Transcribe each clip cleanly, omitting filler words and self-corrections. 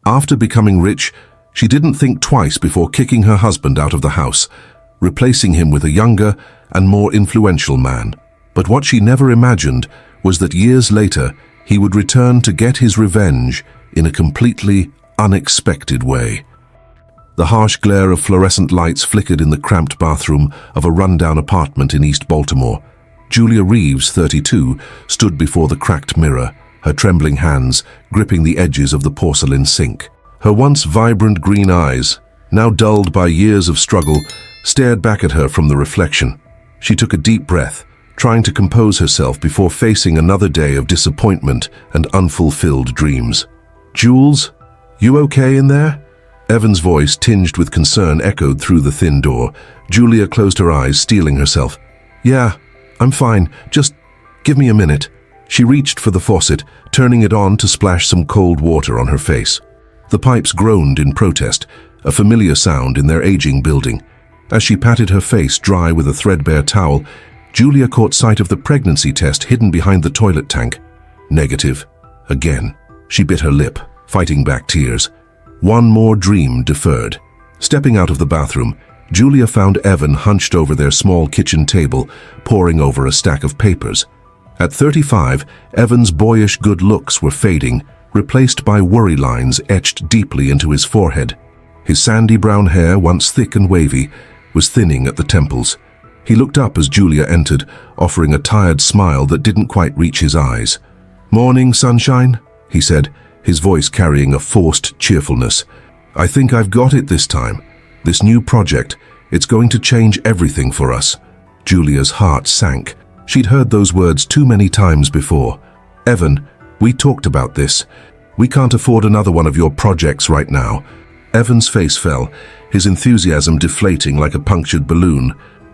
After becoming rich, she didn't think twice before kicking her husband out of the house, replacing him with a younger and more influential man. But what she never imagined was that years later, he would return to get his revenge in a completely unexpected way. The harsh glare of fluorescent lights flickered in the cramped bathroom of a rundown apartment in East Baltimore. Julia Reeves, 32, stood before the cracked mirror, her trembling hands gripping the edges of the porcelain sink. Her once vibrant green eyes, now dulled by years of struggle, stared back at her from the reflection. She took a deep breath, trying to compose herself before facing another day of disappointment and unfulfilled dreams. "Jules, you okay in there?" Evan's voice, tinged with concern, echoed through the thin door. Julia closed her eyes, steeling herself. "Yeah, I'm fine. Just give me a minute." She reached for the faucet, turning it on to splash some cold water on her face. The pipes groaned in protest, a familiar sound in their aging building. As she patted her face dry with a threadbare towel, Julia caught sight of the pregnancy test hidden behind the toilet tank. Negative. Again. She bit her lip, fighting back tears. One more dream deferred. Stepping out of the bathroom, Julia found Evan hunched over their small kitchen table, poring over a stack of papers. At 35, Evan's boyish good looks were fading, replaced by worry lines etched deeply into his forehead. His sandy brown hair, once thick and wavy, was thinning at the temples. He looked up as Julia entered, offering a tired smile that didn't quite reach his eyes. "Morning, sunshine," he said, his voice carrying a forced cheerfulness. "I think I've got it this time. This new project, it's going to change everything for us." Julia's heart sank. She'd heard those words too many times before. "Evan, we talked about this. We can't afford another one of your projects right now." Evan's face fell, his enthusiasm deflating like a punctured balloon.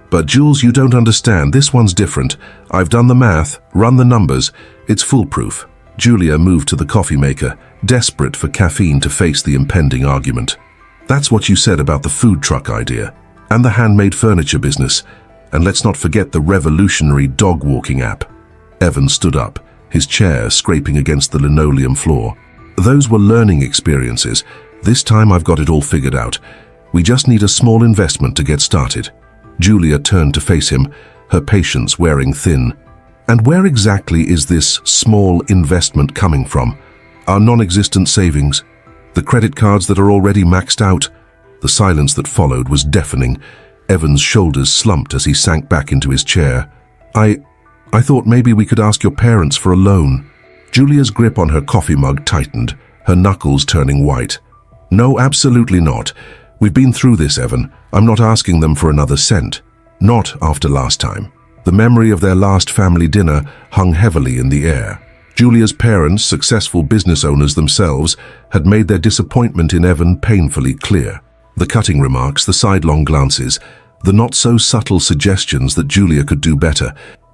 "But Jules, you don't understand. This one's different. I've done the math, run the numbers. It's foolproof." Julia moved to the coffee maker, desperate for caffeine to face the impending argument. "That's what you said about the food truck idea, and the handmade furniture business, and let's not forget the revolutionary dog-walking app." Evan stood up, his chair scraping against the linoleum floor. "Those were learning experiences. This time I've got it all figured out. We just need a small investment to get started." Julia turned to face him, her patience wearing thin. "And where exactly is this small investment coming from? Our non-existent savings? The credit cards that are already maxed out?" The silence that followed was deafening. Evan's shoulders slumped as he sank back into his chair. I thought maybe we could ask your parents for a loan." Julia's grip on her coffee mug tightened, her knuckles turning white. "No, absolutely not. We've been through this, Evan. I'm not asking them for another cent. Not after last time." The memory of their last family dinner hung heavily in the air. Julia's parents, successful business owners themselves, had made their disappointment in Evan painfully clear. The cutting remarks, the sidelong glances, the not-so-subtle suggestions that Julia could do better.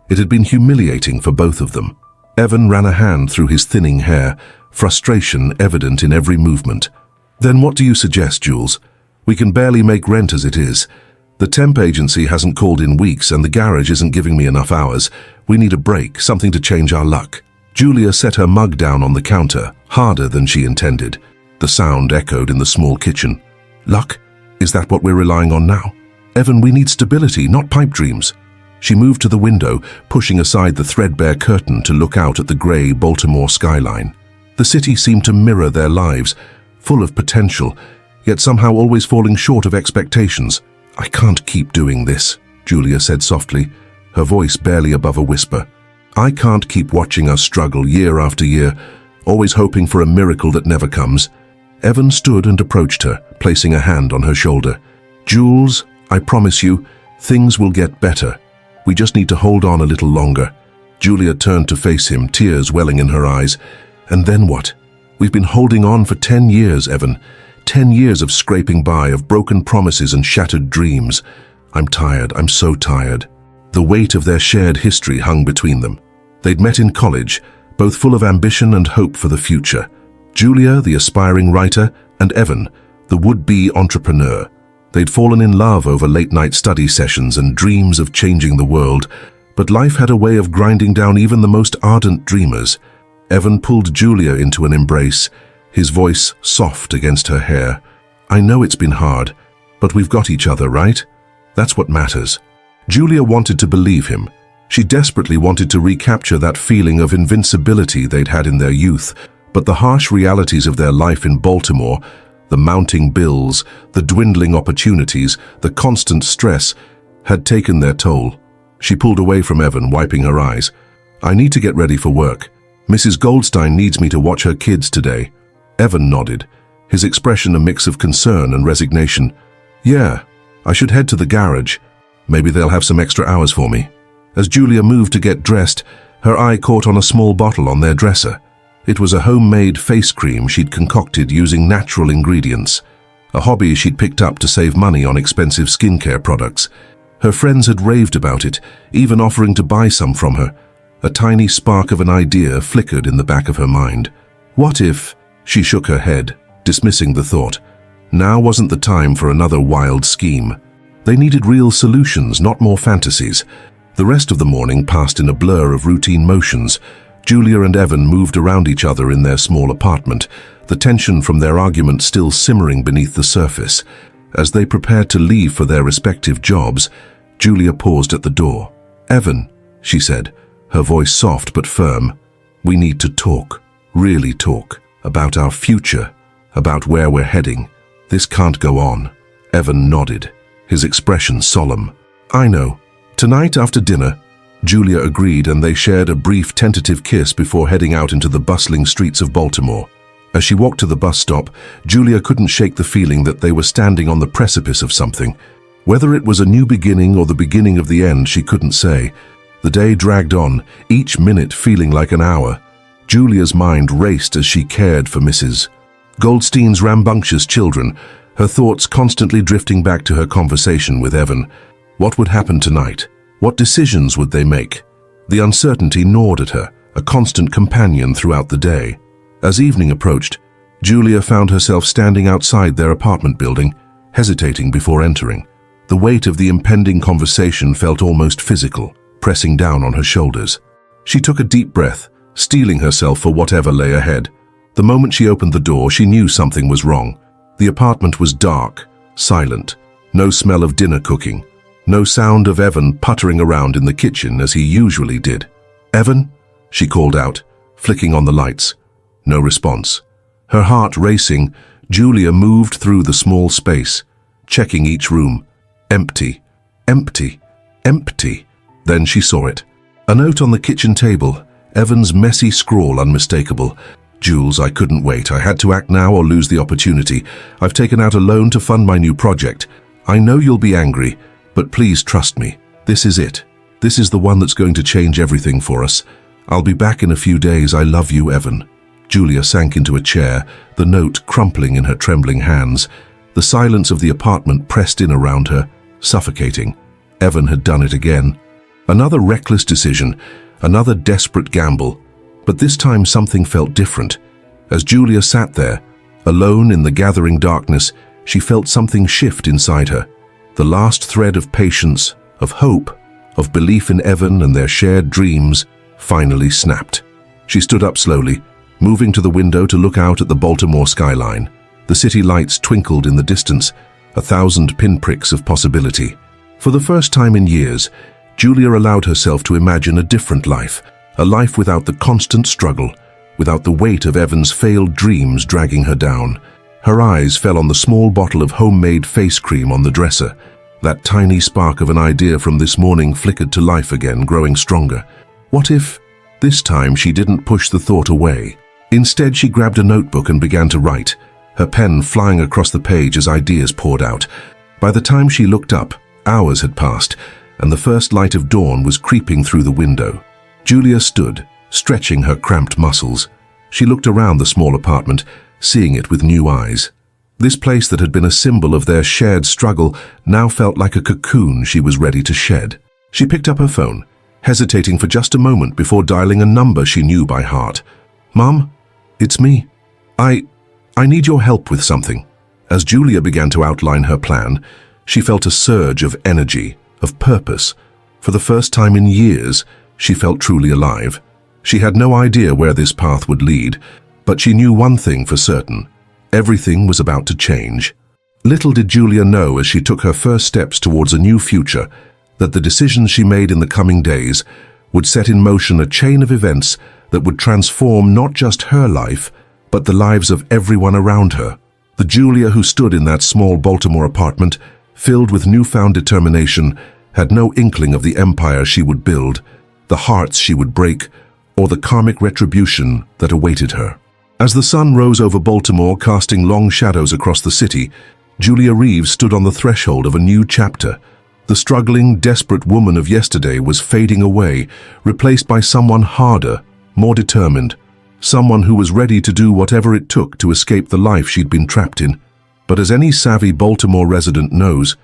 It had been humiliating for both of them. Evan ran a hand through his thinning hair, frustration evident in every movement. "Then what do you suggest, Jules? We can barely make rent as it is. The temp agency hasn't called in weeks and the garage isn't giving me enough hours. We need a break, something to change our luck." Julia set her mug down on the counter, harder than she intended. The sound echoed in the small kitchen. "Luck? Is that what we're relying on now? Evan, we need stability, not pipe dreams." She moved to the window, pushing aside the threadbare curtain to look out at the grey Baltimore skyline. The city seemed to mirror their lives, full of potential, yet somehow always falling short of expectations. "I can't keep doing this," Julia said softly, her voice barely above a whisper. "I can't keep watching us struggle year after year, always hoping for a miracle that never comes." Evan stood and approached her, placing a hand on her shoulder. "Jules, I promise you, things will get better. We just need to hold on a little longer." Julia turned to face him, tears welling in her eyes. "And then what? We've been holding on for 10 years, Evan. 10 years of scraping by, of broken promises and shattered dreams. I'm tired, I'm so tired." The weight of their shared history hung between them. They'd met in college, both full of ambition and hope for the future. Julia, the aspiring writer, and Evan, the would-be entrepreneur. They'd fallen in love over late-night study sessions and dreams of changing the world, but life had a way of grinding down even the most ardent dreamers. Evan pulled Julia into an embrace, his voice soft against her hair. "I know it's been hard, but we've got each other, right? That's what matters." Julia wanted to believe him. She desperately wanted to recapture that feeling of invincibility they'd had in their youth, but the harsh realities of their life in Baltimore, the mounting bills, the dwindling opportunities, the constant stress, had taken their toll. She pulled away from Evan, wiping her eyes. "I need to get ready for work. Mrs. Goldstein needs me to watch her kids today." Evan nodded, his expression a mix of concern and resignation. "Yeah, I should head to the garage. Maybe they'll have some extra hours for me." As Julia moved to get dressed, her eye caught on a small bottle on their dresser. It was a homemade face cream she'd concocted using natural ingredients, a hobby she'd picked up to save money on expensive skincare products. Her friends had raved about it, even offering to buy some from her. A tiny spark of an idea flickered in the back of her mind. What if? She shook her head, dismissing the thought. Now wasn't the time for another wild scheme. They needed real solutions, not more fantasies. The rest of the morning passed in a blur of routine motions. Julia and Evan moved around each other in their small apartment, the tension from their argument still simmering beneath the surface. As they prepared to leave for their respective jobs, Julia paused at the door. "Evan," she said, her voice soft but firm, "we need to talk, really talk, about our future, about where we're heading. This can't go on." Evan nodded, his expression solemn. "I know. Tonight after dinner," Julia agreed, and they shared a brief tentative kiss before heading out into the bustling streets of Baltimore. As she walked to the bus stop, Julia couldn't shake the feeling that they were standing on the precipice of something. Whether it was a new beginning or the beginning of the end, she couldn't say. The day dragged on, each minute feeling like an hour. Julia's mind raced as she cared for Mrs. Goldstein's rambunctious children, her thoughts constantly drifting back to her conversation with Evan. What would happen tonight? What decisions would they make? The uncertainty gnawed at her, a constant companion throughout the day. As evening approached, Julia found herself standing outside their apartment building, hesitating before entering. The weight of the impending conversation felt almost physical, pressing down on her shoulders. She took a deep breath, steeling herself for whatever lay ahead. The moment she opened the door, she knew something was wrong. The apartment was dark, silent, no smell of dinner cooking, no sound of Evan puttering around in the kitchen as he usually did. "Evan?" she called out, flicking on the lights. No response. Her heart racing, Julia moved through the small space, checking each room. Empty, empty, empty. Then she saw it. A note on the kitchen table, Evan's messy scrawl unmistakable. "Jules, I couldn't wait. I had to act now or lose the opportunity. I've taken out a loan to fund my new project. I know you'll be angry, but please trust me. This is it. This is the one that's going to change everything for us. I'll be back in a few days. I love you, Evan." Julia sank into a chair, the note crumpling in her trembling hands. The silence of the apartment pressed in around her, suffocating. Evan had done it again. Another reckless decision, another desperate gamble. But this time something felt different. As Julia sat there, alone in the gathering darkness, she felt something shift inside her. The last thread of patience, of hope, of belief in Evan and their shared dreams finally snapped. She stood up slowly, moving to the window to look out at the Baltimore skyline. The city lights twinkled in the distance, 1,000 pinpricks of possibility. For the first time in years, Julia allowed herself to imagine a different life, a life without the constant struggle, without the weight of Evan's failed dreams dragging her down. Her eyes fell on the small bottle of homemade face cream on the dresser. That tiny spark of an idea from this morning flickered to life again, growing stronger. What if, this time, she didn't push the thought away? Instead, she grabbed a notebook and began to write, her pen flying across the page as ideas poured out. By the time she looked up, hours had passed, and the first light of dawn was creeping through the window. Julia stood, stretching her cramped muscles. She looked around the small apartment, seeing it with new eyes. This place that had been a symbol of their shared struggle now felt like a cocoon she was ready to shed. She picked up her phone, hesitating for just a moment before dialing a number she knew by heart. "Mom, it's me. I need your help with something." As Julia began to outline her plan, she felt a surge of energy, of purpose. For the first time in years, she felt truly alive. She had no idea where this path would lead, But she knew one thing for certain. Everything was about to change. Little did Julia know as she took her first steps towards a new future that the decisions she made in the coming days would set in motion a chain of events that would transform not just her life, but the lives of everyone around her. The Julia who stood in that small Baltimore apartment, filled with newfound determination, had no inkling of the empire she would build, the hearts she would break, or the karmic retribution that awaited her. As the sun rose over Baltimore, casting long shadows across the city, Julia Reeves stood on the threshold of a new chapter. The struggling, desperate woman of yesterday was fading away, replaced by someone harder, more determined, someone who was ready to do whatever it took to escape the life she'd been trapped in. But as any savvy Baltimore resident knows,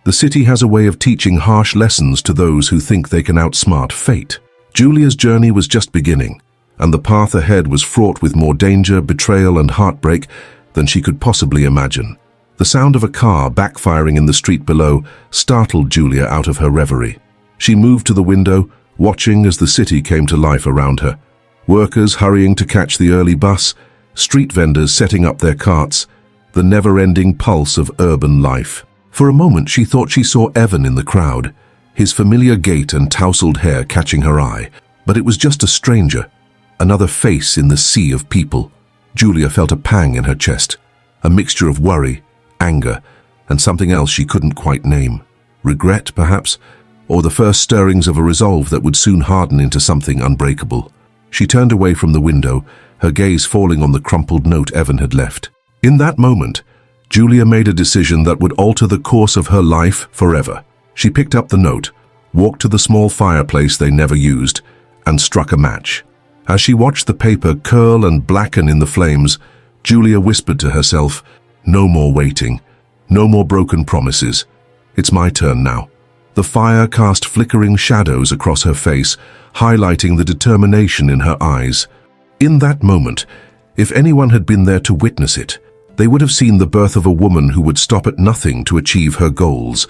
the city has a way of teaching harsh lessons to those who think they can outsmart fate. Julia's journey was just beginning, and the path ahead was fraught with more danger, betrayal, and heartbreak than she could possibly imagine. The sound of a car backfiring in the street below startled Julia out of her reverie. She moved to the window, watching as the city came to life around her. Workers hurrying to catch the early bus, street vendors setting up their carts, the never-ending pulse of urban life. For a moment she thought she saw Evan in the crowd, his familiar gait and tousled hair catching her eye. But it was just a stranger, another face in the sea of people. Julia felt a pang in her chest, a mixture of worry, anger, and something else she couldn't quite name. Regret, perhaps, or the first stirrings of a resolve that would soon harden into something unbreakable. She turned away from the window, her gaze falling on the crumpled note Evan had left. In that moment, Julia made a decision that would alter the course of her life forever. She picked up the note, walked to the small fireplace they never used, and struck a match. As she watched the paper curl and blacken in the flames, Julia whispered to herself, "No more waiting. No more broken promises. It's my turn now." The fire cast flickering shadows across her face, highlighting the determination in her eyes. In that moment, if anyone had been there to witness it, they would have seen the birth of a woman who would stop at nothing to achieve her goals.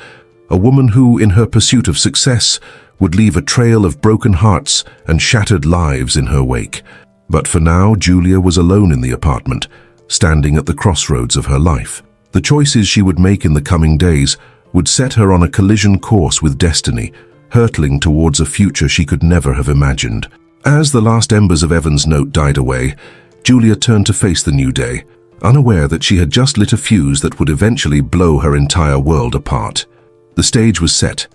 A woman who, in her pursuit of success, would leave a trail of broken hearts and shattered lives in her wake. But for now, Julia was alone in the apartment, standing at the crossroads of her life. The choices she would make in the coming days would set her on a collision course with destiny, hurtling towards a future she could never have imagined. As the last embers of Evan's note died away, Julia turned to face the new day, unaware that she had just lit a fuse that would eventually blow her entire world apart. The stage was set,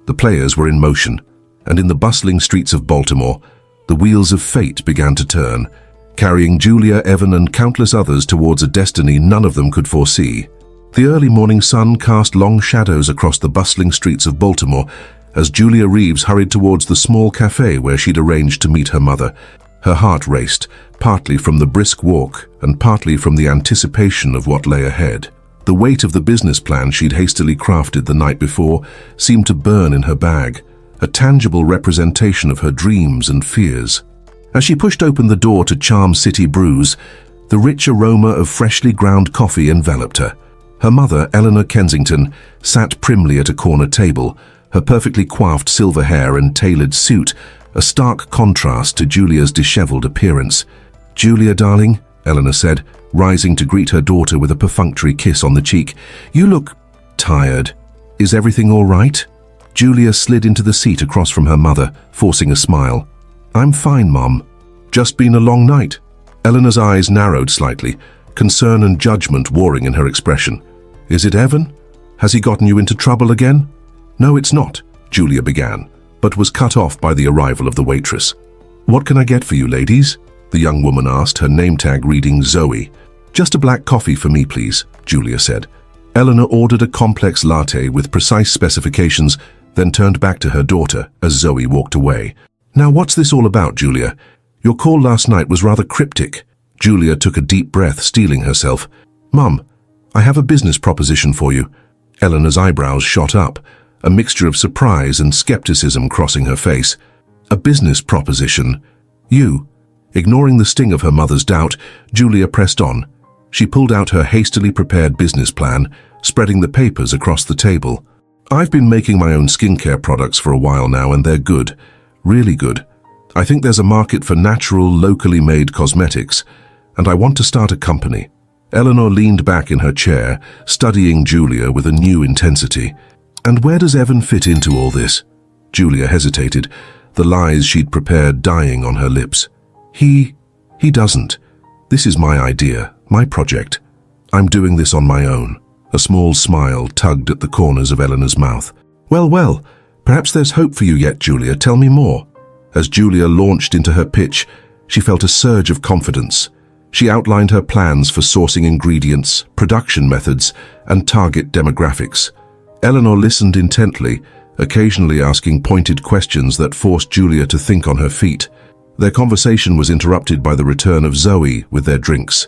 the players were in motion, and in the bustling streets of Baltimore, the wheels of fate began to turn, carrying Julia, Evan, and countless others towards a destiny none of them could foresee. The early morning sun cast long shadows across the bustling streets of Baltimore as Julia Reeves hurried towards the small cafe where she'd arranged to meet her mother. Her heart raced, partly from the brisk walk and partly from the anticipation of what lay ahead. The weight of the business plan she'd hastily crafted the night before seemed to burn in her bag, a tangible representation of her dreams and fears. As she pushed open the door to Charm City Brews, the rich aroma of freshly ground coffee enveloped her. Her mother, Eleanor Kensington, sat primly at a corner table, her perfectly coiffed silver hair and tailored suit a stark contrast to Julia's disheveled appearance. "Julia, darling," Eleanor said, rising to greet her daughter with a perfunctory kiss on the cheek, "you look tired. Is everything all right?" Julia slid into the seat across from her mother, forcing a smile. "I'm fine, Mom. Just been a long night." Eleanor's eyes narrowed slightly, concern and judgment warring in her expression. "Is it Evan? Has he gotten you into trouble again?" "No, it's not," Julia began, but was cut off by the arrival of the waitress. "What can I get for you, ladies?" the young woman asked, her name tag reading Zoe. "Just a black coffee for me, please," Julia said. Eleanor ordered a complex latte with precise specifications, then turned back to her daughter as Zoe walked away. "Now what's this all about, Julia? Your call last night was rather cryptic." Julia took a deep breath, steeling herself. "Mum, I have a business proposition for you." Eleanor's eyebrows shot up, a mixture of surprise and skepticism crossing her face. "A business proposition? You?" Ignoring the sting of her mother's doubt, Julia pressed on. She pulled out her hastily prepared business plan, spreading the papers across the table. "I've been making my own skincare products for a while now, and they're good. Really good. I think there's a market for natural, locally made cosmetics. and I want to start a company." Eleanor leaned back in her chair, studying Julia with a new intensity. "And where does Evan fit into all this?" Julia hesitated, the lies she'd prepared dying on her lips. He doesn't. This is my idea, my project. I'm doing this on my own." A small smile tugged at the corners of Eleanor's mouth. Well, perhaps there's hope for you yet, Julia. Tell me more." As Julia launched into her pitch, she felt a surge of confidence. She outlined her plans for sourcing ingredients, production methods, and target demographics. Eleanor listened intently, occasionally asking pointed questions that forced Julia to think on her feet. Their conversation was interrupted by the return of Zoe with their drinks.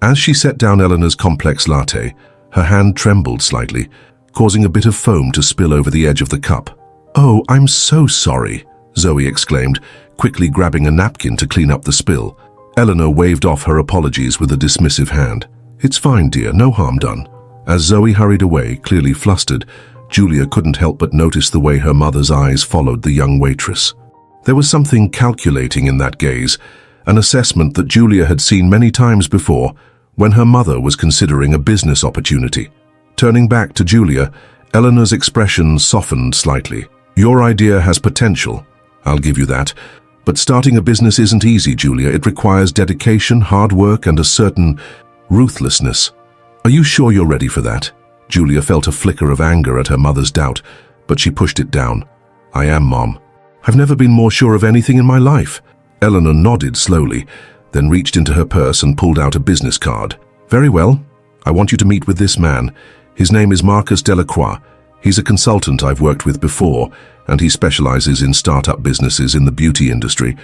As she set down Eleanor's complex latte, her hand trembled slightly, causing a bit of foam to spill over the edge of the cup. "Oh, I'm so sorry," Zoe exclaimed, quickly grabbing a napkin to clean up the spill. Eleanor waved off her apologies with a dismissive hand. "It's fine, dear, no harm done." As Zoe hurried away, clearly flustered, Julia couldn't help but notice the way her mother's eyes followed the young waitress. There was something calculating in that gaze, an assessment that Julia had seen many times before when her mother was considering a business opportunity. Turning back to Julia, Eleanor's expression softened slightly. "Your idea has potential, I'll give you that. But starting a business isn't easy, Julia. It requires dedication, hard work, and a certain ruthlessness. Are you sure you're ready for that?" Julia felt a flicker of anger at her mother's doubt, but she pushed it down. "I am, Mom. I've never been more sure of anything in my life." Eleanor nodded slowly, then reached into her purse and pulled out a business card. "Very well. I want you to meet with this man. His name is Marcus Delacroix. He's a consultant I've worked with before, and he specializes in startup businesses in the beauty industry.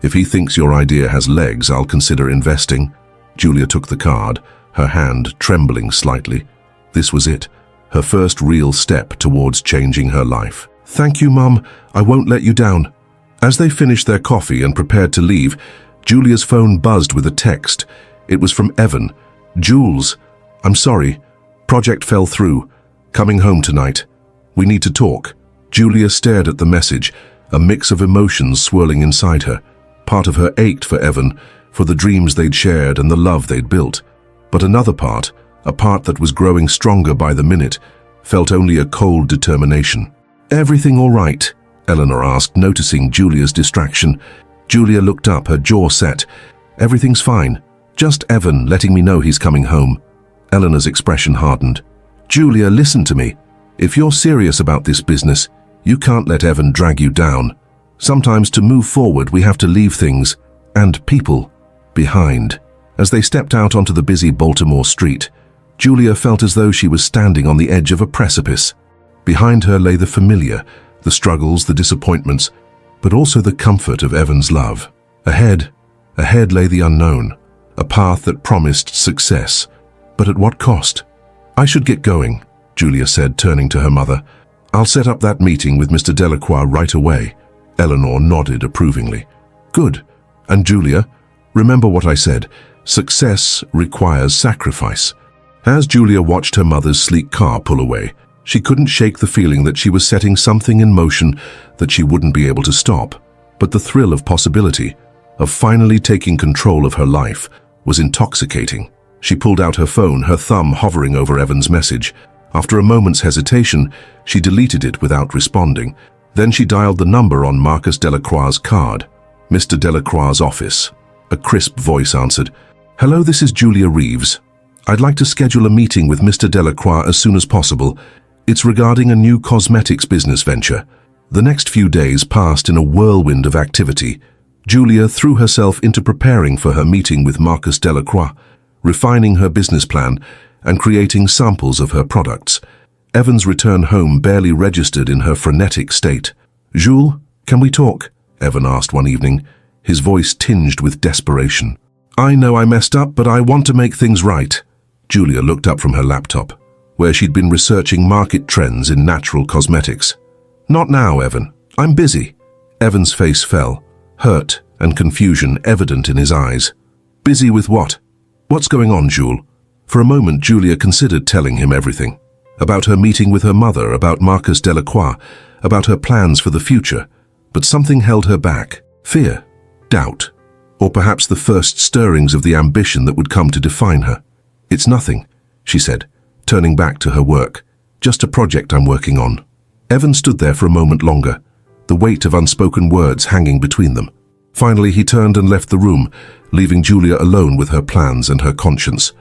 If he thinks your idea has legs, I'll consider investing." Julia took the card, her hand trembling slightly. This was it, her first real step towards changing her life. "Thank you, Mum. I won't let you down." As they finished their coffee and prepared to leave, Julia's phone buzzed with a text. It was from Evan. "Jules, I'm sorry. Project fell through. Coming home tonight. We need to talk." Julia stared at the message, a mix of emotions swirling inside her. Part of her ached for Evan, for the dreams they'd shared and the love they'd built. But another part, a part that was growing stronger by the minute, felt only a cold determination. "Everything all right?" Eleanor asked, noticing Julia's distraction. Julia looked up, her jaw set. "Everything's fine. Just Evan letting me know he's coming home." Eleanor's expression hardened. "Julia, listen to me. If you're serious about this business, you can't let Evan drag you down. Sometimes to move forward, we have to leave things, and people, behind." As they stepped out onto the busy Baltimore street, Julia felt as though she was standing on the edge of a precipice. Behind her lay the familiar, the struggles, the disappointments, but also the comfort of Evan's love. Ahead lay the unknown, a path that promised success. But at what cost? "I should get going," Julia said, turning to her mother. "I'll set up that meeting with Mr. Delacroix right away." Eleanor nodded approvingly. "Good. And Julia, remember what I said. Success requires sacrifice." As Julia watched her mother's sleek car pull away, she couldn't shake the feeling that she was setting something in motion that she wouldn't be able to stop. But the thrill of possibility, of finally taking control of her life, was intoxicating. She pulled out her phone, her thumb hovering over Evan's message. After a moment's hesitation, she deleted it without responding. Then she dialed the number on Marcus Delacroix's card. "Mr. Delacroix's office." A crisp voice answered. "Hello, this is Julia Reeves. I'd like to schedule a meeting with Mr. Delacroix as soon as possible. It's regarding a new cosmetics business venture." The next few days passed in a whirlwind of activity. Julia threw herself into preparing for her meeting with Marcus Delacroix, refining her business plan and creating samples of her products. Evan's return home barely registered in her frenetic state. "Jules, can we talk?" Evan asked one evening, his voice tinged with desperation. "I know I messed up, but I want to make things right." Julia looked up from her laptop, where she'd been researching market trends in natural cosmetics. "Not now, Evan. I'm busy." Evan's face fell, hurt and confusion evident in his eyes. "Busy with what? What's going on, Jules?" For a moment, Julia considered telling him everything. About her meeting with her mother, about Marcus Delacroix, about her plans for the future. But something held her back. Fear, doubt, Or perhaps the first stirrings of the ambition that would come to define her. "It's nothing," she said, turning back to her work. "Just a project I'm working on." Evan stood there for a moment longer, the weight of unspoken words hanging between them. Finally, he turned and left the room, leaving Julia alone with her plans and her conscience.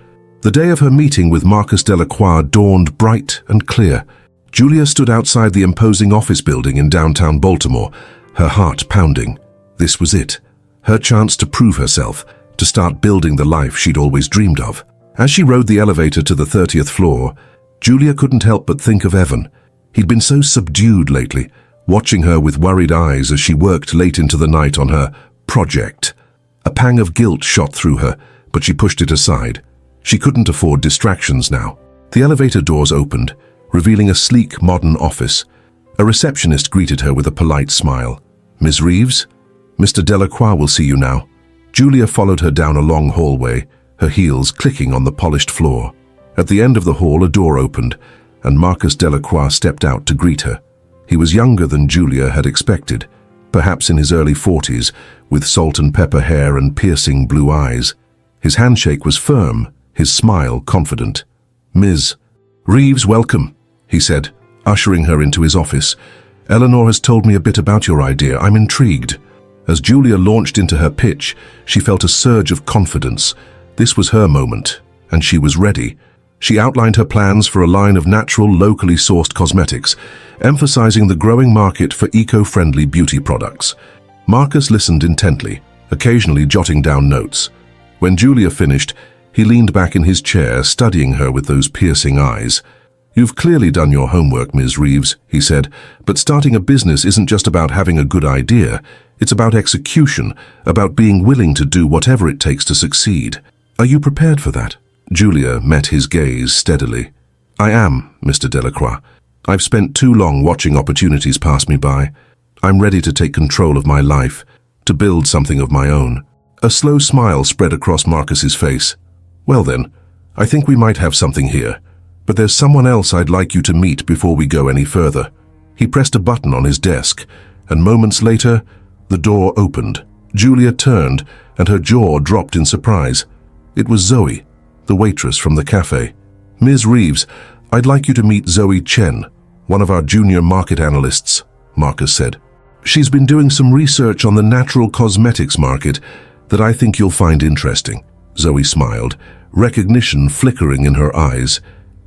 The day of her meeting with Marcus Delacroix dawned bright and clear. Julia stood outside the imposing office building in downtown Baltimore, her heart pounding. This was it, her chance to prove herself, to start building the life she'd always dreamed of. As she rode the elevator to the 30th floor, Julia couldn't help but think of Evan. He'd been so subdued lately, watching her with worried eyes as she worked late into the night on her project. A pang of guilt shot through her, but she pushed it aside. She couldn't afford distractions now. The elevator doors opened, revealing a sleek, modern office. A receptionist greeted her with a polite smile. "Ms. Reeves? Mr. Delacroix will see you now." Julia followed her down a long hallway, her heels clicking on the polished floor. At the end of the hall, a door opened, and Marcus Delacroix stepped out to greet her. He was younger than Julia had expected, perhaps in his early 40s, with salt and pepper hair and piercing blue eyes. His handshake was firm, his smile confident. "Ms. Reeves, welcome," he said, ushering her into his office. "Eleanor has told me a bit about your idea. I'm intrigued." As Julia launched into her pitch, she felt a surge of confidence. This was her moment, and she was ready. She outlined her plans for a line of natural, locally sourced cosmetics, emphasizing the growing market for eco-friendly beauty products. Marcus listened intently, occasionally jotting down notes. When Julia finished, he leaned back in his chair, studying her with those piercing eyes. "You've clearly done your homework, Ms. Reeves," he said, "but starting a business isn't just about having a good idea. It's about execution, about being willing to do whatever it takes to succeed. Are you prepared for that?" Julia met his gaze steadily. "I am, Mr. Delacroix. I've spent too long watching opportunities pass me by. I'm ready to take control of my life, to build something of my own." A slow smile spread across Marcus's face. "Well then, I think we might have something here. But there's someone else I'd like you to meet before we go any further." He pressed a button on his desk, and moments later, the door opened. Julia turned, and her jaw dropped in surprise. It was Zoe, the waitress from the cafe. "Ms. Reeves, I'd like you to meet Zoe Chen, one of our junior market analysts," Marcus said. "She's been doing some research on the natural cosmetics market that I think you'll find interesting." Zoe smiled, recognition flickering in her eyes.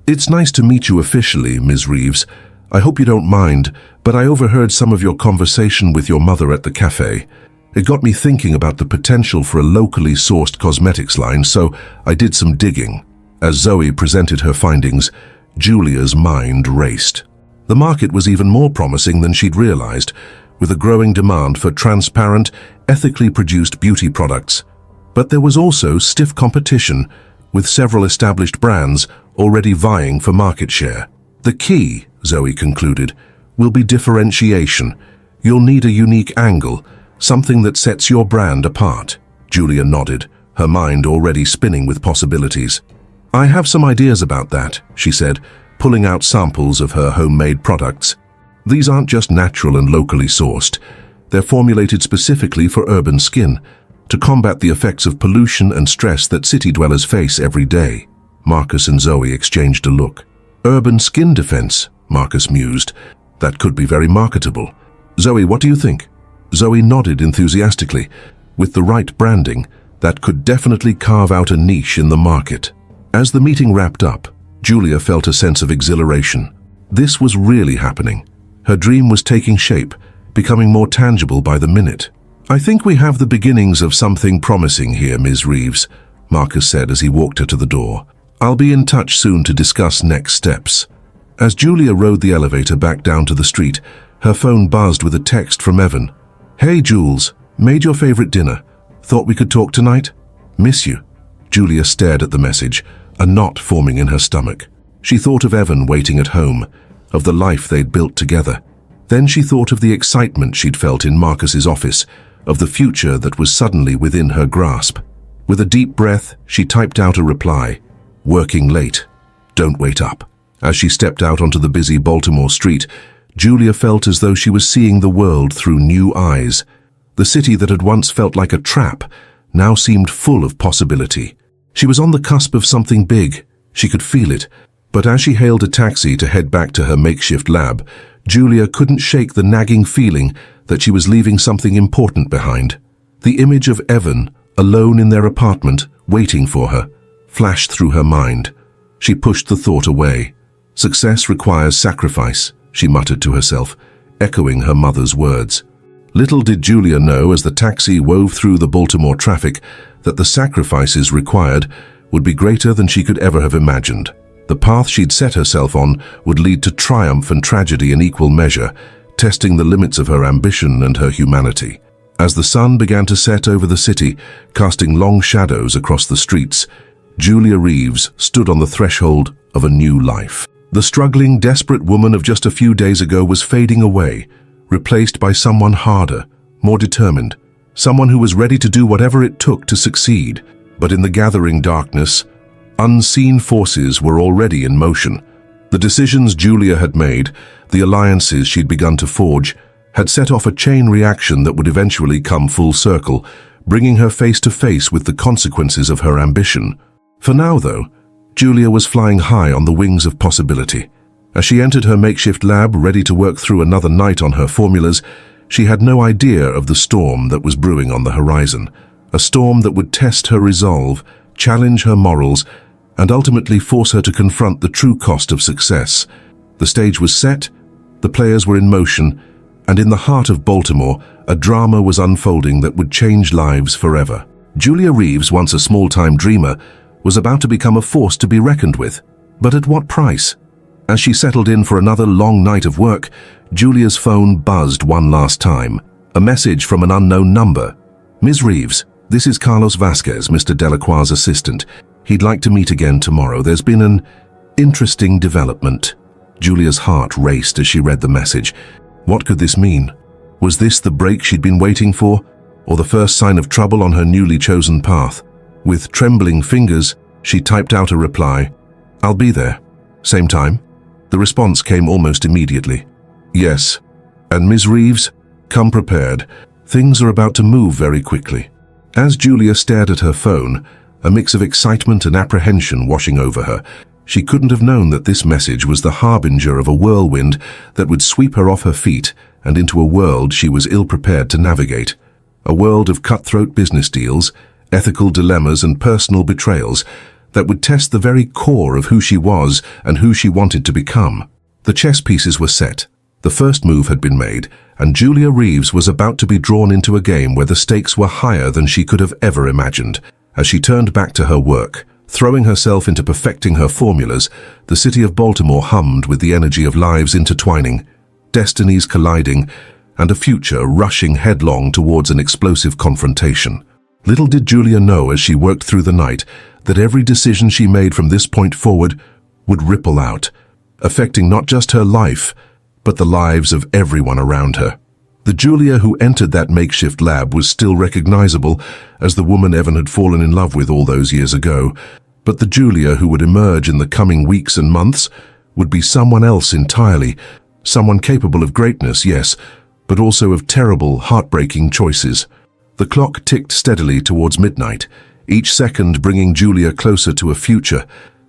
"It's nice to meet you officially, Ms. Reeves. I hope you don't mind, but I overheard some of your conversation with your mother at the cafe. It got me thinking about the potential for a locally sourced cosmetics line, so I did some digging." As Zoe presented her findings, Julia's mind raced. The market was even more promising than she'd realized, with a growing demand for transparent, ethically produced beauty products. But there was also stiff competition, with several established brands already vying for market share. "The key," Zoe concluded, "will be differentiation. You'll need a unique angle, something that sets your brand apart." Julia nodded, her mind already spinning with possibilities. "I have some ideas about that," she said, pulling out samples of her homemade products. "These aren't just natural and locally sourced. They're formulated specifically for urban skin, to combat the effects of pollution and stress that city dwellers face every day." Marcus and Zoe exchanged a look. "Urban skin defense," Marcus mused. "That could be very marketable. Zoe, what do you think?" Zoe nodded enthusiastically. With the right branding, that could definitely carve out a niche in the market. As the meeting wrapped up, Julia felt a sense of exhilaration. This was really happening. Her dream was taking shape, becoming more tangible by the minute. "I think we have the beginnings of something promising here, Ms. Reeves," Marcus said as he walked her to the door. "I'll be in touch soon to discuss next steps." As Julia rode the elevator back down to the street, her phone buzzed with a text from Evan. "Hey, Jules, made your favorite dinner. Thought we could talk tonight? Miss you." Julia stared at the message, a knot forming in her stomach. She thought of Evan waiting at home, of the life they'd built together. Then she thought of the excitement she'd felt in Marcus's office, of the future that was suddenly within her grasp. With a deep breath, she typed out a reply. "Working late. Don't wait up." As she stepped out onto the busy Baltimore street, Julia felt as though she was seeing the world through new eyes. The city that had once felt like a trap now seemed full of possibility. She was on the cusp of something big. She could feel it. But as she hailed a taxi to head back to her makeshift lab, Julia couldn't shake the nagging feeling that she was leaving something important behind. The image of Evan, alone in their apartment, waiting for her, flashed through her mind. She pushed the thought away. Success requires sacrifice, she muttered to herself, echoing her mother's words. Little did Julia know, as the taxi wove through the Baltimore traffic, that the sacrifices required would be greater than she could ever have imagined. The path she'd set herself on would lead to triumph and tragedy in equal measure, testing the limits of her ambition and her humanity. As the sun began to set over the city, casting long shadows across the streets, Julia Reeves stood on the threshold of a new life. The struggling, desperate woman of just a few days ago was fading away, replaced by someone harder, more determined, someone who was ready to do whatever it took to succeed. But in the gathering darkness, unseen forces were already in motion. The decisions Julia had made, the alliances she'd begun to forge, had set off a chain reaction that would eventually come full circle, bringing her face to face with the consequences of her ambition. For now, though, Julia was flying high on the wings of possibility. As she entered her makeshift lab, ready to work through another night on her formulas, she had no idea of the storm that was brewing on the horizon. A storm that would test her resolve, challenge her morals, and ultimately force her to confront the true cost of success. The stage was set, the players were in motion, and in the heart of Baltimore, a drama was unfolding that would change lives forever. Julia Reeves, once a small-time dreamer, was about to become a force to be reckoned with. But at what price? As she settled in for another long night of work, Julia's phone buzzed one last time. A message from an unknown number. "Ms. Reeves, this is Carlos Vasquez, Mr. Delacroix's assistant. He'd like to meet again tomorrow. There's been an interesting development." Julia's heart raced as she read the message. What could this mean? Was this the break she'd been waiting for, or the first sign of trouble on her newly chosen path? With trembling fingers, she typed out a reply. "I'll be there. Same time?" The response came almost immediately. "Yes. And Ms. Reeves, come prepared. Things are about to move very quickly." As Julia stared at her phone, a mix of excitement and apprehension washing over her, she couldn't have known that this message was the harbinger of a whirlwind that would sweep her off her feet and into a world she was ill-prepared to navigate. A world of cutthroat business deals, ethical dilemmas and personal betrayals that would test the very core of who she was and who she wanted to become. The chess pieces were set. The first move had been made, and Julia Reeves was about to be drawn into a game where the stakes were higher than she could have ever imagined. As she turned back to her work, throwing herself into perfecting her formulas, the city of Baltimore hummed with the energy of lives intertwining, destinies colliding, and a future rushing headlong towards an explosive confrontation. Little did Julia know as she worked through the night that every decision she made from this point forward would ripple out, affecting not just her life, but the lives of everyone around her. The Julia who entered that makeshift lab was still recognizable as the woman Evan had fallen in love with all those years ago, but the Julia who would emerge in the coming weeks and months would be someone else entirely, someone capable of greatness, yes, but also of terrible, heartbreaking choices. The clock ticked steadily towards midnight, each second bringing Julia closer to a future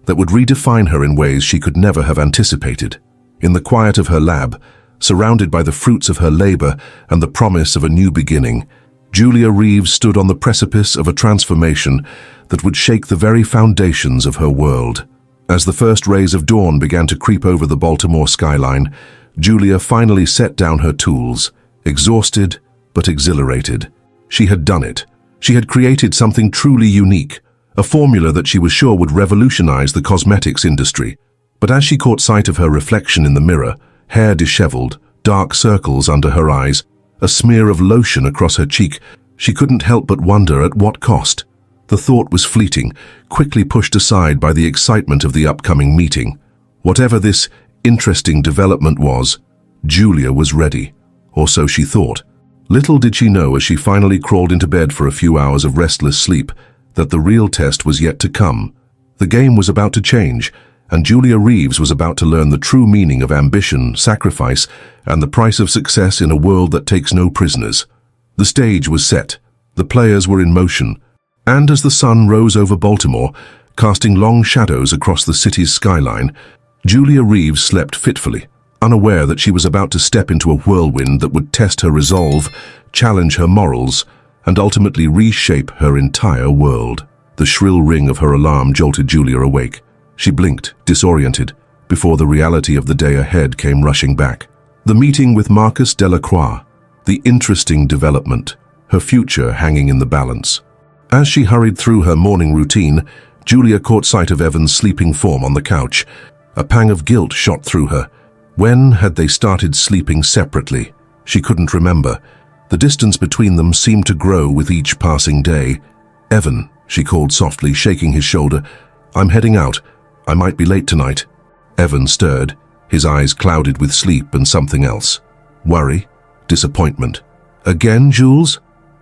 that would redefine her in ways she could never have anticipated. In the quiet of her lab, surrounded by the fruits of her labor and the promise of a new beginning, Julia Reeves stood on the precipice of a transformation that would shake the very foundations of her world. As the first rays of dawn began to creep over the Baltimore skyline, Julia finally set down her tools, exhausted but exhilarated. She had done it. She had created something truly unique, a formula that she was sure would revolutionize the cosmetics industry. But as she caught sight of her reflection in the mirror, hair disheveled, dark circles under her eyes, a smear of lotion across her cheek, she couldn't help but wonder at what cost. The thought was fleeting, quickly pushed aside by the excitement of the upcoming meeting. Whatever this interesting development was, Julia was ready, or so she thought. Little did she know as she finally crawled into bed for a few hours of restless sleep that the real test was yet to come. The game was about to change, and Julia Reeves was about to learn the true meaning of ambition, sacrifice, and the price of success in a world that takes no prisoners. The stage was set. The players were in motion, And as the sun rose over Baltimore, casting long shadows across the city's skyline, Julia Reeves slept fitfully, unaware that she was about to step into a whirlwind that would test her resolve, challenge her morals, and ultimately reshape her entire world. The shrill ring of her alarm jolted Julia awake. She blinked, disoriented, before the reality of the day ahead came rushing back. The meeting with Marcus Delacroix, the interesting development, her future hanging in the balance. As she hurried through her morning routine, Julia caught sight of Evan's sleeping form on the couch. A pang of guilt shot through her. When had they started sleeping separately? She couldn't remember. The distance between them seemed to grow with each passing day. "Evan," she called softly, shaking his shoulder. "I'm heading out. I might be late tonight." Evan stirred, his eyes clouded with sleep and something else. Worry? Disappointment? "Again, Jules?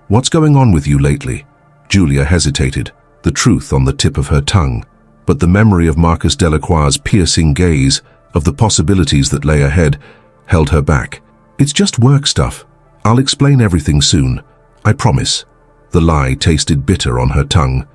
What's going on with you lately?" Julia hesitated, the truth on the tip of her tongue. But the memory of Marcus Delacroix's piercing gaze, of the possibilities that lay ahead, held her back. "It's just work stuff. I'll explain everything soon. I promise." The lie tasted bitter on her tongue,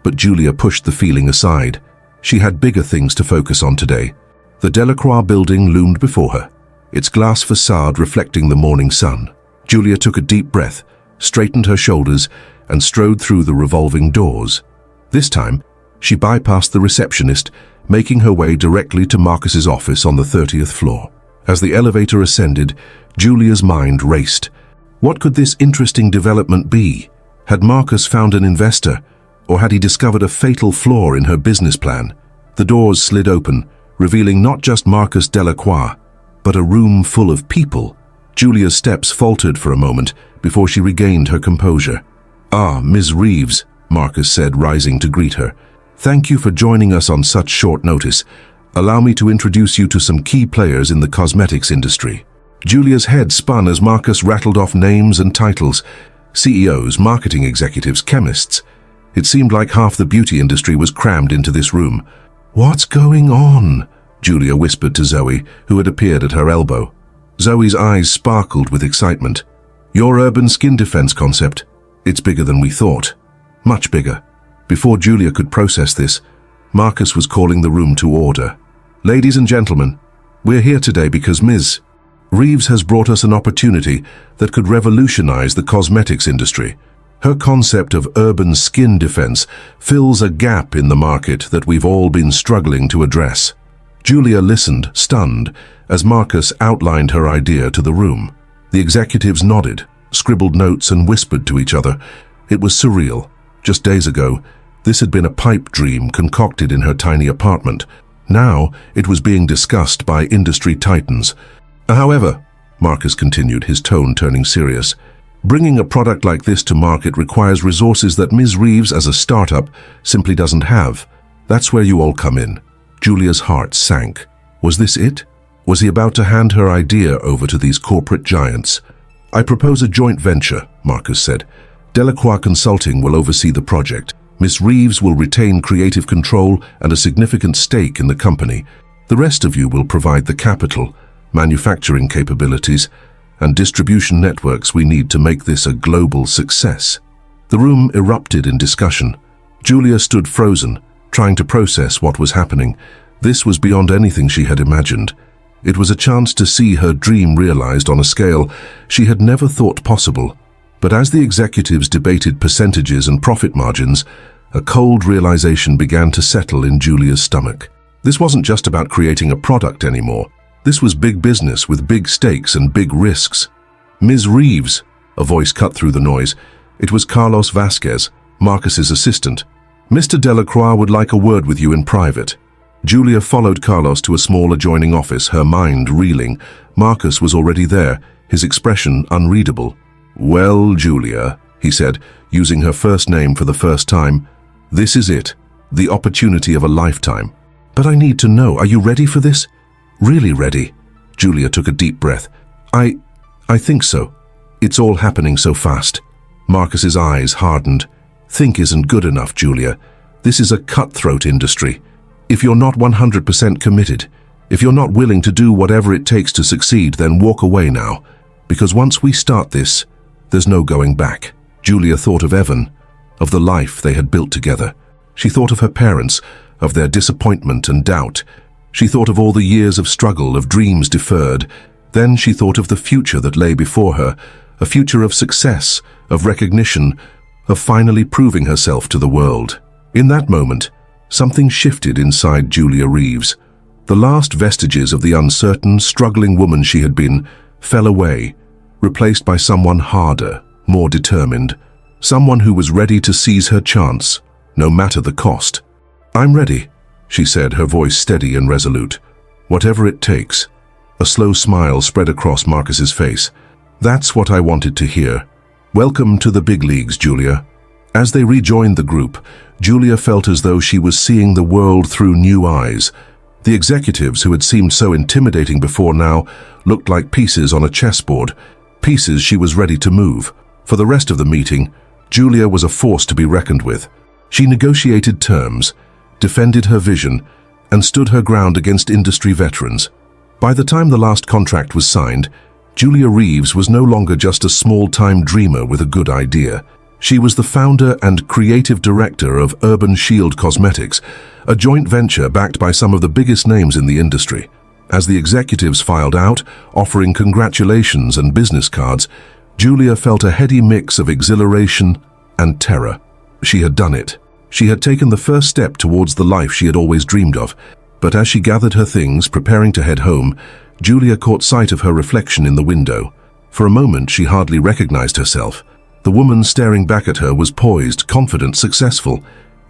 but Julia pushed the feeling aside. She had bigger things to focus on today. The Delacroix building loomed before her, its glass facade reflecting the morning sun. Julia took a deep breath, straightened her shoulders, and strode through the revolving doors. This time, she bypassed the receptionist, making her way directly to Marcus's office on the 30th floor. As the elevator ascended, Julia's mind raced. What could this interesting development be? Had Marcus found an investor, or had he discovered a fatal flaw in her business plan? The doors slid open, revealing not just Marcus Delacroix, but a room full of people. Julia's steps faltered for a moment before she regained her composure. "Ah, Ms. Reeves," Marcus said, rising to greet her. "Thank you for joining us on such short notice. Allow me to introduce you to some key players in the cosmetics industry." Julia's head spun as Marcus rattled off names and titles: CEOs, marketing executives, chemists. It seemed like half the beauty industry was crammed into this room. "What's going on?" Julia whispered to Zoe, who had appeared at her elbow. Zoe's eyes sparkled with excitement. "Your urban skin defense concept. It's bigger than we thought. Much bigger." Before Julia could process this, Marcus was calling the room to order. "Ladies and gentlemen, we're here today because Ms. Reeves has brought us an opportunity that could revolutionize the cosmetics industry. Her concept of urban skin defense fills a gap in the market that we've all been struggling to address." Julia listened, stunned, as Marcus outlined her idea to the room. The executives nodded, scribbled notes, and whispered to each other. It was surreal. Just days ago, this had been a pipe dream concocted in her tiny apartment. Now, it was being discussed by industry titans. "However," Marcus continued, his tone turning serious, "bringing a product like this to market requires resources that Ms. Reeves, as a startup, simply doesn't have. That's where you all come in." Julia's heart sank. Was this it? Was he about to hand her idea over to these corporate giants? "I propose a joint venture," Marcus said. "Delacroix Consulting will oversee the project. Ms. Reeves will retain creative control and a significant stake in the company. The rest of you will provide the capital, manufacturing capabilities, and distribution networks we need to make this a global success." The room erupted in discussion. Julia stood frozen, trying to process what was happening. This was beyond anything she had imagined. It was a chance to see her dream realized on a scale she had never thought possible. But as the executives debated percentages and profit margins, a cold realization began to settle in Julia's stomach. This wasn't just about creating a product anymore. This was big business with big stakes and big risks. "Ms. Reeves," a voice cut through the noise. It was Carlos Vasquez, Marcus's assistant. "Mr. Delacroix would like a word with you in private." Julia followed Carlos to a small adjoining office, her mind reeling. Marcus was already there, his expression unreadable. "Well, Julia," he said, using her first name for the first time, "this is it, the opportunity of a lifetime. But I need to know, are you ready for this?" "Really ready?" Julia took a deep breath. I think so. It's all happening so fast." Marcus's eyes hardened. "Think isn't good enough, Julia. This is a cutthroat industry. If you're not 100% committed, if you're not willing to do whatever it takes to succeed, then walk away now. Because once we start this, there's no going back." Julia thought of Evan. of the life they had built together. She thought of her parents, of their disappointment and doubt. She thought of all the years of struggle, of dreams deferred. Then she thought of the future that lay before her, a future of success, of recognition, of finally proving herself to the world. In that moment, something shifted inside Julia Reeves. The last vestiges of the uncertain, struggling woman she had been fell away, replaced by someone harder, more determined, someone who was ready to seize her chance, no matter the cost. "I'm ready," she said, her voice steady and resolute. "Whatever it takes." A slow smile spread across Marcus's face. "That's what I wanted to hear. Welcome to the big leagues, Julia." As they rejoined the group, Julia felt as though she was seeing the world through new eyes. The executives who had seemed so intimidating before now looked like pieces on a chessboard, pieces she was ready to move. For the rest of the meeting, Julia was a force to be reckoned with. She negotiated terms, defended her vision, and stood her ground against industry veterans. By the time the last contract was signed, Julia Reeves was no longer just a small-time dreamer with a good idea. She was the founder and creative director of Urban Shield Cosmetics, a joint venture backed by some of the biggest names in the industry. As the executives filed out, offering congratulations and business cards, Julia felt a heady mix of exhilaration and terror. She had done it. She had taken the first step towards the life she had always dreamed of. But as she gathered her things, preparing to head home, Julia caught sight of her reflection in the window. For a moment, she hardly recognized herself. The woman staring back at her was poised, confident, successful,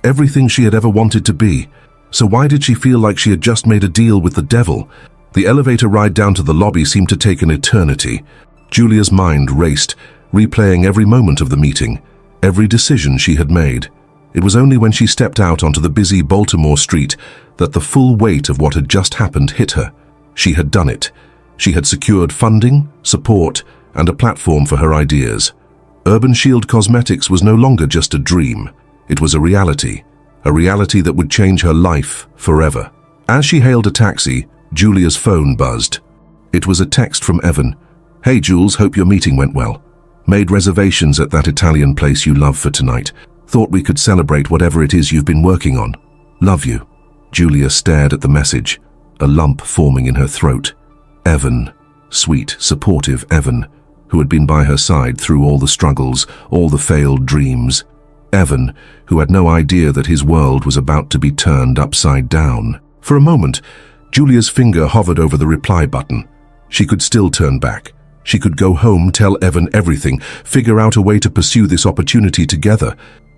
everything she had ever wanted to be. So why did she feel like she had just made a deal with the devil? The elevator ride down to the lobby seemed to take an eternity. Julia's mind raced, replaying every moment of the meeting, every decision she had made. It was only when she stepped out onto the busy Baltimore street that the full weight of what had just happened hit her. She had done it. She had secured funding, support, and a platform for her ideas. Urban Shield Cosmetics was no longer just a dream. It was a reality that would change her life forever. As she hailed a taxi, Julia's phone buzzed. It was a text from Evan. "Hey Jules, hope your meeting went well. Made reservations at that Italian place you love for tonight. Thought we could celebrate whatever it is you've been working on. Love you." Julia stared at the message, a lump forming in her throat. Evan, sweet, supportive Evan, who had been by her side through all the struggles, all the failed dreams. Evan, who had no idea that his world was about to be turned upside down. For a moment, Julia's finger hovered over the reply button. She could still turn back. She could go home, tell Evan everything, figure out a way to pursue this opportunity together.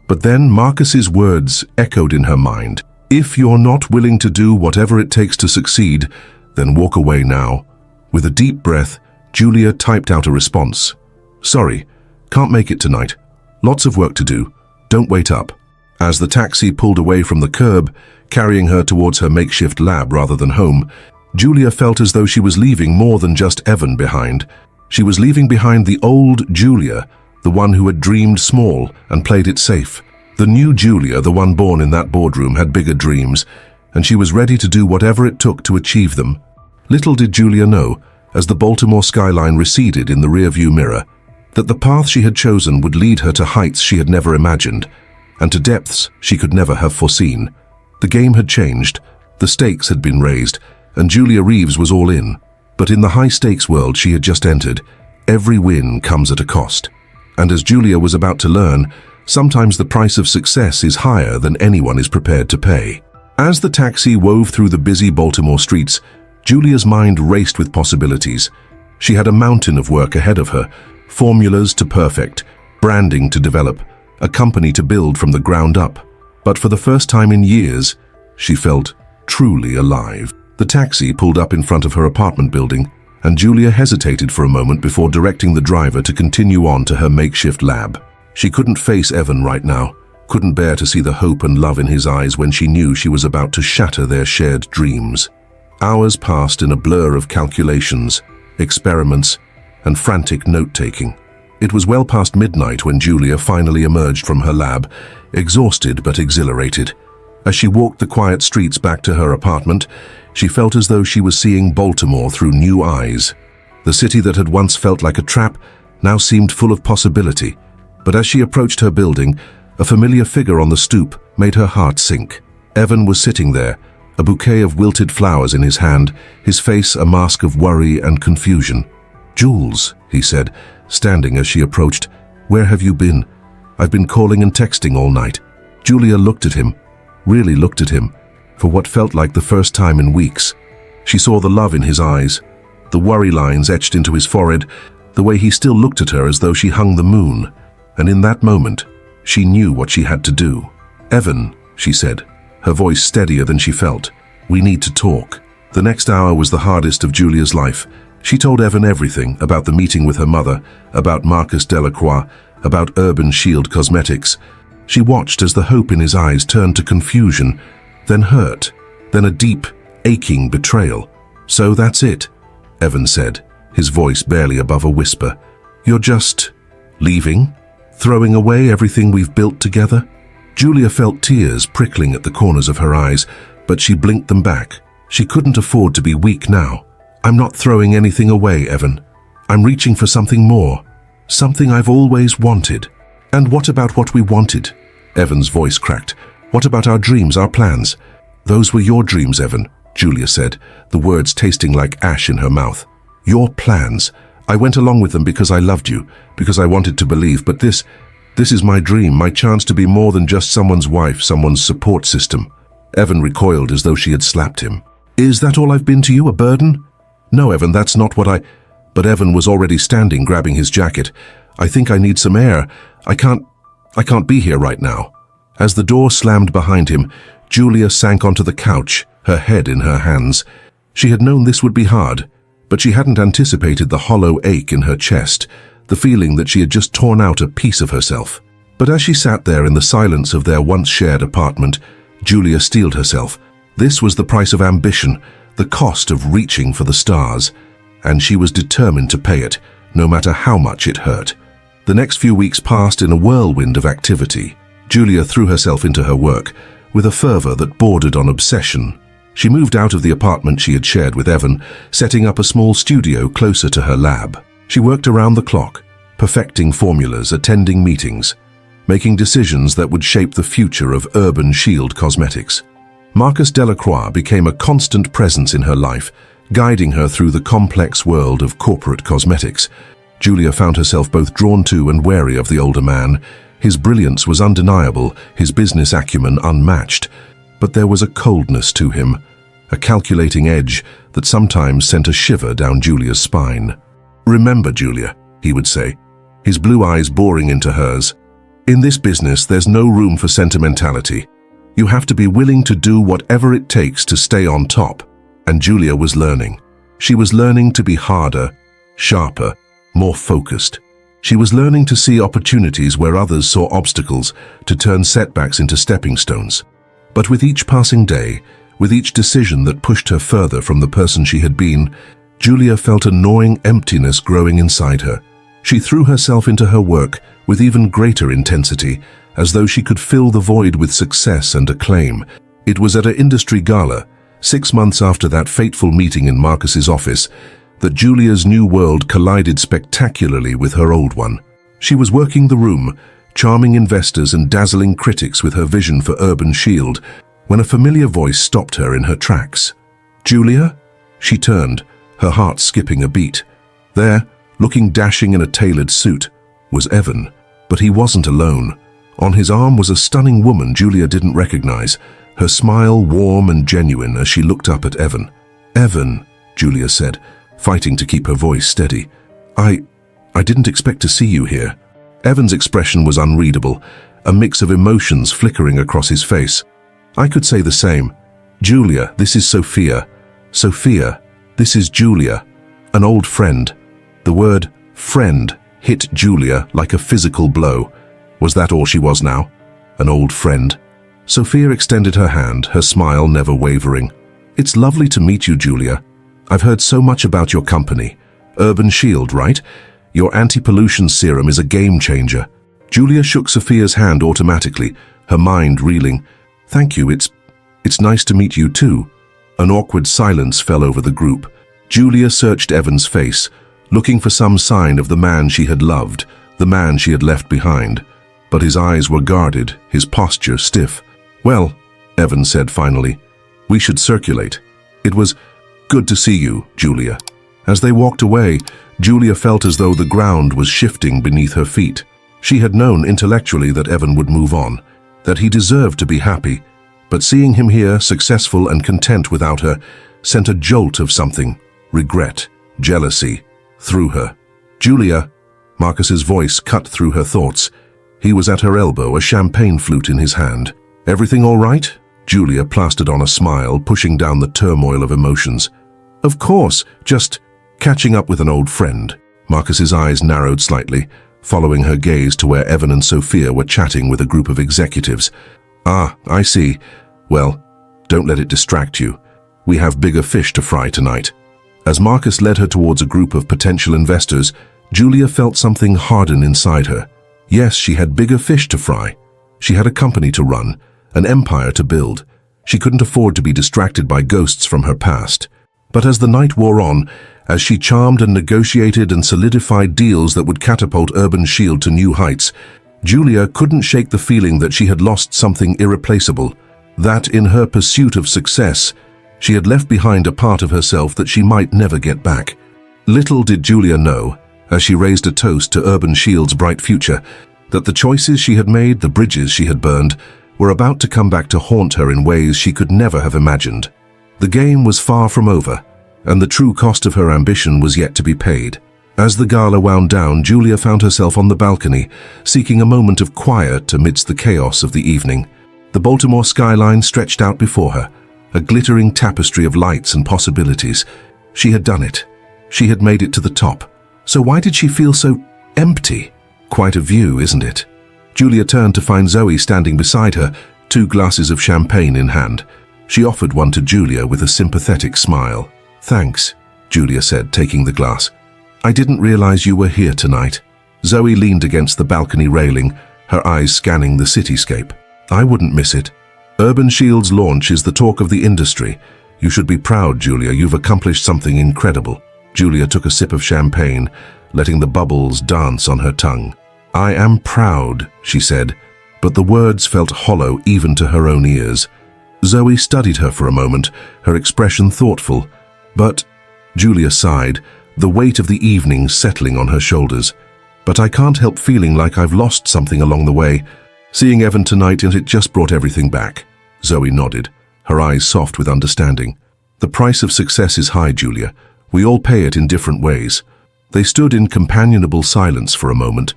But then Marcus's words echoed in her mind. "If you're not willing to do whatever it takes to succeed, then walk away now." With a deep breath, Julia typed out a response. "Sorry, can't make it tonight. Lots of work to do. Don't wait up." As the taxi pulled away from the curb, carrying her towards her makeshift lab rather than home, Julia felt as though she was leaving more than just Evan behind. She was leaving behind the old Julia, the one who had dreamed small and played it safe. The new Julia, the one born in that boardroom, had bigger dreams, and she was ready to do whatever it took to achieve them. Little did Julia know, as the Baltimore skyline receded in the rearview mirror, that the path she had chosen would lead her to heights she had never imagined, and to depths she could never have foreseen. The game had changed, the stakes had been raised, and Julia Reeves was all in. But in the high-stakes world she had just entered, every win comes at a cost. And as Julia was about to learn, sometimes the price of success is higher than anyone is prepared to pay. As the taxi wove through the busy Baltimore streets, Julia's mind raced with possibilities. She had a mountain of work ahead of her, formulas to perfect, branding to develop, a company to build from the ground up. But for the first time in years, she felt truly alive. The taxi pulled up in front of her apartment building, and Julia hesitated for a moment before directing the driver to continue on to her makeshift lab. She couldn't face Evan right now, couldn't bear to see the hope and love in his eyes when she knew she was about to shatter their shared dreams. Hours passed in a blur of calculations, experiments, and frantic note-taking. It was well past midnight when Julia finally emerged from her lab, exhausted but exhilarated. As she walked the quiet streets back to her apartment, she felt as though she was seeing Baltimore through new eyes. The city that had once felt like a trap now seemed full of possibility. But as she approached her building, A familiar figure on the stoop made her heart sink. Evan was sitting there, a bouquet of wilted flowers in his hand, his face a mask of worry and confusion. "Jules," he said, standing as she approached, "where have you been? I've been calling and texting all night." Julia looked at him, really looked at him, for what felt like the first time in weeks. She saw the love in his eyes, the worry lines etched into his forehead, the way he still looked at her as though she hung the moon. And in that moment, she knew what she had to do. "Evan," she said, her voice steadier than she felt, "we need to talk." The next hour was the hardest of Julia's life. She told Evan everything about the meeting with her mother, about Marcus Delacroix, about Urban Shield Cosmetics. She watched as the hope in his eyes turned to confusion, then hurt, then a deep, aching betrayal. "So that's it," Evan said, his voice barely above a whisper. "You're just leaving? Throwing away everything we've built together?" Julia felt tears prickling at the corners of her eyes, but she blinked them back. She couldn't afford to be weak now. "I'm not throwing anything away, Evan. I'm reaching for something more. Something I've always wanted." "And what about what we wanted?" Evan's voice cracked. "What about our dreams, our plans?" "Those were your dreams, Evan," Julia said, the words tasting like ash in her mouth. "Your plans. I went along with them because I loved you, because I wanted to believe, but this is my dream, my chance to be more than just someone's wife, someone's support system." Evan recoiled as though she had slapped him. "Is that all I've been to you, a burden?" "No, Evan, that's not what I—" But Evan was already standing, grabbing his jacket. "I think I need some air. I can't be here right now." As the door slammed behind him, Julia sank onto the couch, her head in her hands. She had known this would be hard, but she hadn't anticipated the hollow ache in her chest, the feeling that she had just torn out a piece of herself. But as she sat there in the silence of their once-shared apartment, Julia steeled herself. This was the price of ambition, the cost of reaching for the stars, and she was determined to pay it, no matter how much it hurt. The next few weeks passed in a whirlwind of activity. Julia threw herself into her work, with a fervor that bordered on obsession. She moved out of the apartment she had shared with Evan, setting up a small studio closer to her lab. She worked around the clock, perfecting formulas, attending meetings, making decisions that would shape the future of Urban Shield Cosmetics. Marcus Delacroix became a constant presence in her life, guiding her through the complex world of corporate cosmetics. Julia found herself both drawn to and wary of the older man. His brilliance was undeniable, his business acumen unmatched, but there was a coldness to him, a calculating edge that sometimes sent a shiver down Julia's spine. "Remember, Julia," he would say, his blue eyes boring into hers, "in this business there's no room for sentimentality. You have to be willing to do whatever it takes to stay on top." And Julia was learning. She was learning to be harder, sharper, more focused. She was learning to see opportunities where others saw obstacles, to turn setbacks into stepping stones. But with each passing day, with each decision that pushed her further from the person she had been, Julia felt a gnawing emptiness growing inside her. She threw herself into her work with even greater intensity, as though she could fill the void with success and acclaim. It was at an industry gala, 6 months after that fateful meeting in Marcus's office, that Julia's new world collided spectacularly with her old one. She was working the room, charming investors and dazzling critics with her vision for Urban Shield, when a familiar voice stopped her in her tracks. "Julia?" She turned, her heart skipping a beat. There, looking dashing in a tailored suit, was Evan. But he wasn't alone. On his arm was a stunning woman Julia didn't recognize, her smile warm and genuine as she looked up at Evan. "Evan," Julia said, fighting to keep her voice steady. I didn't expect to see you here." Evan's expression was unreadable, a mix of emotions flickering across his face. "I could say the same. Julia, this is Sophia. Sophia, this is Julia, an old friend." The word friend hit Julia like a physical blow. Was that all she was now? An old friend? Sophia extended her hand, her smile never wavering. "It's lovely to meet you, Julia. I've heard so much about your company. Urban Shield, right? Your anti-pollution serum is a game changer." Julia shook Sophia's hand automatically, her mind reeling. "Thank you, it's nice to meet you too." An awkward silence fell over the group. Julia searched Evan's face, looking for some sign of the man she had loved, the man she had left behind. but his eyes were guarded, his posture stiff. "Well," Evan said finally, "we should circulate. It was good to see you, Julia." As they walked away, Julia felt as though the ground was shifting beneath her feet. She had known intellectually that Evan would move on, that he deserved to be happy, but seeing him here, successful and content without her, sent a jolt of something, regret, jealousy, through her. "Julia," Marcus's voice cut through her thoughts. He was at her elbow, a champagne flute in his hand. "Everything all right?" Julia plastered on a smile, pushing down the turmoil of emotions. "Of course, just catching up with an old friend." Marcus's eyes narrowed slightly, following her gaze to where Evan and Sophia were chatting with a group of executives. "Ah, I see. Well, don't let it distract you. We have bigger fish to fry tonight." As Marcus led her towards a group of potential investors, Julia felt something harden inside her. Yes, she had bigger fish to fry. She had a company to run, an empire to build. She couldn't afford to be distracted by ghosts from her past. But as the night wore on, as she charmed and negotiated and solidified deals that would catapult Urban Shield to new heights, Julia couldn't shake the feeling that she had lost something irreplaceable, that in her pursuit of success, she had left behind a part of herself that she might never get back. Little did Julia know, as she raised a toast to Urban Shield's bright future, that the choices she had made, the bridges she had burned, were about to come back to haunt her in ways she could never have imagined. The game was far from over, and the true cost of her ambition was yet to be paid. As the gala wound down, Julia found herself on the balcony, seeking a moment of quiet amidst the chaos of the evening. The Baltimore skyline stretched out before her, a glittering tapestry of lights and possibilities. She had done it. She had made it to the top. So why did she feel so empty? Quite a view, isn't it? Julia turned to find Zoe standing beside her, 2 glasses of champagne in hand. She offered one to Julia with a sympathetic smile. "Thanks," Julia said, taking the glass. "I didn't realize you were here tonight." Zoe leaned against the balcony railing, her eyes scanning the cityscape. "I wouldn't miss it. Urban Shield's launch is the talk of the industry. You should be proud, Julia. You've accomplished something incredible." Julia took a sip of champagne, letting the bubbles dance on her tongue. "I am proud," she said, but the words felt hollow even to her own ears. Zoe studied her for a moment, her expression thoughtful. "But," Julia sighed, the weight of the evening settling on her shoulders. "But I can't help feeling like I've lost something along the way. Seeing Evan tonight, and it just brought everything back." Zoe nodded, her eyes soft with understanding. "The price of success is high, Julia. We all pay it in different ways." They stood in companionable silence for a moment,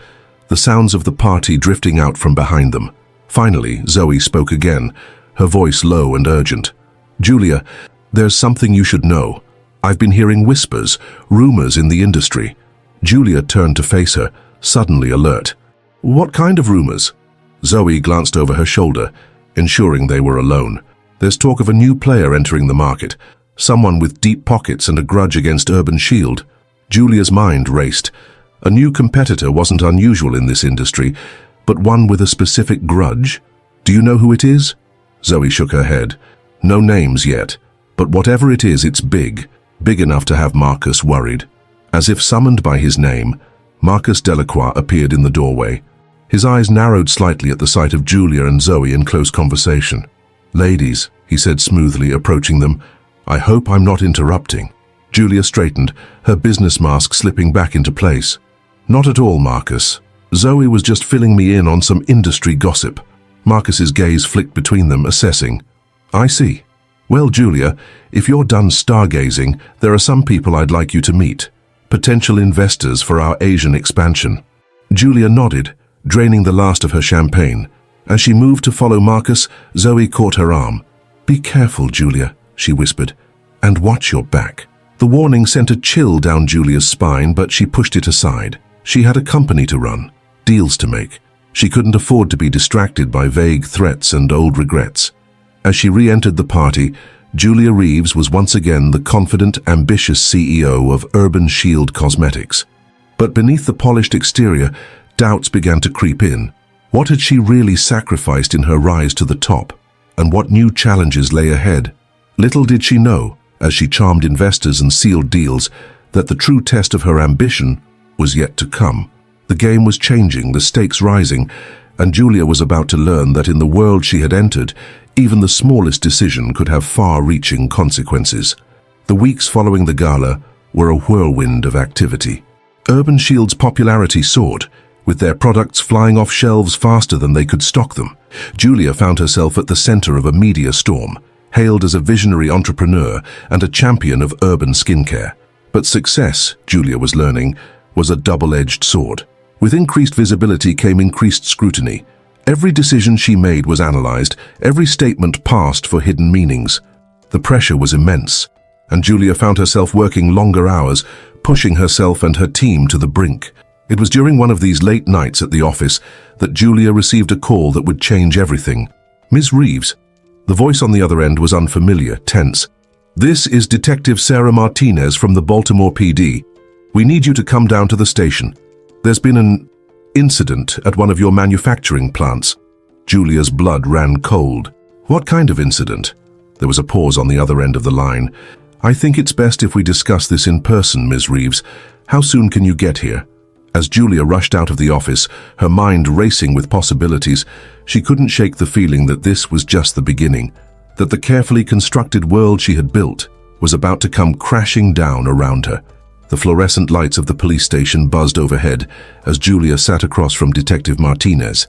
the sounds of the party drifting out from behind them. Finally, Zoe spoke again, her voice low and urgent. "Julia, there's something you should know. I've been hearing whispers, rumors in the industry." Julia turned to face her, suddenly alert. "What kind of rumors?" Zoe glanced over her shoulder, ensuring they were alone. "There's talk of a new player entering the market, someone with deep pockets and a grudge against Urban Shield." Julia's mind raced. A new competitor wasn't unusual in this industry, but one with a specific grudge. "Do you know who it is?" Zoe shook her head. "No names yet, but whatever it is, it's big enough to have Marcus worried." As if summoned by his name, Marcus Delacroix appeared in the doorway. His eyes narrowed slightly at the sight of Julia and Zoe in close conversation. "Ladies," he said smoothly, approaching them, "I hope I'm not interrupting." Julia straightened, her business mask slipping back into place. "Not at all, Marcus. Zoe was just filling me in on some industry gossip." Marcus's gaze flicked between them, assessing. "I see. Well, Julia, if you're done stargazing, there are some people I'd like you to meet. Potential investors for our Asian expansion." Julia nodded, draining the last of her champagne. As she moved to follow Marcus, Zoe caught her arm. "Be careful, Julia," she whispered, "and watch your back." The warning sent a chill down Julia's spine, but she pushed it aside. She had a company to run, deals to make. She couldn't afford to be distracted by vague threats and old regrets. As she re-entered the party, Julia Reeves was once again the confident, ambitious CEO of Urban Shield Cosmetics. But beneath the polished exterior, doubts began to creep in. What had she really sacrificed in her rise to the top? And what new challenges lay ahead? Little did she know, as she charmed investors and sealed deals, that the true test of her ambition was yet to come. The game was changing, the stakes rising, and Julia was about to learn that in the world she had entered, even the smallest decision could have far-reaching consequences. The weeks following the gala were a whirlwind of activity. Urban Shield's popularity soared, with their products flying off shelves faster than they could stock them. Julia found herself at the center of a media storm, hailed as a visionary entrepreneur and a champion of urban skincare. But success, Julia was learning, was a double-edged sword. With increased visibility came increased scrutiny. Every decision she made was analyzed, every statement passed for hidden meanings. The pressure was immense, and Julia found herself working longer hours, pushing herself and her team to the brink. It was during one of these late nights at the office that Julia received a call that would change everything. "Ms. Reeves." The voice on the other end was unfamiliar, tense. "This is Detective Sarah Martinez from the Baltimore PD. We need you to come down to the station. There's been an incident at one of your manufacturing plants." Julia's blood ran cold. "What kind of incident?" There was a pause on the other end of the line. "I think it's best if we discuss this in person, Ms. Reeves. How soon can you get here?" As Julia rushed out of the office, her mind racing with possibilities, she couldn't shake the feeling that this was just the beginning, that the carefully constructed world she had built was about to come crashing down around her. The fluorescent lights of the police station buzzed overhead as Julia sat across from Detective Martinez,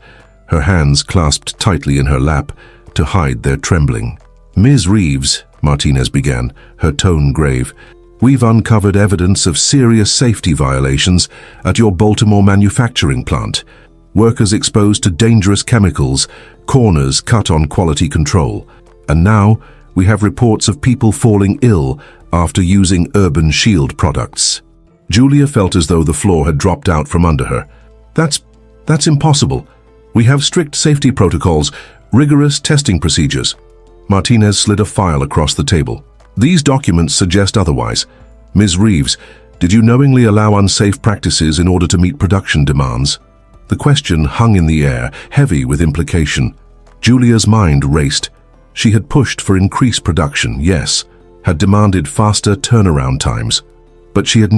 her hands clasped tightly in her lap to hide their trembling. "Ms. Reeves," Martinez began, her tone grave, "we've uncovered evidence of serious safety violations at your Baltimore manufacturing plant. Workers exposed to dangerous chemicals, corners cut on quality control. And now we have reports of people falling ill after using Urban Shield products." Julia felt as though the floor had dropped out from under her. That's impossible. We have strict safety protocols, rigorous testing procedures." Martinez slid a file across the table. "These documents suggest otherwise. Ms. Reeves, did you knowingly allow unsafe practices in order to meet production demands?" The question hung in the air, heavy with implication. Julia's mind raced. She had pushed for increased production, yes, had demanded faster turnaround times, but she had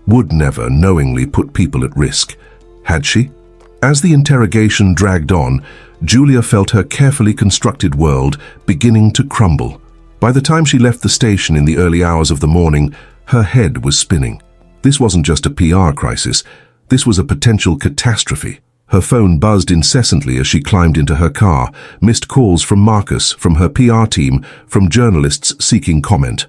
would never knowingly put people at risk. Had she? As the interrogation dragged on, Julia felt her carefully constructed world beginning to crumble. By the time she left the station in the early hours of the morning, her head was spinning. This wasn't just a PR crisis, this was a potential catastrophe. Her phone buzzed incessantly as she climbed into her car, missed calls from Marcus, from her PR team, from journalists seeking comment.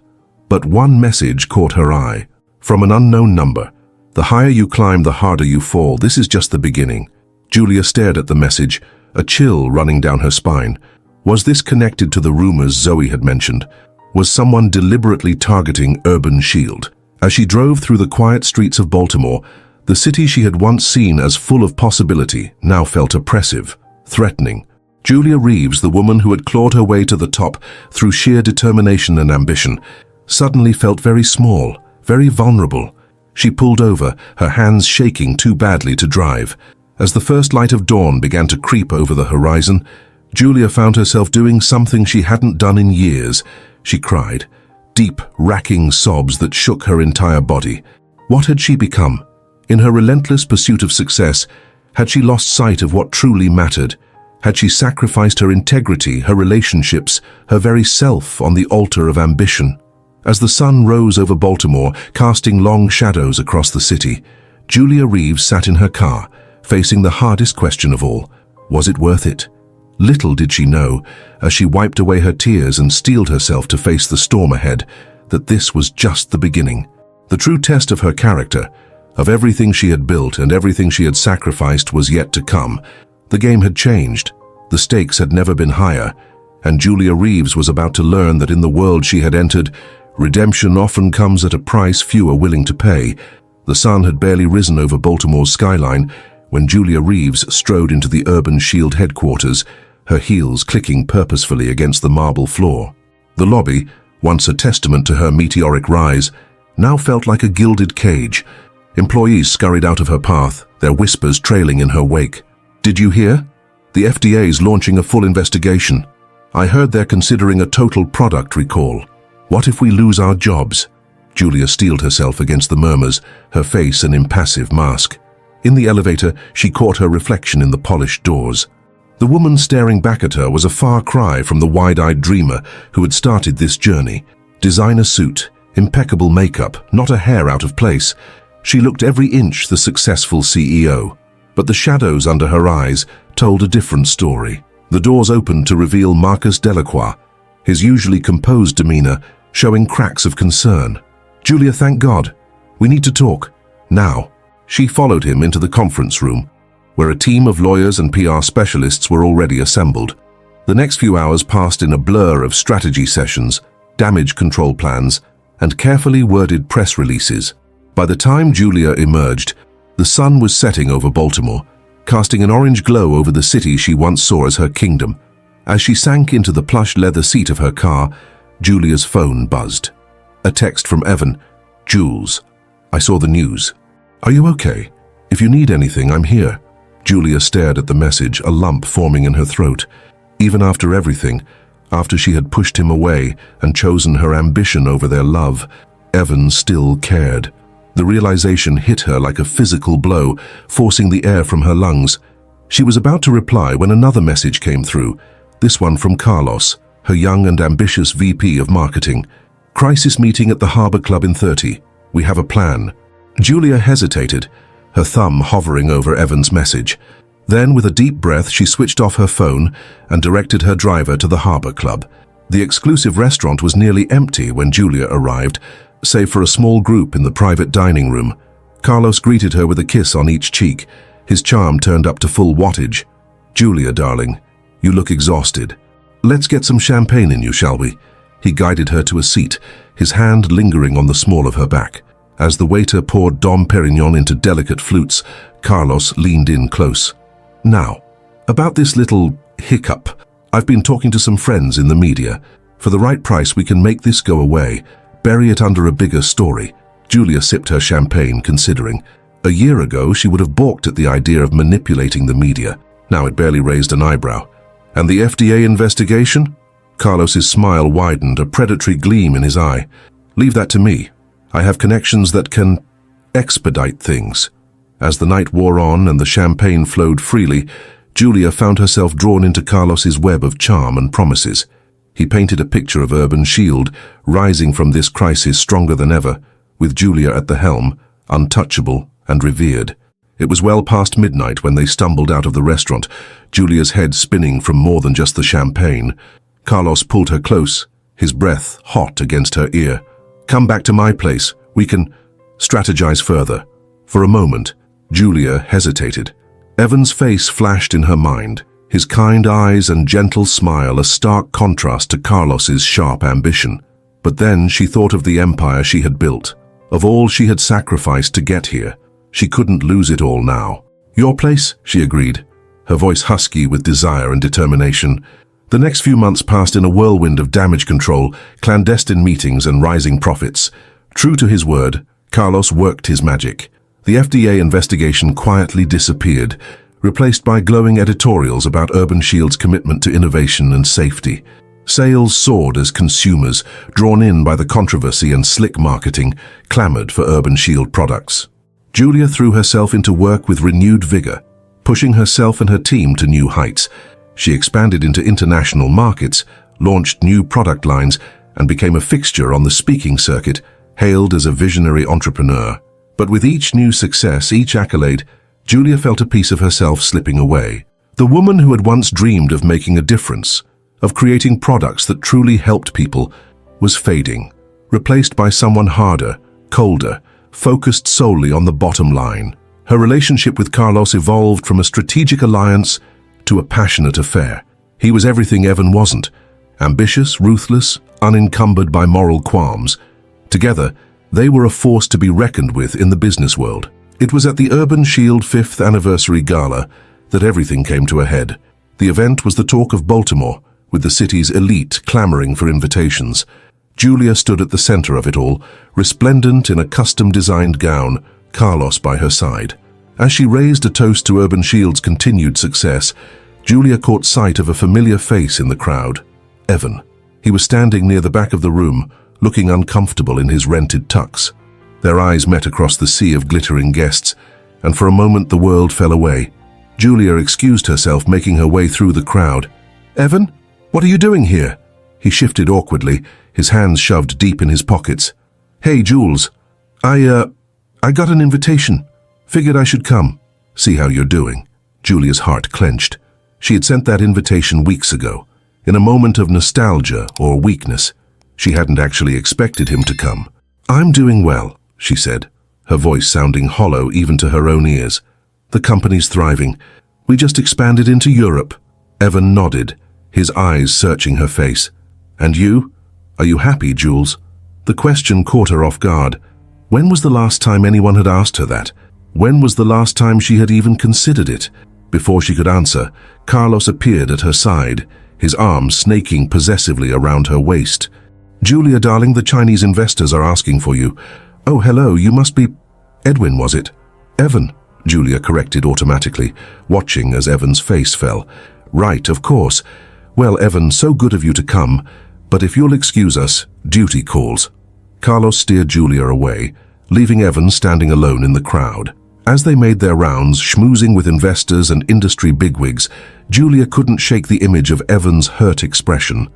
But one message caught her eye. From an unknown number. "The higher you climb, the harder you fall. This is just the beginning." Julia stared at the message, a chill running down her spine. Was this connected to the rumors Zoe had mentioned? Was someone deliberately targeting Urban Shield? As she drove through the quiet streets of Baltimore, the city she had once seen as full of possibility now felt oppressive, threatening. Julia Reeves, the woman who had clawed her way to the top through sheer determination and ambition, suddenly felt very small, very vulnerable. She pulled over, her hands shaking too badly to drive. As the first light of dawn began to creep over the horizon, Julia found herself doing something she hadn't done in years. She cried, deep, racking sobs that shook her entire body. What had she become? In her relentless pursuit of success, had she lost sight of what truly mattered? Had she sacrificed her integrity, her relationships, her very self on the altar of ambition? As the sun rose over Baltimore, casting long shadows across the city, Julia Reeves sat in her car, facing the hardest question of all. Was it worth it? Little did she know, as she wiped away her tears and steeled herself to face the storm ahead, that this was just the beginning. The true test of her character, of everything she had built and everything she had sacrificed, was yet to come. The game had changed. The stakes had never been higher, and Julia Reeves was about to learn that in the world she had entered, redemption often comes at a price few are willing to pay. The sun had barely risen over Baltimore's skyline when Julia Reeves strode into the Urban Shield headquarters, her heels clicking purposefully against the marble floor. The lobby, once a testament to her meteoric rise, now felt like a gilded cage. Employees scurried out of her path, their whispers trailing in her wake. "Did you hear? The FDA's launching a full investigation. I heard they're considering a total product recall. What if we lose our jobs?" Julia steeled herself against the murmurs, her face an impassive mask. In the elevator, she caught her reflection in the polished doors. The woman staring back at her was a far cry from the wide-eyed dreamer who had started this journey. Designer suit, impeccable makeup, not a hair out of place. She looked every inch the successful CEO. But the shadows under her eyes told a different story. The doors opened to reveal Marcus Delacroix, his usually composed demeanor showing cracks of concern. "Julia, thank God. We need to talk. Now." She followed him into the conference room, where a team of lawyers and PR specialists were already assembled. The next few hours passed in a blur of strategy sessions, damage control plans, and carefully worded press releases. By the time Julia emerged, the sun was setting over Baltimore, casting an orange glow over the city she once saw as her kingdom. As she sank into the plush leather seat of her car, Julia's phone buzzed. A text from Evan. "Jules, I saw the news. Are you okay? If you need anything, I'm here." Julia stared at the message, a lump forming in her throat. Even after everything, after she had pushed him away and chosen her ambition over their love, Evan still cared. The realization hit her like a physical blow, forcing the air from her lungs. She was about to reply when another message came through, this one from Carlos, her young and ambitious VP of marketing. "Crisis meeting at the Harbor Club in 30. We have a plan." Julia hesitated, her thumb hovering over Evan's message. Then, with a deep breath, she switched off her phone and directed her driver to the Harbor Club. The exclusive restaurant was nearly empty when Julia arrived, save for a small group in the private dining room. Carlos greeted her with a kiss on each cheek, his charm turned up to full wattage. "Julia, darling, you look exhausted. Let's get some champagne in you, shall we?" He guided her to a seat, his hand lingering on the small of her back. As the waiter poured Dom Perignon into delicate flutes, Carlos leaned in close. "Now, about this little hiccup. I've been talking to some friends in the media. For the right price, we can make this go away, bury it under a bigger story." Julia sipped her champagne, considering. A year ago, she would have balked at the idea of manipulating the media. Now it barely raised an eyebrow. "And the FDA investigation?" Carlos's smile widened, a predatory gleam in his eye. "Leave that to me. I have connections that can expedite things." As the night wore on and the champagne flowed freely, Julia found herself drawn into Carlos's web of charm and promises. He painted a picture of Urban Shield, rising from this crisis stronger than ever, with Julia at the helm, untouchable and revered. It was well past midnight when they stumbled out of the restaurant, Julia's head spinning from more than just the champagne. Carlos pulled her close, his breath hot against her ear. "Come back to my place. We can strategize further." For a moment, Julia hesitated. Evan's face flashed in her mind, his kind eyes and gentle smile a stark contrast to Carlos's sharp ambition. But then she thought of the empire she had built, of all she had sacrificed to get here. She couldn't lose it all now. "Your place," she agreed, her voice husky with desire and determination. The next few months passed in a whirlwind of damage control, clandestine meetings, and rising profits. True to his word, Carlos worked his magic. The FDA investigation quietly disappeared, replaced by glowing editorials about Urban Shield's commitment to innovation and safety. Sales soared as consumers, drawn in by the controversy and slick marketing, clamored for Urban Shield products. Julia threw herself into work with renewed vigor, pushing herself and her team to new heights. She expanded into international markets, launched new product lines, and became a fixture on the speaking circuit, hailed as a visionary entrepreneur. But with each new success, each accolade, Julia felt a piece of herself slipping away. The woman who had once dreamed of making a difference, of creating products that truly helped people, was fading, replaced by someone harder, colder, focused solely on the bottom line. Her relationship with Carlos evolved from a strategic alliance to a passionate affair. He was everything Evan wasn't: ambitious, ruthless, unencumbered by moral qualms. Together, they were a force to be reckoned with in the business world. It was at the Urban Shield 5th Anniversary Gala that everything came to a head. The event was the talk of Baltimore, with the city's elite clamoring for invitations. Julia stood at the center of it all, resplendent in a custom-designed gown, Carlos by her side. As she raised a toast to Urban Shield's continued success, Julia caught sight of a familiar face in the crowd. Evan. He was standing near the back of the room, looking uncomfortable in his rented tux. Their eyes met across the sea of glittering guests, and for a moment the world fell away. Julia excused herself, making her way through the crowd. "Evan, what are you doing here?" He shifted awkwardly, his hands shoved deep in his pockets. "Hey, Jules. I got an invitation. Figured I should come. See how you're doing." Julia's heart clenched. She had sent that invitation weeks ago. In a moment of nostalgia or weakness, she hadn't actually expected him to come. "I'm doing well," she said, her voice sounding hollow even to her own ears. "The company's thriving. We just expanded into Europe." Evan nodded, his eyes searching her face. "And you? Are you happy, Jules?" The question caught her off guard. When was the last time anyone had asked her that? When was the last time she had even considered it? Before she could answer, Carlos appeared at her side, his arms snaking possessively around her waist. "Julia, darling, the Chinese investors are asking for you." "Oh, hello, you must be—" "Edwin, was it?" "Evan," Julia corrected automatically, watching as Evan's face fell. "Right, of course. Well, Evan, so good of you to come, but if you'll excuse us, duty calls." Carlos steered Julia away, leaving Evan standing alone in the crowd. As they made their rounds, schmoozing with investors and industry bigwigs, Julia couldn't shake the image of Evan's hurt expression.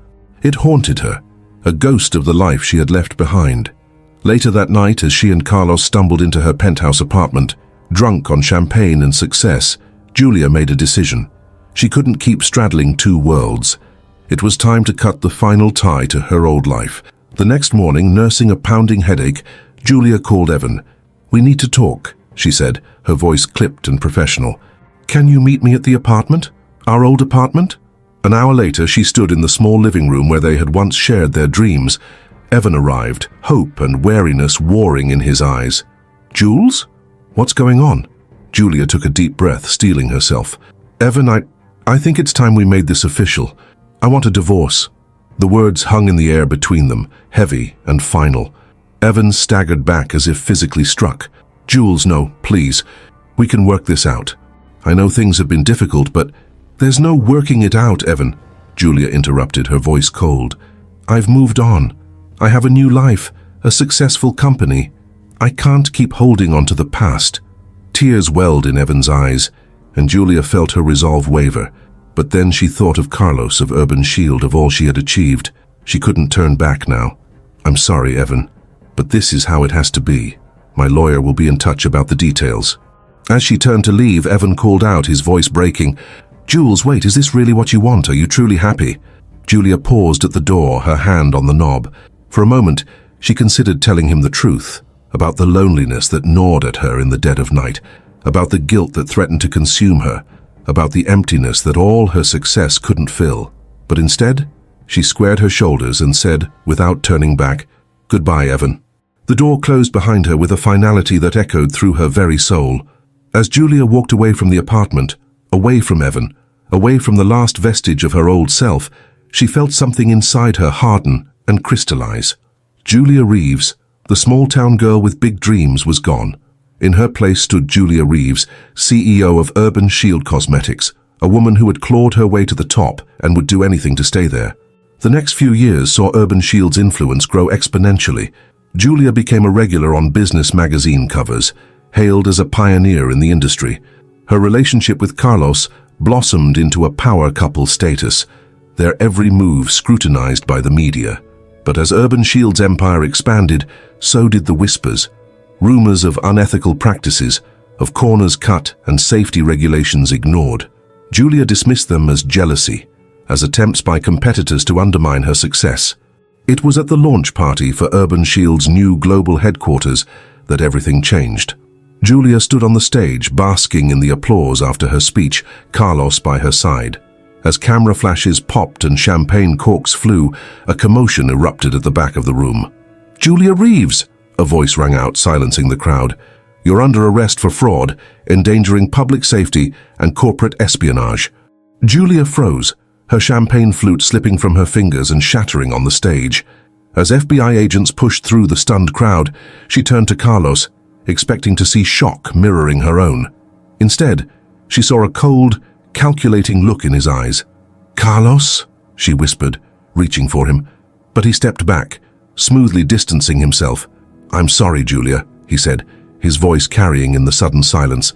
It haunted her, a ghost of the life she had left behind. Later that night, as she and Carlos stumbled into her penthouse apartment, drunk on champagne and success, Julia made a decision. She couldn't keep straddling two worlds. It was time to cut the final tie to her old life. The next morning, nursing a pounding headache, Julia called Evan. "We need to talk," she said, her voice clipped and professional. "Can you meet me at the apartment? Our old apartment?" An hour later, she stood in the small living room where they had once shared their dreams. Evan arrived, hope and wariness warring in his eyes. "Jules? What's going on?" Julia took a deep breath, steeling herself. "Evan, I think it's time we made this official. I want a divorce." The words hung in the air between them, heavy and final. Evan staggered back as if physically struck. "Jules, no, please. We can work this out. I know things have been difficult, but—" "There's no working it out, Evan," Julia interrupted, her voice cold. "I've moved on. I have a new life, a successful company. I can't keep holding on to the past." Tears welled in Evan's eyes, and Julia felt her resolve waver. But then she thought of Carlos, of Urban Shield, of all she had achieved. She couldn't turn back now. "I'm sorry, Evan, but this is how it has to be. My lawyer will be in touch about the details." As she turned to leave, Evan called out, his voice breaking. "Jules, wait, is this really what you want? Are you truly happy?" Julia paused at the door, her hand on the knob. For a moment, she considered telling him the truth, about the loneliness that gnawed at her in the dead of night, about the guilt that threatened to consume her, about the emptiness that all her success couldn't fill. But instead, she squared her shoulders and said, without turning back, "Goodbye, Evan." The door closed behind her with a finality that echoed through her very soul. As Julia walked away from the apartment, away from Evan, away from the last vestige of her old self, she felt something inside her harden and crystallize. Julia Reeves, the small-town girl with big dreams, was gone. In her place stood Julia Reeves, CEO of Urban Shield Cosmetics, a woman who had clawed her way to the top and would do anything to stay there. The next few years saw Urban Shield's influence grow exponentially. Julia became a regular on business magazine covers, hailed as a pioneer in the industry. Her relationship with Carlos blossomed into a power couple status, their every move scrutinized by the media. But as Urban Shield's empire expanded, so did the whispers. Rumors of unethical practices, of corners cut and safety regulations ignored. Julia dismissed them as jealousy, as attempts by competitors to undermine her success. It was at the launch party for Urban Shield's new global headquarters that everything changed. Julia stood on the stage, basking in the applause after her speech, Carlos by her side. As camera flashes popped and champagne corks flew, a commotion erupted at the back of the room. "Julia Reeves!" a voice rang out, silencing the crowd. "You're under arrest for fraud, endangering public safety, and corporate espionage." Julia froze, her champagne flute slipping from her fingers and shattering on the stage. As FBI agents pushed through the stunned crowd, she turned to Carlos, expecting to see shock mirroring her own. Instead, she saw a cold, calculating look in his eyes. "Carlos?" she whispered, reaching for him, but he stepped back, smoothly distancing himself. "I'm sorry, Julia," he said, his voice carrying in the sudden silence.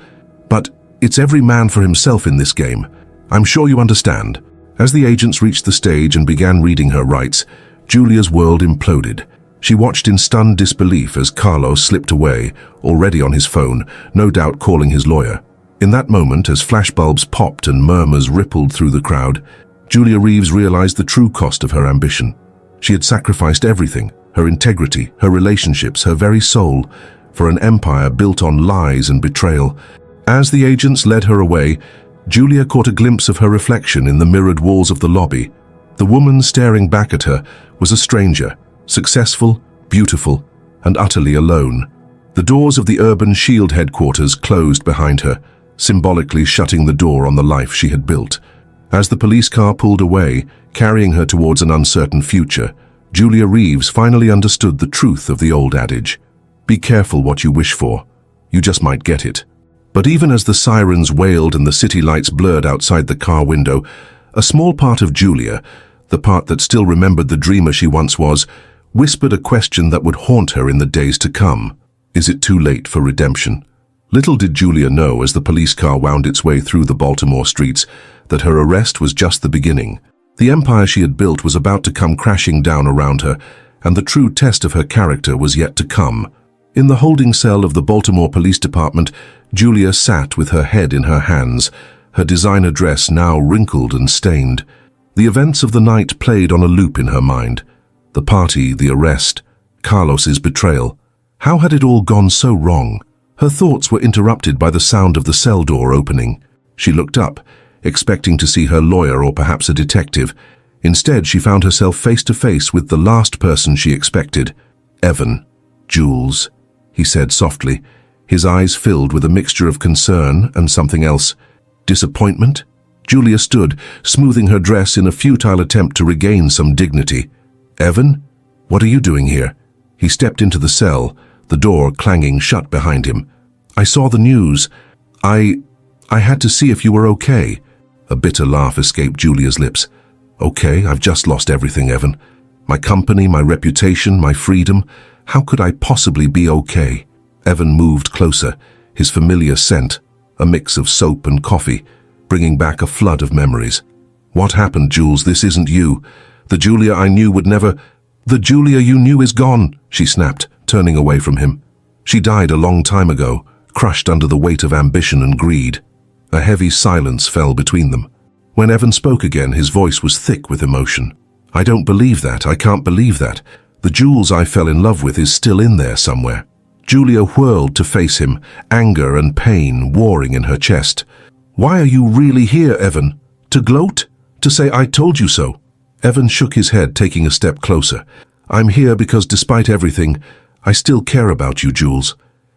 "But it's every man for himself in this game. I'm sure you understand." As the agents reached the stage and began reading her rights, Julia's world imploded. She watched in stunned disbelief as Carlos slipped away, already on his phone, no doubt calling his lawyer. In that moment, as flashbulbs popped and murmurs rippled through the crowd, Julia Reeves realized the true cost of her ambition. She had sacrificed everything, her integrity, her relationships, her very soul, for an empire built on lies and betrayal. As the agents led her away, Julia caught a glimpse of her reflection in the mirrored walls of the lobby. The woman staring back at her was a stranger, successful, beautiful, and utterly alone. The doors of the Urban Shield headquarters closed behind her, symbolically shutting the door on the life she had built. As the police car pulled away, carrying her towards an uncertain future, Julia Reeves finally understood the truth of the old adage. Be careful what you wish for. You just might get it. But even as the sirens wailed and the city lights blurred outside the car window, a small part of Julia, the part that still remembered the dreamer she once was, whispered a question that would haunt her in the days to come. Is it too late for redemption? Little did Julia know, as the police car wound its way through the Baltimore streets, that her arrest was just the beginning. The empire she had built was about to come crashing down around her, and the true test of her character was yet to come. In the holding cell of the Baltimore Police Department, Julia sat with her head in her hands, her designer dress now wrinkled and stained. The events of the night played on a loop in her mind. The party, the arrest, Carlos's betrayal. How had it all gone so wrong? Her thoughts were interrupted by the sound of the cell door opening. She looked up, expecting to see her lawyer or perhaps a detective. Instead, she found herself face to face with the last person she expected. "Evan." "Jules," he said softly, his eyes filled with a mixture of concern and something else. "Disappointment?" Julia stood, smoothing her dress in a futile attempt to regain some dignity. "Evan? What are you doing here?" He stepped into the cell, the door clanging shut behind him. "I saw the news. I had to see if you were okay." A bitter laugh escaped Julia's lips. "Okay, I've just lost everything, Evan. My company, my reputation, my freedom. How could I possibly be okay?" Evan moved closer, his familiar scent, a mix of soap and coffee, bringing back a flood of memories. "What happened, Jules? This isn't you. The Julia I knew would never—" "The Julia you knew is gone," she snapped, turning away from him. "She died a long time ago, crushed under the weight of ambition and greed." A heavy silence fell between them. When Evan spoke again, his voice was thick with emotion. "I don't believe that. I can't believe that. The Jules I fell in love with is still in there somewhere." Julia whirled to face him, anger and pain warring in her chest. "Why are you really here, Evan? To gloat? To say I told you so?" Evan shook his head, taking a step closer. "I'm here because despite everything, I still care about you, Jules.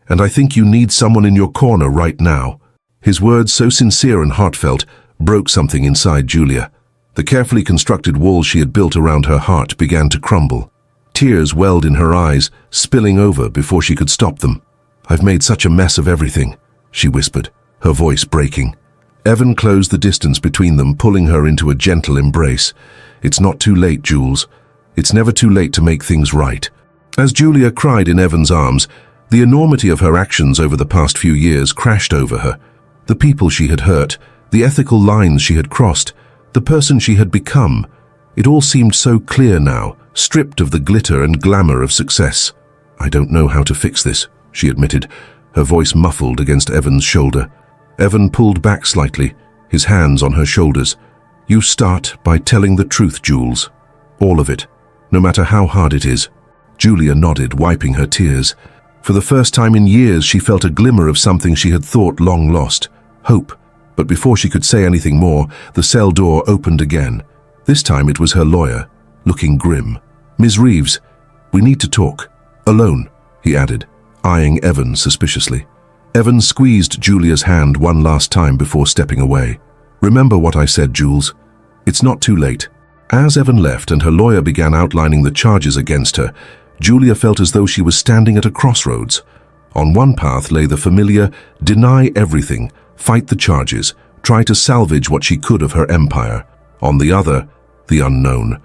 And I think you need someone in your corner right now." His words, so sincere and heartfelt, broke something inside Julia. The carefully constructed walls she had built around her heart began to crumble. Tears welled in her eyes, spilling over before she could stop them. "I've made such a mess of everything," she whispered, her voice breaking. Evan closed the distance between them, pulling her into a gentle embrace. "It's not too late, Jules. It's never too late to make things right." As Julia cried in Evan's arms, the enormity of her actions over the past few years crashed over her. The people she had hurt, the ethical lines she had crossed, the person she had become. It all seemed so clear now, stripped of the glitter and glamour of success. "I don't know how to fix this," she admitted, her voice muffled against Evan's shoulder. Evan pulled back slightly, his hands on her shoulders. "You start by telling the truth, Jules. All of it, no matter how hard it is." Julia nodded, wiping her tears. For the first time in years, she felt a glimmer of something she had thought long lost. Hope. But before she could say anything more, the cell door opened again. This time it was her lawyer, looking grim. "Ms. Reeves, we need to talk. Alone," he added, eyeing Evan suspiciously. Evan squeezed Julia's hand one last time before stepping away. "Remember what I said, Jules. It's not too late." As Evan left and her lawyer began outlining the charges against her, Julia felt as though she was standing at a crossroads. On one path lay the familiar, deny everything, fight the charges, try to salvage what she could of her empire. On the other, the unknown,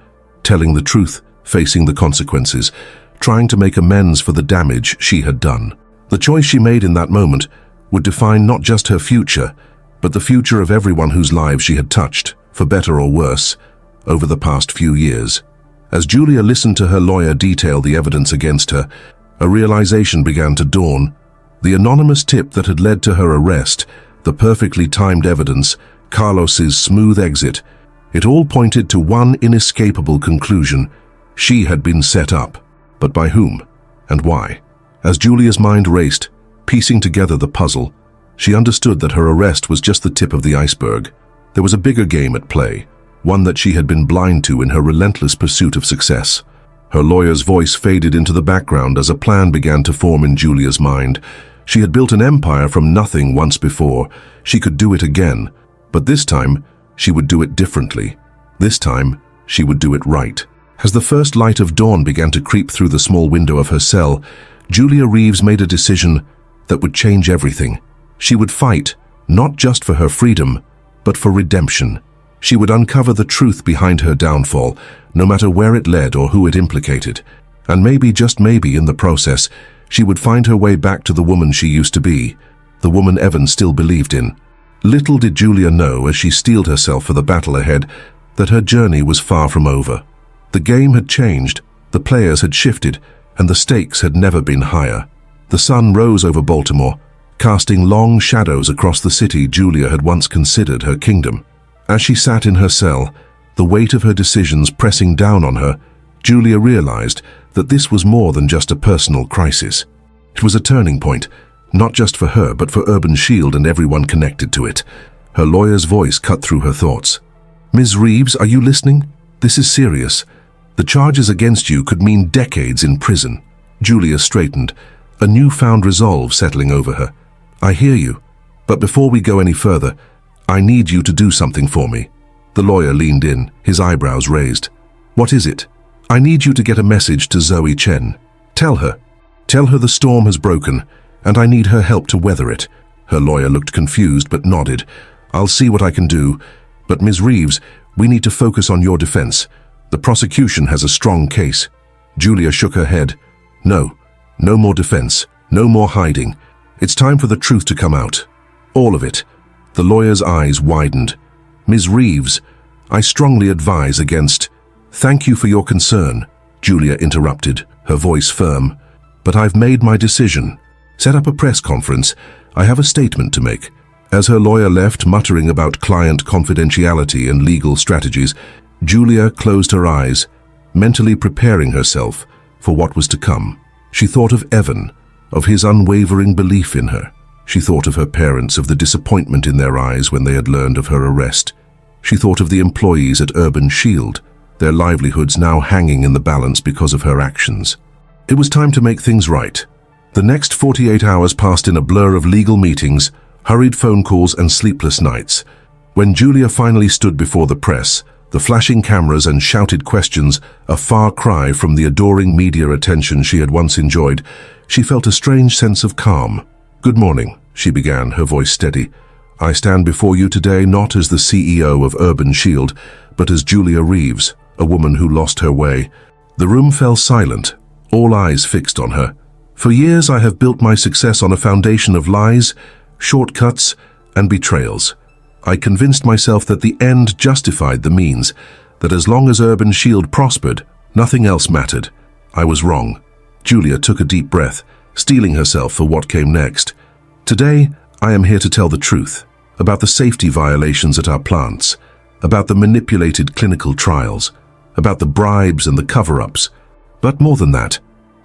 telling the truth, facing the consequences, trying to make amends for the damage she had done. The choice she made in that moment would define not just her future, but the future of everyone whose lives she had touched, for better or worse, over the past few years. As Julia listened to her lawyer detail the evidence against her, a realization began to dawn. The anonymous tip that had led to her arrest, the perfectly timed evidence, Carlos's smooth exit, it all pointed to one inescapable conclusion. She had been set up. But by whom? And why? As Julia's mind raced, piecing together the puzzle, she understood that her arrest was just the tip of the iceberg. There was a bigger game at play, one that she had been blind to in her relentless pursuit of success. Her lawyer's voice faded into the background as a plan began to form in Julia's mind. She had built an empire from nothing once before. She could do it again, but this time, she would do it differently. This time, she would do it right. As the first light of dawn began to creep through the small window of her cell, Julia Reeves made a decision that would change everything. She would fight, not just for her freedom, but for redemption. She would uncover the truth behind her downfall, no matter where it led or who it implicated. And maybe, just maybe, in the process, she would find her way back to the woman she used to be, the woman Evan still believed in. Little did Julia know, as she steeled herself for the battle ahead, that her journey was far from over. The game had changed, the players had shifted, and the stakes had never been higher. The sun rose over Baltimore, casting long shadows across the city Julia had once considered her kingdom. As she sat in her cell, the weight of her decisions pressing down on her, Julia realized that this was more than just a personal crisis. It was a turning point, not just for her, but for Urban Shield and everyone connected to it. Her lawyer's voice cut through her thoughts. "Ms. Reeves, are you listening? This is serious. The charges against you could mean decades in prison." Julia straightened, a newfound resolve settling over her. "I hear you, but before we go any further, I need you to do something for me." The lawyer leaned in, his eyebrows raised. "What is it?" "I need you to get a message to Zoe Chen. Tell her the storm has broken, and I need her help to weather it." Her lawyer looked confused but nodded. "I'll see what I can do, but Ms. Reeves, we need to focus on your defense. The prosecution has a strong case." Julia shook her head. No more defense, no more hiding. It's time for the truth to come out. All of it." The lawyer's eyes widened. "Ms. Reeves, I strongly advise against—" "Thank you for your concern," Julia interrupted, her voice firm. "But I've made my decision. Set up a press conference. I have a statement to make." As her lawyer left, muttering about client confidentiality and legal strategies, Julia closed her eyes, mentally preparing herself for what was to come. She thought of Evan, of his unwavering belief in her. She thought of her parents, of the disappointment in their eyes when they had learned of her arrest. She thought of the employees at Urban Shield, their livelihoods now hanging in the balance because of her actions. It was time to make things right. The next 48 hours passed in a blur of legal meetings, hurried phone calls, and sleepless nights. When Julia finally stood before the press, the flashing cameras and shouted questions, a far cry from the adoring media attention she had once enjoyed, she felt a strange sense of calm. "Good morning," she began, her voice steady. "I stand before you today not as the CEO of Urban Shield, but as Julia Reeves, a woman who lost her way." The room fell silent, all eyes fixed on her. "For years I have built my success on a foundation of lies, shortcuts, and betrayals. I convinced myself that the end justified the means, that as long as Urban Shield prospered, nothing else mattered. I was wrong." Julia took a deep breath, steeling herself for what came next. "Today, I am here to tell the truth, about the safety violations at our plants, about the manipulated clinical trials, about the bribes and the cover-ups. But more than that,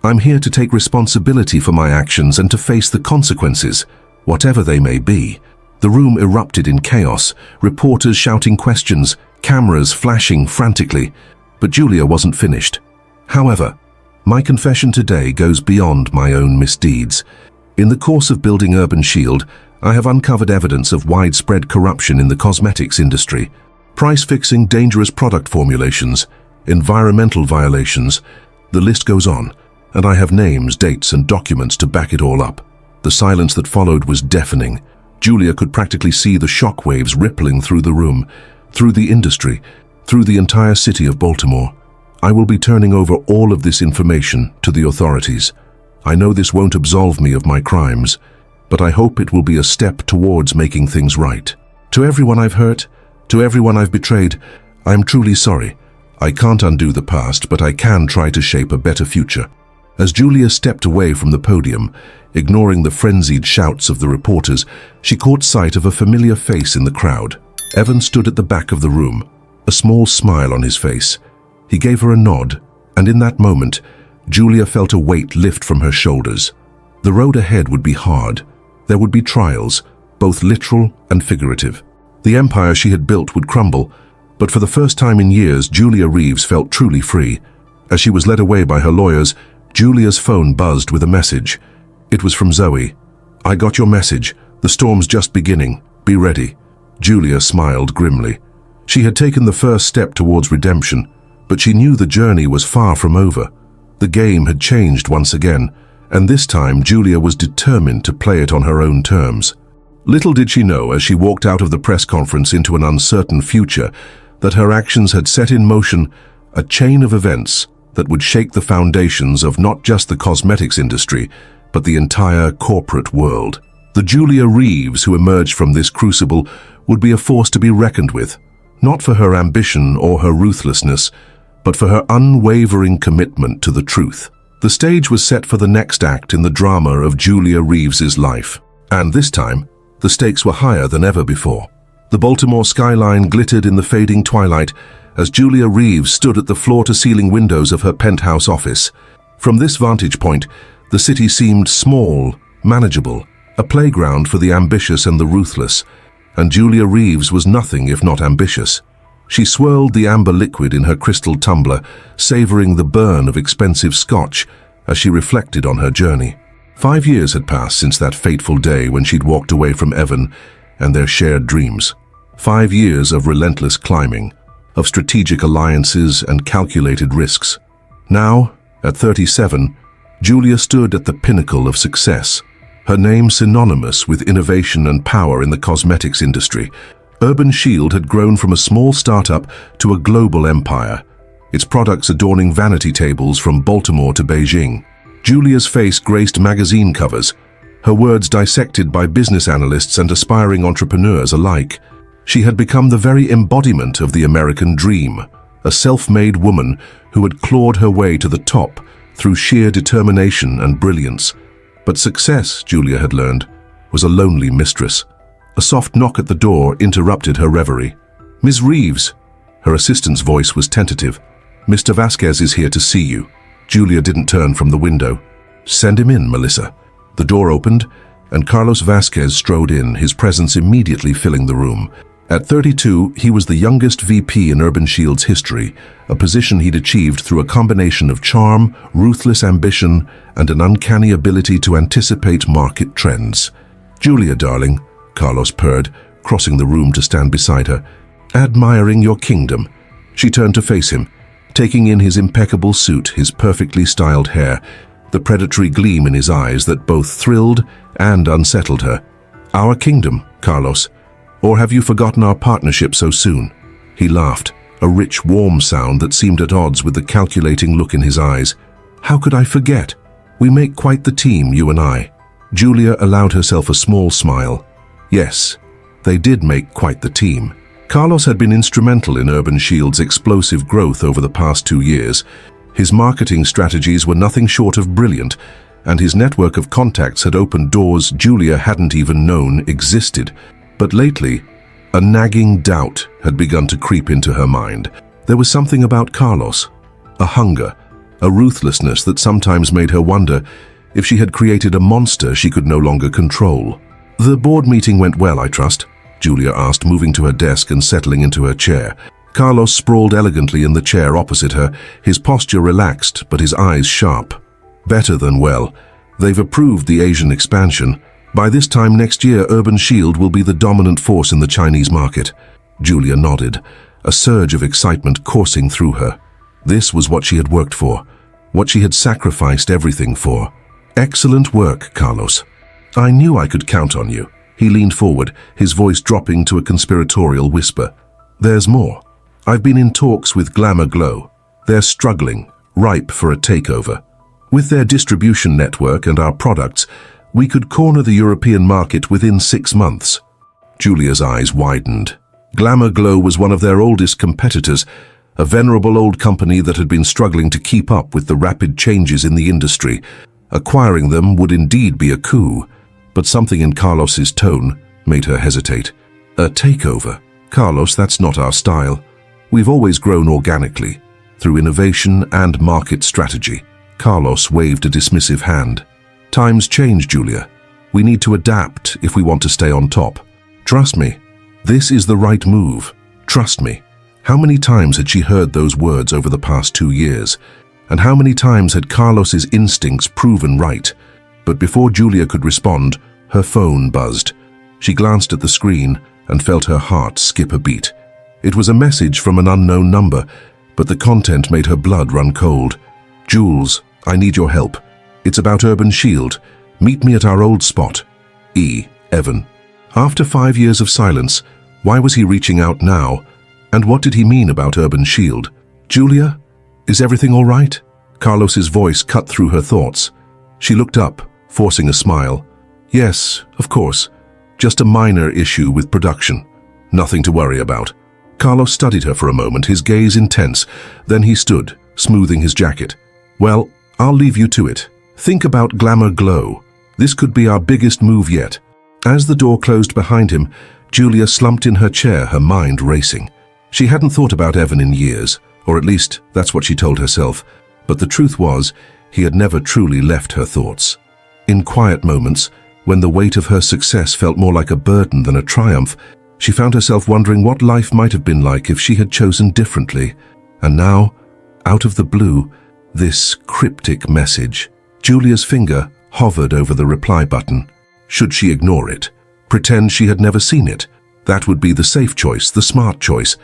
I'm here to take responsibility for my actions and to face the consequences, whatever they may be." The room erupted in chaos, reporters shouting questions, cameras flashing frantically. But Julia wasn't finished. "However, my confession today goes beyond my own misdeeds. In the course of building Urban Shield, I have uncovered evidence of widespread corruption in the cosmetics industry. Price-fixing dangerous product formulations, environmental violations, the list goes on, and I have names, dates, and documents to back it all up." The silence that followed was deafening. Julia could practically see the shockwaves rippling through the room, through the industry, through the entire city of Baltimore. "I will be turning over all of this information to the authorities. I know this won't absolve me of my crimes, but I hope it will be a step towards making things right. To everyone I've hurt, to everyone I've betrayed, I am truly sorry. I can't undo the past, but I can try to shape a better future." As Julia stepped away from the podium, ignoring the frenzied shouts of the reporters, she caught sight of a familiar face in the crowd. Evan stood at the back of the room, a small smile on his face. He gave her a nod, and in that moment, Julia felt a weight lift from her shoulders. The road ahead would be hard. There would be trials, both literal and figurative. The empire she had built would crumble, but for the first time in years, Julia Reeves felt truly free. As she was led away by her lawyers, Julia's phone buzzed with a message. It was from Zoe. "I got your message. The storm's just beginning. Be ready." Julia smiled grimly. She had taken the first step towards redemption, but she knew the journey was far from over. The game had changed once again, and this time Julia was determined to play it on her own terms. Little did she know, as she walked out of the press conference into an uncertain future, that her actions had set in motion a chain of events that would shake the foundations of not just the cosmetics industry, but the entire corporate world. The Julia Reeves who emerged from this crucible would be a force to be reckoned with, not for her ambition or her ruthlessness, but for her unwavering commitment to the truth. The stage was set for the next act in the drama of Julia Reeves's life. And this time, the stakes were higher than ever before. The Baltimore skyline glittered in the fading twilight as Julia Reeves stood at the floor-to-ceiling windows of her penthouse office. From this vantage point, the city seemed small, manageable, a playground for the ambitious and the ruthless, and Julia Reeves was nothing if not ambitious. She swirled the amber liquid in her crystal tumbler, savoring the burn of expensive scotch as she reflected on her journey. 5 years had passed since that fateful day when she'd walked away from Evan and their shared dreams. 5 years of relentless climbing, of strategic alliances and calculated risks. Now, at 37, Julia stood at the pinnacle of success, her name synonymous with innovation and power in the cosmetics industry. Urban Shield had grown from a small startup to a global empire, its products adorning vanity tables from Baltimore to Beijing. Julia's face graced magazine covers, her words dissected by business analysts and aspiring entrepreneurs alike. She had become the very embodiment of the American dream, a self-made woman who had clawed her way to the top through sheer determination and brilliance. But success, Julia had learned, was a lonely mistress. A soft knock at the door interrupted her reverie. "Ms. Reeves." Her assistant's voice was tentative. "Mr. Vasquez is here to see you." Julia didn't turn from the window. "Send him in, Melissa." The door opened, and Carlos Vasquez strode in, his presence immediately filling the room. At 32, he was the youngest VP in Urban Shield's history, a position he'd achieved through a combination of charm, ruthless ambition, and an uncanny ability to anticipate market trends. "Julia, darling," Carlos purred, crossing the room to stand beside her. "Admiring your kingdom." She turned to face him, taking in his impeccable suit, his perfectly styled hair, the predatory gleam in his eyes that both thrilled and unsettled her. "Our kingdom, Carlos. Or have you forgotten our partnership so soon?" He laughed, a rich, warm sound that seemed at odds with the calculating look in his eyes. "How could I forget? We make quite the team, you and I." Julia allowed herself a small smile. Yes, they did make quite the team. Carlos had been instrumental in Urban Shield's explosive growth over the past 2 years. His marketing strategies were nothing short of brilliant, and his network of contacts had opened doors Julia hadn't even known existed. But lately, a nagging doubt had begun to creep into her mind. There was something about Carlos, a hunger, a ruthlessness that sometimes made her wonder if she had created a monster she could no longer control. "The board meeting went well, I trust?" Julia asked, moving to her desk and settling into her chair. Carlos sprawled elegantly in the chair opposite her, his posture relaxed but his eyes sharp. "Better than well. They've approved the Asian expansion. By this time next year, Urban Shield will be the dominant force in the Chinese market." Julia nodded, a surge of excitement coursing through her. This was what she had worked for, what she had sacrificed everything for. "Excellent work, Carlos. I knew I could count on you." He leaned forward, his voice dropping to a conspiratorial whisper. "There's more. I've been in talks with Glamour Glow. They're struggling, ripe for a takeover." With their distribution network and our products, we could corner the European market within 6 months. Julia's eyes widened. Glamour Glow was one of their oldest competitors, a venerable old company that had been struggling to keep up with the rapid changes in the industry. Acquiring them would indeed be a coup, but something in Carlos's tone made her hesitate. A takeover? Carlos, that's not our style. We've always grown organically, through innovation and market strategy. Carlos waved a dismissive hand. Times change, Julia. We need to adapt if we want to stay on top. Trust me, this is the right move. Trust me. How many times had she heard those words over the past 2 years? And how many times had Carlos's instincts proven right? But before Julia could respond, her phone buzzed. She glanced at the screen and felt her heart skip a beat. It was a message from an unknown number, but the content made her blood run cold. Jules, I need your help. It's about Urban Shield. Meet me at our old spot. Evan. After 5 years of silence, why was he reaching out now? And what did he mean about Urban Shield? Julia, is everything all right? Carlos's voice cut through her thoughts. She looked up, forcing a smile. Yes, of course. Just a minor issue with production. Nothing to worry about. Carlos studied her for a moment, his gaze intense. Then he stood, smoothing his jacket. Well, I'll leave you to it. Think about Glamour Glow. This could be our biggest move yet. As the door closed behind him, Julia slumped in her chair, her mind racing. She hadn't thought about Evan in years, or at least that's what she told herself. But the truth was, he had never truly left her thoughts. In quiet moments, when the weight of her success felt more like a burden than a triumph, she found herself wondering what life might have been like if she had chosen differently. And now, out of the blue, this cryptic message. Julia's finger hovered over the reply button. Should she ignore it? Pretend she had never seen it? That would be the safe choice, the smart choice.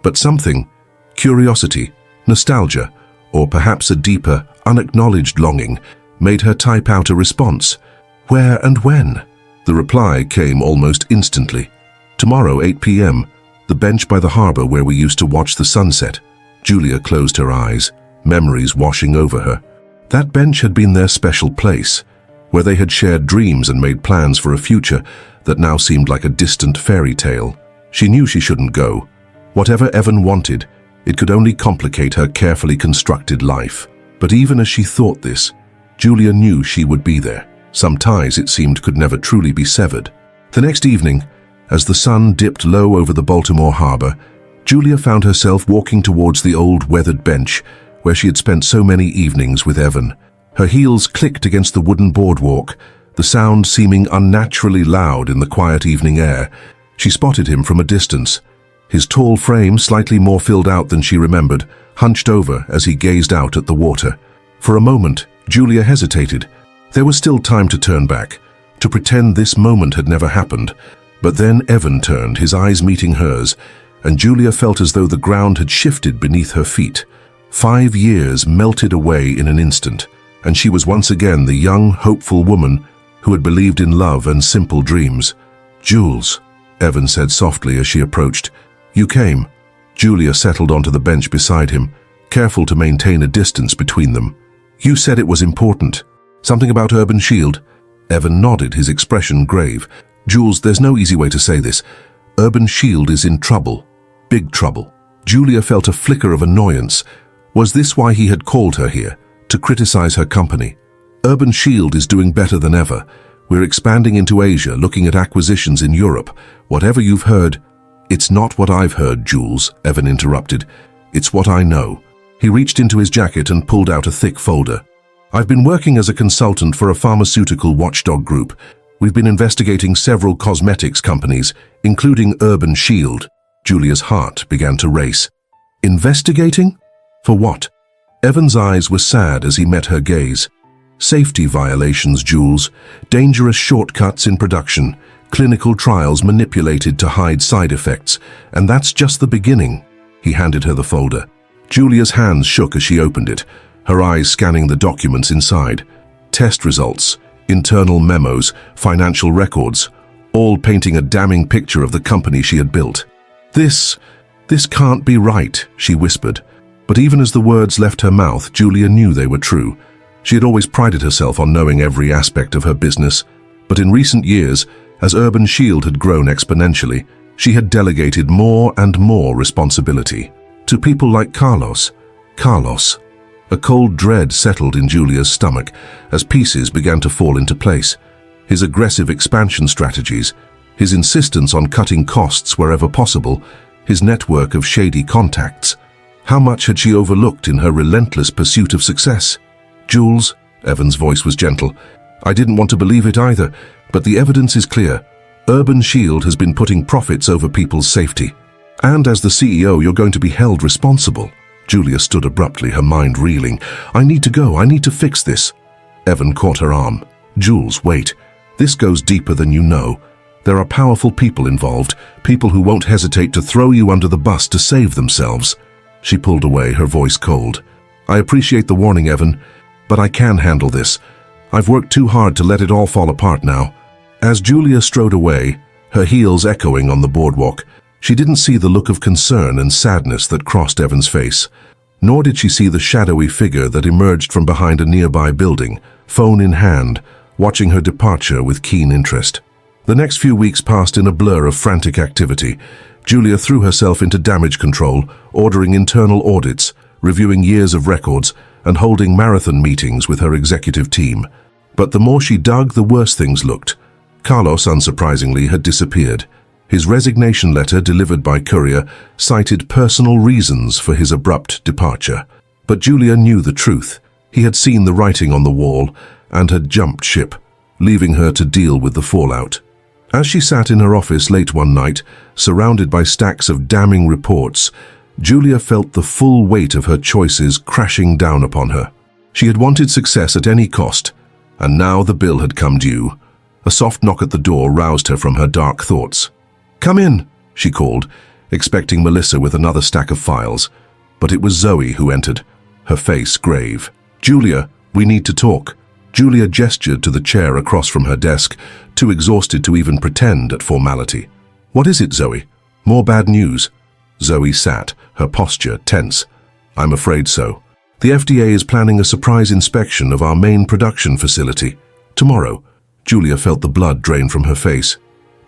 But something, curiosity, nostalgia, or perhaps a deeper, unacknowledged longing, made her type out a response. Where and when? The reply came almost instantly. Tomorrow, 8 p.m., the bench by the harbor where we used to watch the sunset. Julia closed her eyes, memories washing over her. That bench had been their special place, where they had shared dreams and made plans for a future that now seemed like a distant fairy tale. She knew she shouldn't go. Whatever Evan wanted, it could only complicate her carefully constructed life. But even as she thought this, Julia knew she would be there. Some ties, it seemed, could never truly be severed. The next evening, as the sun dipped low over the Baltimore harbor, Julia found herself walking towards the old weathered bench where she had spent so many evenings with Evan. Her heels clicked against the wooden boardwalk, the sound seeming unnaturally loud in the quiet evening air. She spotted him from a distance. His tall frame, slightly more filled out than she remembered, hunched over as he gazed out at the water. For a moment, Julia hesitated. There was still time to turn back, to pretend this moment had never happened. But then Evan turned, his eyes meeting hers, and Julia felt as though the ground had shifted beneath her feet. 5 years melted away in an instant, and she was once again the young, hopeful woman who had believed in love and simple dreams. Jules, Evan said softly as she approached. You came. Julia settled onto the bench beside him, careful to maintain a distance between them. You said it was important. Something about Urban Shield? Evan nodded, his expression grave. Jules, there's no easy way to say this. Urban Shield is in trouble. Big trouble. Julia felt a flicker of annoyance. Was this why he had called her here? To criticize her company? Urban Shield is doing better than ever. We're expanding into Asia, looking at acquisitions in Europe. Whatever you've heard... It's not what I've heard, Jules, Evan interrupted. It's what I know. He reached into his jacket and pulled out a thick folder. I've been working as a consultant for a pharmaceutical watchdog group. We've been investigating several cosmetics companies, including Urban Shield. Julia's heart began to race. Investigating? For what? Evan's eyes were sad as he met her gaze. Safety violations, Jules. Dangerous shortcuts in production. Clinical trials manipulated to hide side effects. And that's just the beginning. He handed her the folder. Julia's hands shook as she opened it, her eyes scanning the documents inside. Test results, internal memos, financial records, all painting a damning picture of the company she had built. This can't be right, she whispered. But even as the words left her mouth, Julia knew they were true. She had always prided herself on knowing every aspect of her business, but in recent years, as Urban Shield had grown exponentially, she had delegated more and more responsibility to people like Carlos. Carlos. A cold dread settled in Julia's stomach as pieces began to fall into place. His aggressive expansion strategies, his insistence on cutting costs wherever possible, his network of shady contacts. How much had she overlooked in her relentless pursuit of success? Jules, Evan's voice was gentle. I didn't want to believe it either, but the evidence is clear. Urban Shield has been putting profits over people's safety. And as the CEO, you're going to be held responsible. Julia stood abruptly, her mind reeling. I need to go. I need to fix this. Evan caught her arm. Jules, wait. This goes deeper than you know. There are powerful people involved, people who won't hesitate to throw you under the bus to save themselves. She pulled away, her voice cold. I appreciate the warning, Evan, but I can handle this. I've worked too hard to let it all fall apart now. As Julia strode away, her heels echoing on the boardwalk, she didn't see the look of concern and sadness that crossed Evan's face, nor did she see the shadowy figure that emerged from behind a nearby building, phone in hand, watching her departure with keen interest. The next few weeks passed in a blur of frantic activity. Julia threw herself into damage control, ordering internal audits, reviewing years of records, and holding marathon meetings with her executive team. But the more she dug, the worse things looked. Carlos, unsurprisingly, had disappeared. His resignation letter, delivered by courier, cited personal reasons for his abrupt departure. But Julia knew the truth. He had seen the writing on the wall and had jumped ship, leaving her to deal with the fallout. As she sat in her office late one night, surrounded by stacks of damning reports, Julia felt the full weight of her choices crashing down upon her. She had wanted success at any cost, and now the bill had come due. A soft knock at the door roused her from her dark thoughts. Come in, she called, expecting Melissa with another stack of files. But it was Zoe who entered, her face grave. Julia, we need to talk. Julia gestured to the chair across from her desk, too exhausted to even pretend at formality. What is it, Zoe? More bad news? Zoe sat, her posture tense. I'm afraid so. The FDA is planning a surprise inspection of our main production facility. Tomorrow. Julia felt the blood drain from her face.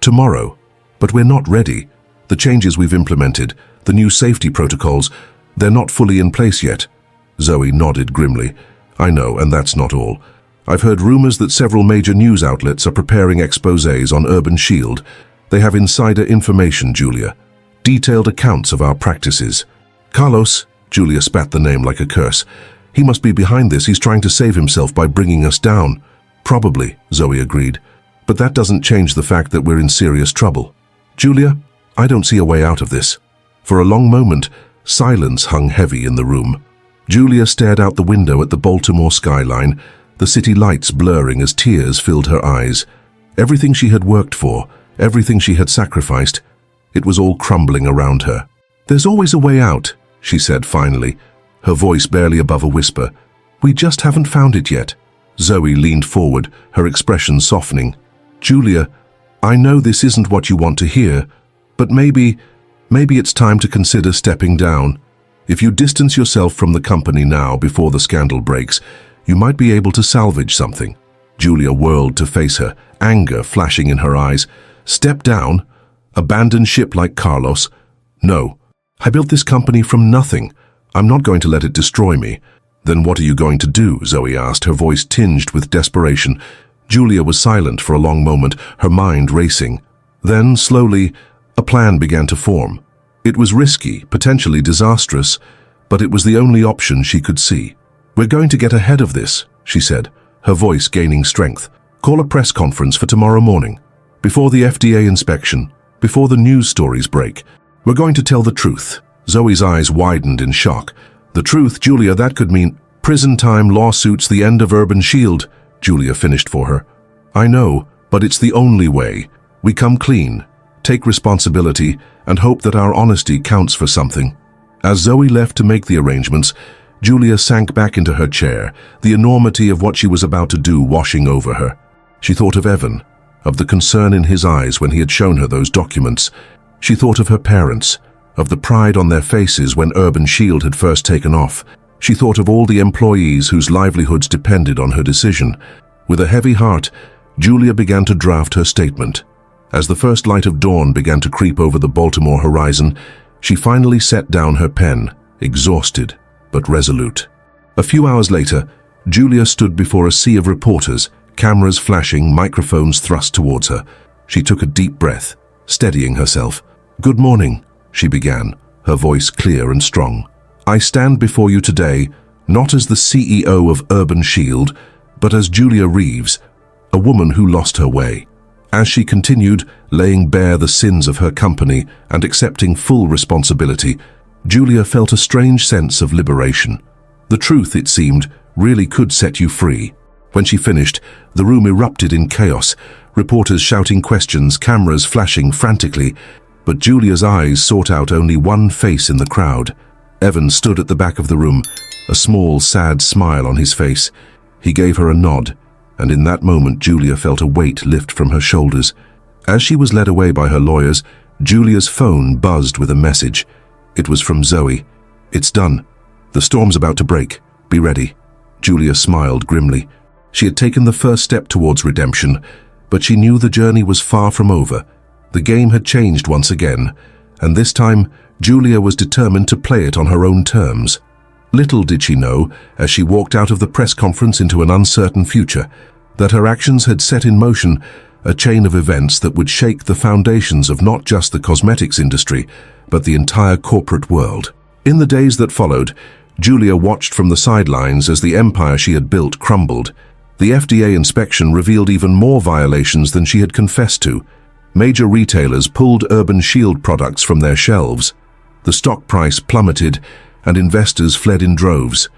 Tomorrow. But we're not ready. The changes we've implemented, the new safety protocols, they're not fully in place yet. Zoe nodded grimly. I know, and that's not all. I've heard rumors that several major news outlets are preparing exposés on Urban Shield. They have insider information, Julia. Detailed accounts of our practices. Carlos, Julia spat the name like a curse. He must be behind this. He's trying to save himself by bringing us down. Probably, Zoe agreed. But that doesn't change the fact that we're in serious trouble. Julia, I don't see a way out of this. For a long moment, silence hung heavy in the room. Julia stared out the window at the Baltimore skyline, the city lights blurring as tears filled her eyes. Everything she had worked for, everything she had sacrificed, it was all crumbling around her. There's always a way out, she said finally, her voice barely above a whisper. We just haven't found it yet. Zoe leaned forward, her expression softening. Julia, I know this isn't what you want to hear, but maybe it's time to consider stepping down. If you distance yourself from the company now before the scandal breaks, you might be able to salvage something. Julia whirled to face her, anger flashing in her eyes. Step down? Abandon ship like Carlos? No. I built this company from nothing. I'm not going to let it destroy me. Then what are you going to do? Zoe asked, her voice tinged with desperation. Julia was silent for a long moment, her mind racing. Then, slowly, a plan began to form. It was risky, potentially disastrous, but it was the only option she could see. We're going to get ahead of this, she said, her voice gaining strength. Call a press conference for tomorrow morning. Before the FDA inspection, before the news stories break. We're going to tell the truth. Zoe's eyes widened in shock. The truth, Julia, that could mean prison time, lawsuits, the end of Urban Shield. Julia finished for her. I know, but it's the only way. We come clean, take responsibility, and hope that our honesty counts for something. As Zoe left to make the arrangements, Julia sank back into her chair, the enormity of what she was about to do washing over her. She thought of Evan, of the concern in his eyes when he had shown her those documents. She thought of her parents, of the pride on their faces when Urban Shield had first taken off. She thought of all the employees whose livelihoods depended on her decision. With a heavy heart, Julia began to draft her statement. As the first light of dawn began to creep over the Baltimore horizon, she finally set down her pen, exhausted but resolute. A few hours later, Julia stood before a sea of reporters, cameras flashing, microphones thrust towards her. She took a deep breath, steadying herself. "Good morning," she began, her voice clear and strong. "I stand before you today, not as the CEO of Urban Shield, but as Julia Reeves, a woman who lost her way." As she continued, laying bare the sins of her company and accepting full responsibility, Julia felt a strange sense of liberation. The truth, it seemed, really could set you free. When she finished, the room erupted in chaos, reporters shouting questions, cameras flashing frantically, but Julia's eyes sought out only one face in the crowd. Evan stood at the back of the room, a small, sad smile on his face. He gave her a nod, and in that moment Julia felt a weight lift from her shoulders. As she was led away by her lawyers, Julia's phone buzzed with a message. It was from Zoe. "It's done. The storm's about to break. Be ready." Julia smiled grimly. She had taken the first step towards redemption, but she knew the journey was far from over. The game had changed once again, and this time Julia was determined to play it on her own terms. Little did she know, as she walked out of the press conference into an uncertain future, that her actions had set in motion a chain of events that would shake the foundations of not just the cosmetics industry, but the entire corporate world. In the days that followed, Julia watched from the sidelines as the empire she had built crumbled. The FDA inspection revealed even more violations than she had confessed to. Major retailers pulled Urban Shield products from their shelves. The stock price plummeted, and investors fled in droves.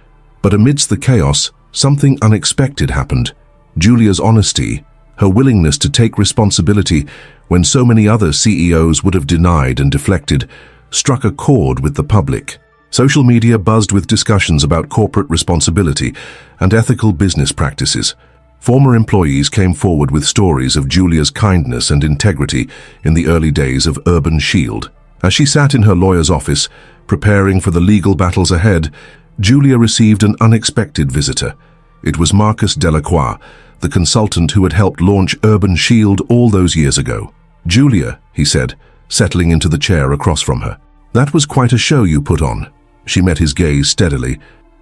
But amidst the chaos, something unexpected happened. Julia's honesty, her willingness to take responsibility when so many other CEOs would have denied and deflected, struck a chord with the public. Social media buzzed with discussions about corporate responsibility and ethical business practices. Former employees came forward with stories of Julia's kindness and integrity in the early days of Urban Shield. As she sat in her lawyer's office, preparing for the legal battles ahead, Julia received an unexpected visitor. It was Marcus Delacroix, the consultant who had helped launch Urban Shield all those years ago. "Julia," he said, settling into the chair across from her. "That was quite a show you put on." She met his gaze steadily.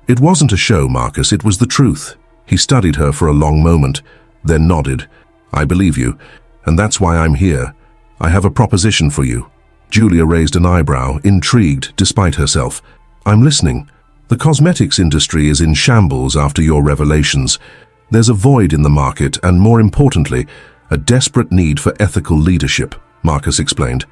"It wasn't a show, Marcus, it was the truth." He studied her for a long moment, then nodded. "I believe you, and that's why I'm here. I have a proposition for you." Julia raised an eyebrow, intrigued despite herself. "I'm listening." "The cosmetics industry is in shambles after your revelations. There's a void in the market and, more importantly, a desperate need for ethical leadership," Marcus explained.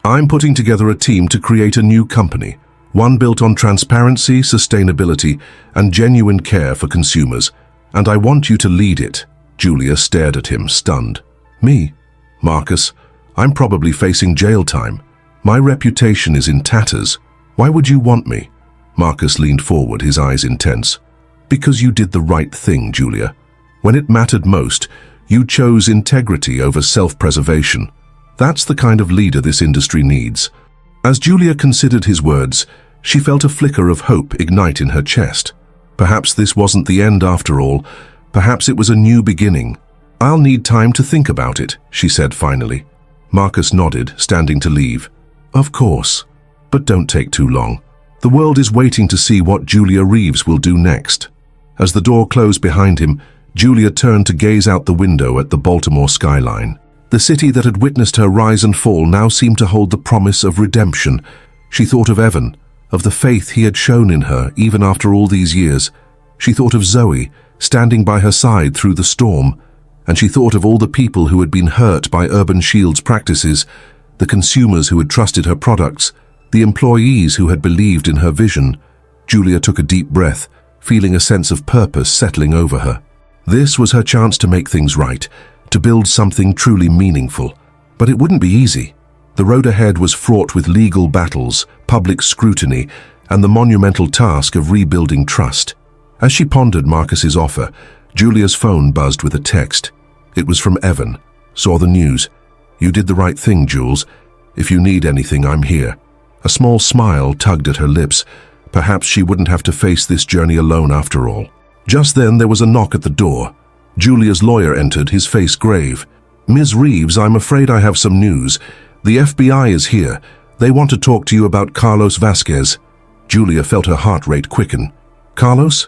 "I'm putting together a team to create a new company, one built on transparency, sustainability, and genuine care for consumers. And I want you to lead it." Julia stared at him, stunned. "Me? Marcus, I'm probably facing jail time. My reputation is in tatters. Why would you want me?" Marcus leaned forward, his eyes intense. "Because you did the right thing, Julia. When it mattered most, you chose integrity over self-preservation. That's the kind of leader this industry needs." As Julia considered his words, she felt a flicker of hope ignite in her chest. Perhaps this wasn't the end after all. Perhaps it was a new beginning. "I'll need time to think about it," she said finally. Marcus nodded, standing to leave. "Of course. But don't take too long. The world is waiting to see what Julia Reeves will do next." As the door closed behind him, Julia turned to gaze out the window at the Baltimore skyline. The city that had witnessed her rise and fall now seemed to hold the promise of redemption. She thought of Evan, of the faith he had shown in her even after all these years. She thought of Zoe, standing by her side through the storm. And she thought of all the people who had been hurt by Urban Shield's practices, the consumers who had trusted her products, the employees who had believed in her vision. Julia took a deep breath, feeling a sense of purpose settling over her. This was her chance to make things right, to build something truly meaningful. But it wouldn't be easy. The road ahead was fraught with legal battles, public scrutiny, and the monumental task of rebuilding trust. As she pondered Marcus's offer, Julia's phone buzzed with a text. It was from Evan. "Saw the news. You did the right thing, Jules. If you need anything, I'm here." A small smile tugged at her lips, Perhaps she wouldn't have to face this journey alone after all. Just then there was a knock at the door. Julia's lawyer entered, his face grave. "Ms. Reeves, I'm afraid I have some news. The FBI is here. They want to talk to you about Carlos Vasquez." Julia felt her heart rate quicken. "Carlos?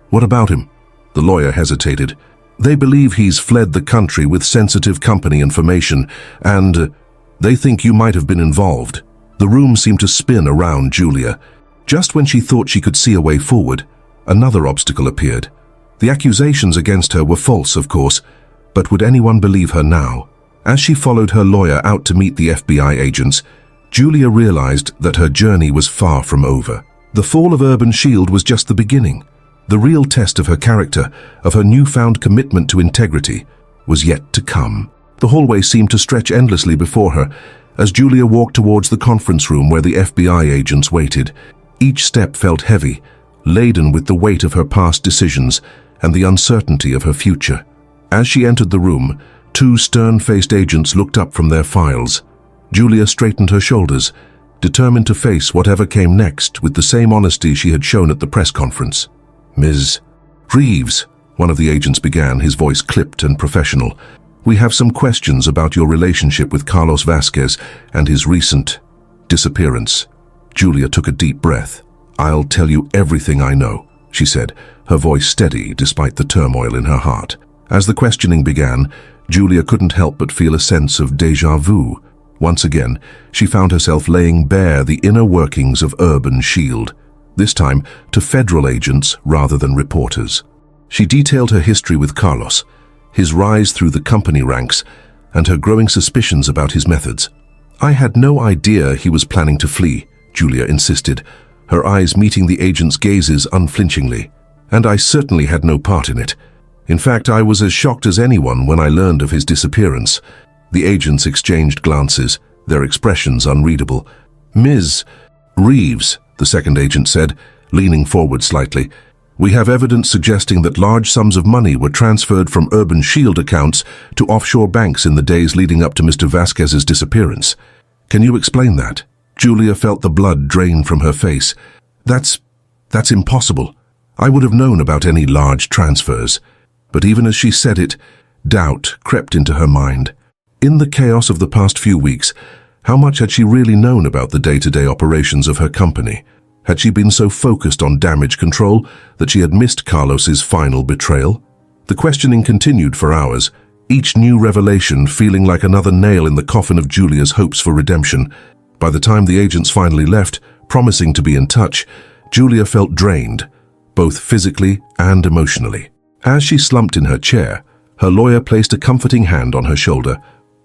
What about him?" The lawyer hesitated. "They believe he's fled the country with sensitive company information, and they think you might have been involved." The room seemed to spin around Julia. Just when she thought she could see a way forward, another obstacle appeared. The accusations against her were false, of course, but would anyone believe her now? As she followed her lawyer out to meet the FBI agents, Julia realized that her journey was far from over. The fall of Urban Shield was just the beginning. The real test of her character, of her newfound commitment to integrity, was yet to come. The hallway seemed to stretch endlessly before her as Julia walked towards the conference room where the FBI agents waited. Each step felt heavy, laden with the weight of her past decisions and the uncertainty of her future. As she entered the room, two stern-faced agents looked up from their files. Julia straightened her shoulders, determined to face whatever came next with the same honesty she had shown at the press conference. "Ms. Reeves," one of the agents began, his voice clipped and professional, "we have some questions about your relationship with Carlos Vasquez and his recent disappearance." Julia took a deep breath. "I'll tell you everything I know," she said, her voice steady despite the turmoil in her heart. As the questioning began, Julia couldn't help but feel a sense of déjà vu. Once again, she found herself laying bare the inner workings of Urban Shield, this time to federal agents rather than reporters. She detailed her history with Carlos, his rise through the company ranks, and her growing suspicions about his methods. "I had no idea he was planning to flee," Julia insisted, her eyes meeting the agent's gazes unflinchingly. "And I certainly had no part in it. In fact, I was as shocked as anyone when I learned of his disappearance." The agents exchanged glances, their expressions unreadable. "Ms. Reeves," the second agent said, leaning forward slightly, "we have evidence suggesting that large sums of money were transferred from Urban Shield accounts to offshore banks in the days leading up to Mr. Vasquez's disappearance. Can you explain that?" Julia felt the blood drain from her face. That's impossible. I would have known about any large transfers." But even as she said it, doubt crept into her mind. In the chaos of the past few weeks, how much had she really known about the day-to-day operations of her company? Had she been so focused on damage control that she had missed Carlos's final betrayal? The questioning continued for hours, each new revelation feeling like another nail in the coffin of Julia's hopes for redemption. By the time the agents finally left, promising to be in touch, Julia felt drained, both physically and emotionally. As she slumped in her chair, her lawyer placed a comforting hand on her shoulder.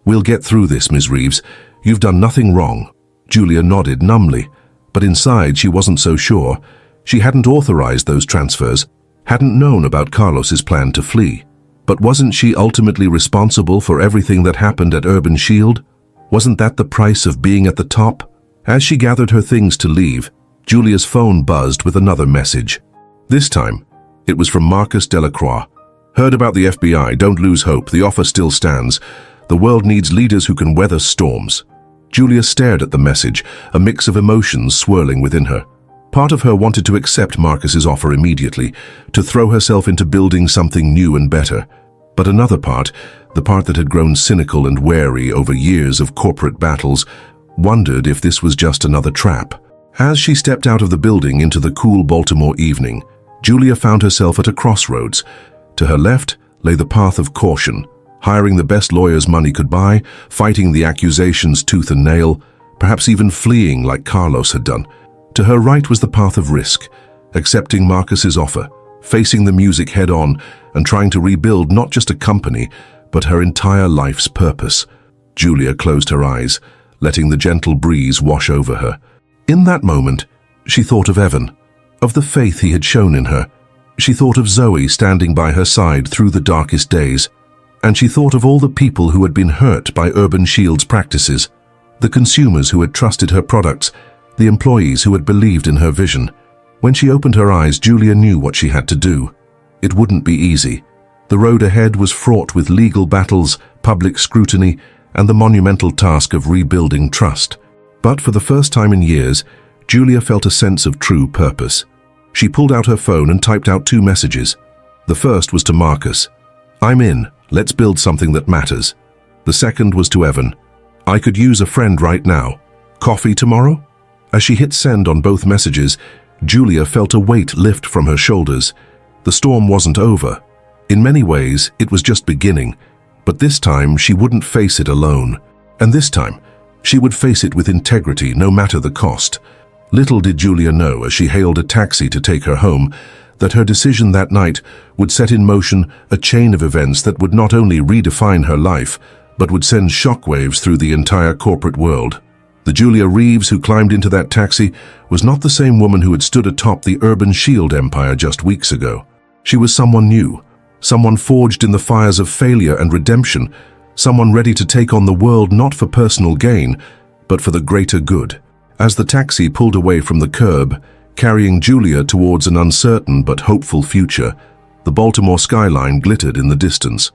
"We'll get through this, Ms. Reeves. You've done nothing wrong." Julia nodded numbly, but inside she wasn't so sure. She hadn't authorized those transfers, hadn't known about Carlos's plan to flee. But wasn't she ultimately responsible for everything that happened at Urban Shield? Wasn't that the price of being at the top? As she gathered her things to leave, Julia's phone buzzed with another message. This time, it was from Marcus Delacroix. "Heard about the FBI, don't lose hope, the offer still stands. The world needs leaders who can weather storms." Julia stared at the message, a mix of emotions swirling within her. Part of her wanted to accept Marcus's offer immediately, to throw herself into building something new and better. But another part, the part that had grown cynical and wary over years of corporate battles, wondered if this was just another trap. As she stepped out of the building into the cool Baltimore evening, Julia found herself at a crossroads. To her left lay the path of caution, hiring the best lawyers money could buy, fighting the accusations tooth and nail, perhaps even fleeing like Carlos had done. To her right was the path of risk, accepting Marcus's offer, facing the music head-on, and trying to rebuild not just a company, but her entire life's purpose. Julia closed her eyes, letting the gentle breeze wash over her. In that moment, she thought of Evan, of the faith he had shown in her. She thought of Zoe standing by her side through the darkest days. And she thought of all the people who had been hurt by Urban Shield's practices, the consumers who had trusted her products, the employees who had believed in her vision. When she opened her eyes, Julia knew what she had to do. It wouldn't be easy. The road ahead was fraught with legal battles, public scrutiny, and the monumental task of rebuilding trust. But for the first time in years, Julia felt a sense of true purpose. She pulled out her phone and typed out 2 messages. The first was to Marcus. "I'm in. Let's build something that matters." The second was to Evan. "I could use a friend right now. Coffee tomorrow?" As she hit send on both messages, Julia felt a weight lift from her shoulders. The storm wasn't over. In many ways, it was just beginning. But this time, she wouldn't face it alone. And this time, she would face it with integrity, no matter the cost. Little did Julia know, as she hailed a taxi to take her home, that her decision that night would set in motion a chain of events that would not only redefine her life, but would send shockwaves through the entire corporate world. The Julia Reeves who climbed into that taxi was not the same woman who had stood atop the urban shield empire just weeks ago. She was someone new, someone forged in the fires of failure and redemption, someone ready to take on the world not for personal gain, but for the greater good. As the taxi pulled away from the curb, carrying Julia towards an uncertain but hopeful future, the Baltimore skyline glittered in the distance.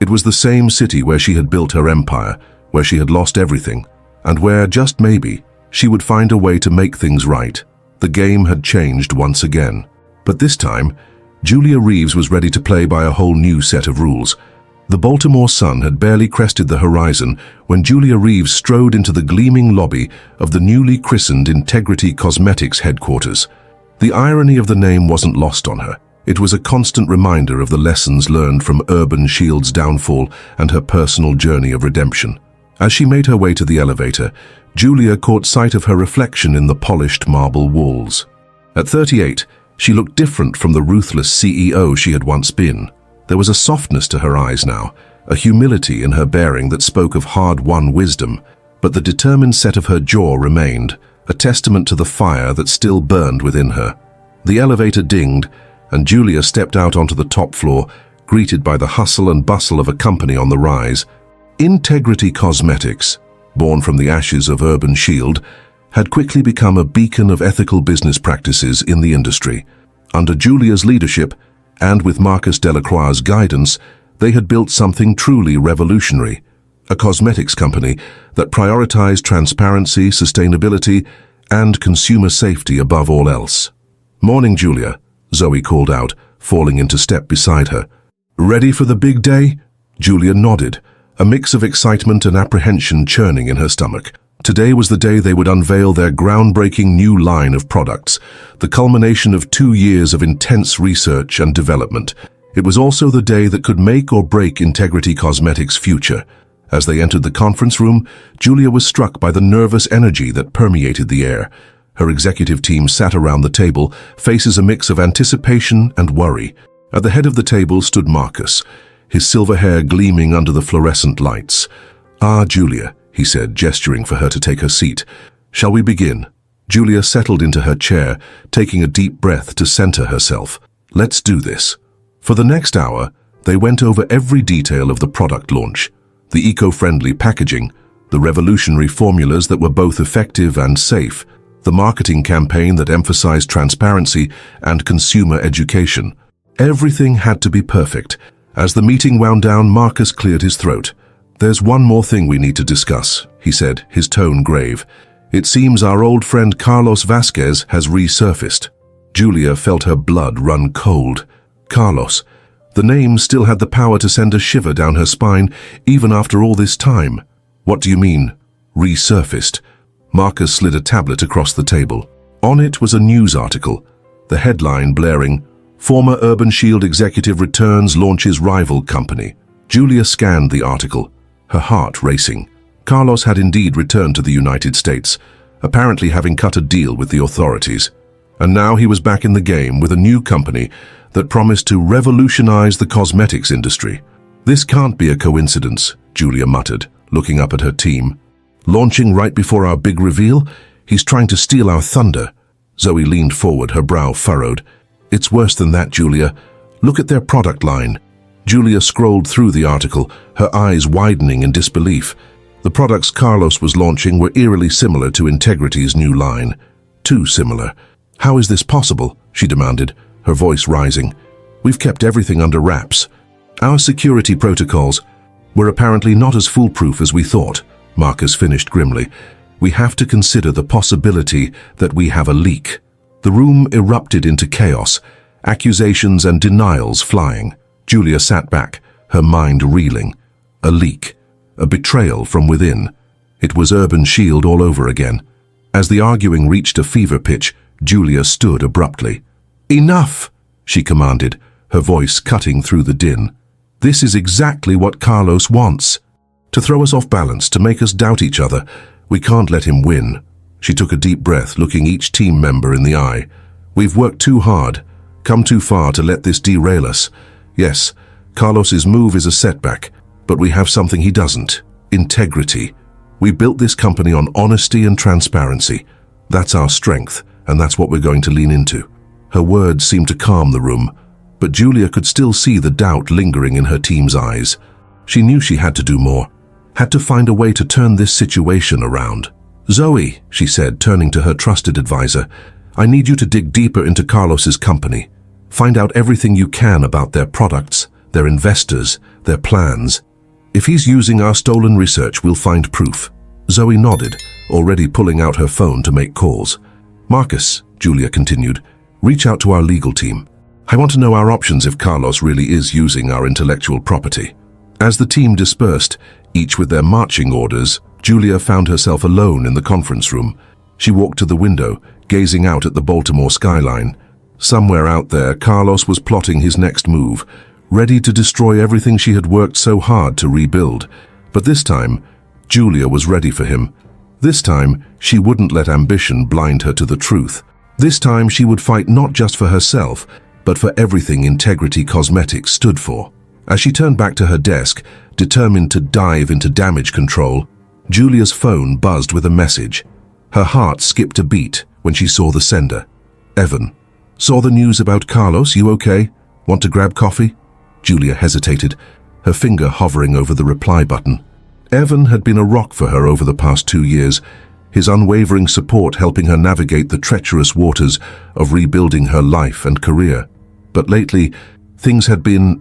It was the same city where she had built her empire, where she had lost everything, and where, just maybe, she would find a way to make things right. The game had changed once again. But this time, Julia Reeves was ready to play by a whole new set of rules. The Baltimore sun had barely crested the horizon when Julia Reeves strode into the gleaming lobby of the newly christened Integrity Cosmetics headquarters. The irony of the name wasn't lost on her. It was a constant reminder of the lessons learned from Urban Shield's downfall and her personal journey of redemption. As she made her way to the elevator, Julia caught sight of her reflection in the polished marble walls. At 38, she looked different from the ruthless CEO she had once been. There was a softness to her eyes now, a humility in her bearing that spoke of hard-won wisdom, but the determined set of her jaw remained, a testament to the fire that still burned within her. The elevator dinged, and Julia stepped out onto the top floor, greeted by the hustle and bustle of a company on the rise. Integrity Cosmetics, born from the ashes of Urban Shield, had quickly become a beacon of ethical business practices in the industry. Under Julia's leadership, and with Marcus Delacroix's guidance, they had built something truly revolutionary, a cosmetics company that prioritized transparency, sustainability, and consumer safety above all else. "Morning, Julia," Zoe called out, falling into step beside her. "Ready for the big day?" Julia nodded, a mix of excitement and apprehension churning in her stomach. Today was the day they would unveil their groundbreaking new line of products, the culmination of 2 years of intense research and development. It was also the day that could make or break Integrity Cosmetics' future. As they entered the conference room, Julia was struck by the nervous energy that permeated the air. Her executive team sat around the table, faces a mix of anticipation and worry. At the head of the table stood Marcus, his silver hair gleaming under the fluorescent lights. "Ah, Julia," he said, gesturing for her to take her seat. "Shall we begin?" Julia settled into her chair, taking a deep breath to center herself. "Let's do this." For the next hour, they went over every detail of the product launch, the eco-friendly packaging, the revolutionary formulas that were both effective and safe, the marketing campaign that emphasized transparency and consumer education. Everything had to be perfect. As the meeting wound down, Marcus cleared his throat. "There's one more thing we need to discuss," he said, his tone grave. "It seems our old friend Carlos Vasquez has resurfaced." Julia felt her blood run cold. Carlos. The name still had the power to send a shiver down her spine, even after all this time. "What do you mean, resurfaced?" Marcus slid a tablet across the table. On it was a news article, the headline blaring, "Former Urban Shield executive returns, launches rival company." Julia scanned the article, her heart racing. Carlos had indeed returned to the United States, apparently having cut a deal with the authorities. And now he was back in the game with a new company that promised to revolutionize the cosmetics industry. "This can't be a coincidence," Julia muttered, looking up at her team. "Launching right before our big reveal? He's trying to steal our thunder." Zoe leaned forward, her brow furrowed. "It's worse than that, Julia. Look at their product line." Julia scrolled through the article, her eyes widening in disbelief. The products Carlos was launching were eerily similar to Integrity's new line. Too similar. "How is this possible?" she demanded, her voice rising. "We've kept everything under wraps. Our security protocols were apparently not as foolproof as we thought," Marcus finished grimly. We have to consider the possibility that we have a leak. The room erupted into chaos, accusations and denials flying. Julia sat back, her mind reeling. A leak. A betrayal from within. It was Urban Shield all over again. As the arguing reached a fever pitch, Julia stood abruptly. "Enough!" she commanded, her voice cutting through the din. "This is exactly what Carlos wants. To throw us off balance, to make us doubt each other. We can't let him win." She took a deep breath, looking each team member in the eye. "We've worked too hard, come too far to let this derail us. Yes, Carlos's move is a setback, but we have something he doesn't. Integrity. We built this company on honesty and transparency. That's our strength, and that's what we're going to lean into." Her words seemed to calm the room, but Julia could still see the doubt lingering in her team's eyes. She knew she had to do more, had to find a way to turn this situation around. "Zoe," she said, turning to her trusted advisor, "I need you to dig deeper into Carlos's company. Find out everything you can about their products, their investors, their plans. If he's using our stolen research, we'll find proof." Zoe nodded, already pulling out her phone to make calls. "Marcus," Julia continued, "reach out to our legal team. I want to know our options if Carlos really is using our intellectual property." As the team dispersed, each with their marching orders, Julia found herself alone in the conference room. She walked to the window, gazing out at the Baltimore skyline. Somewhere out there, Carlos was plotting his next move, ready to destroy everything she had worked so hard to rebuild. But this time, Julia was ready for him. This time, she wouldn't let ambition blind her to the truth. This time, she would fight not just for herself, but for everything Integrity Cosmetics stood for. As she turned back to her desk, determined to dive into damage control, Julia's phone buzzed with a message. Her heart skipped a beat when she saw the sender. "Evan. Saw the news about Carlos, you okay? Want to grab coffee?" Julia hesitated, her finger hovering over the reply button. Evan had been a rock for her over the past 2 years, his unwavering support helping her navigate the treacherous waters of rebuilding her life and career. But lately, things had been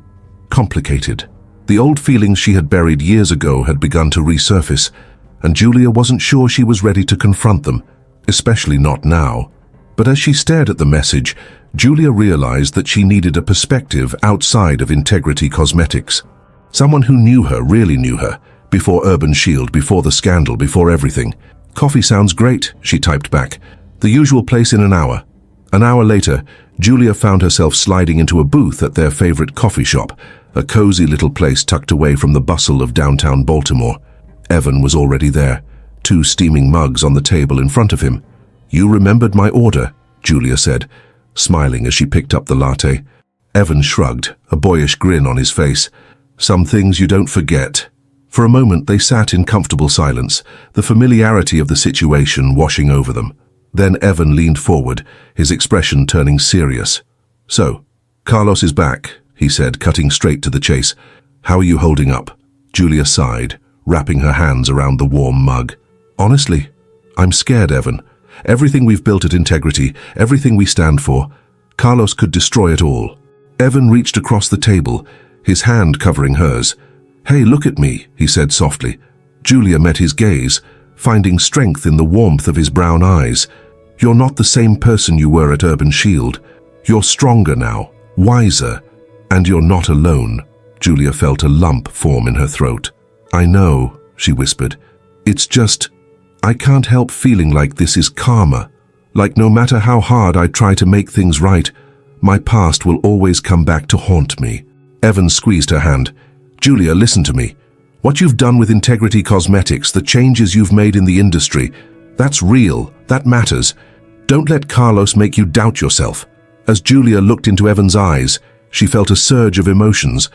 complicated. The old feelings she had buried years ago had begun to resurface, and Julia wasn't sure she was ready to confront them, especially not now. But as she stared at the message, Julia realized that she needed a perspective outside of Integrity Cosmetics. Someone who knew her, really knew her, before Urban Shield, before the scandal, before everything. "Coffee sounds great," she typed back. "The usual place in an hour." An hour later, Julia found herself sliding into a booth at their favorite coffee shop, a cozy little place tucked away from the bustle of downtown Baltimore. Evan was already there, 2 steaming mugs on the table in front of him. "You remembered my order," Julia said, smiling as she picked up the latte. Evan shrugged, a boyish grin on his face. "Some things you don't forget." For a moment they sat in comfortable silence, the familiarity of the situation washing over them. Then Evan leaned forward, his expression turning serious. "So, Carlos is back," he said, cutting straight to the chase. "How are you holding up?" Julia sighed, wrapping her hands around the warm mug. "Honestly, I'm scared, Evan. Everything we've built at Integrity, everything we stand for, Carlos could destroy it all." Evan reached across the table, his hand covering hers. "Hey, look at me," he said softly. Julia met his gaze, finding strength in the warmth of his brown eyes. "You're not the same person you were at Urban Shield. You're stronger now, wiser, and you're not alone." Julia felt a lump form in her throat. "I know," she whispered. "It's just, I can't help feeling like this is karma. Like no matter how hard I try to make things right, my past will always come back to haunt me." Evan squeezed her hand. "Julia, listen to me. What you've done with Integrity Cosmetics, the changes you've made in the industry, that's real, that matters. Don't let Carlos make you doubt yourself." As Julia looked into Evan's eyes, she felt a surge of emotions,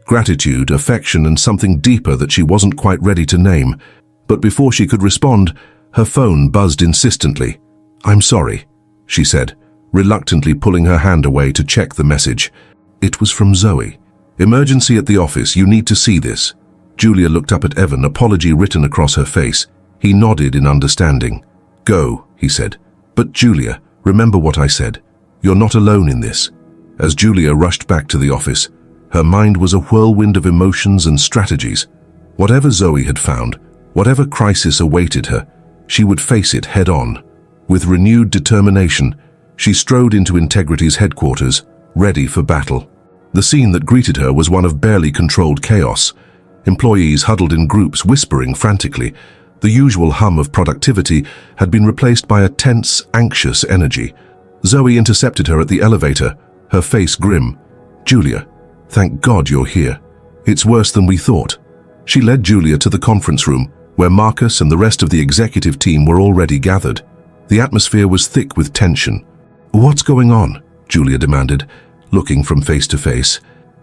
gratitude, affection, and something deeper that she wasn't quite ready to name. But before she could respond, her phone buzzed insistently. "I'm sorry," she said, reluctantly pulling her hand away to check the message. It was from Zoe. "Emergency at the office, you need to see this." Julia looked up at Evan, apology written across her face. He nodded in understanding. "Go," he said. "But Julia, remember what I said. You're not alone in this." As Julia rushed back to the office, her mind was a whirlwind of emotions and strategies. Whatever Zoe had found, whatever crisis awaited her, She would face it head-on. With renewed determination, she strode into Integrity's headquarters, ready for battle. The scene that greeted her was one of barely controlled chaos. Employees huddled in groups, whispering frantically. The usual hum of productivity had been replaced by a tense, anxious energy. Zoe intercepted her at the elevator, her face grim. "Julia, thank God you're here. It's worse than we thought." She led Julia to the conference room, where Marcus and the rest of the executive team were already gathered. The atmosphere was thick with tension. "What's going on?" Julia demanded, looking from face to face.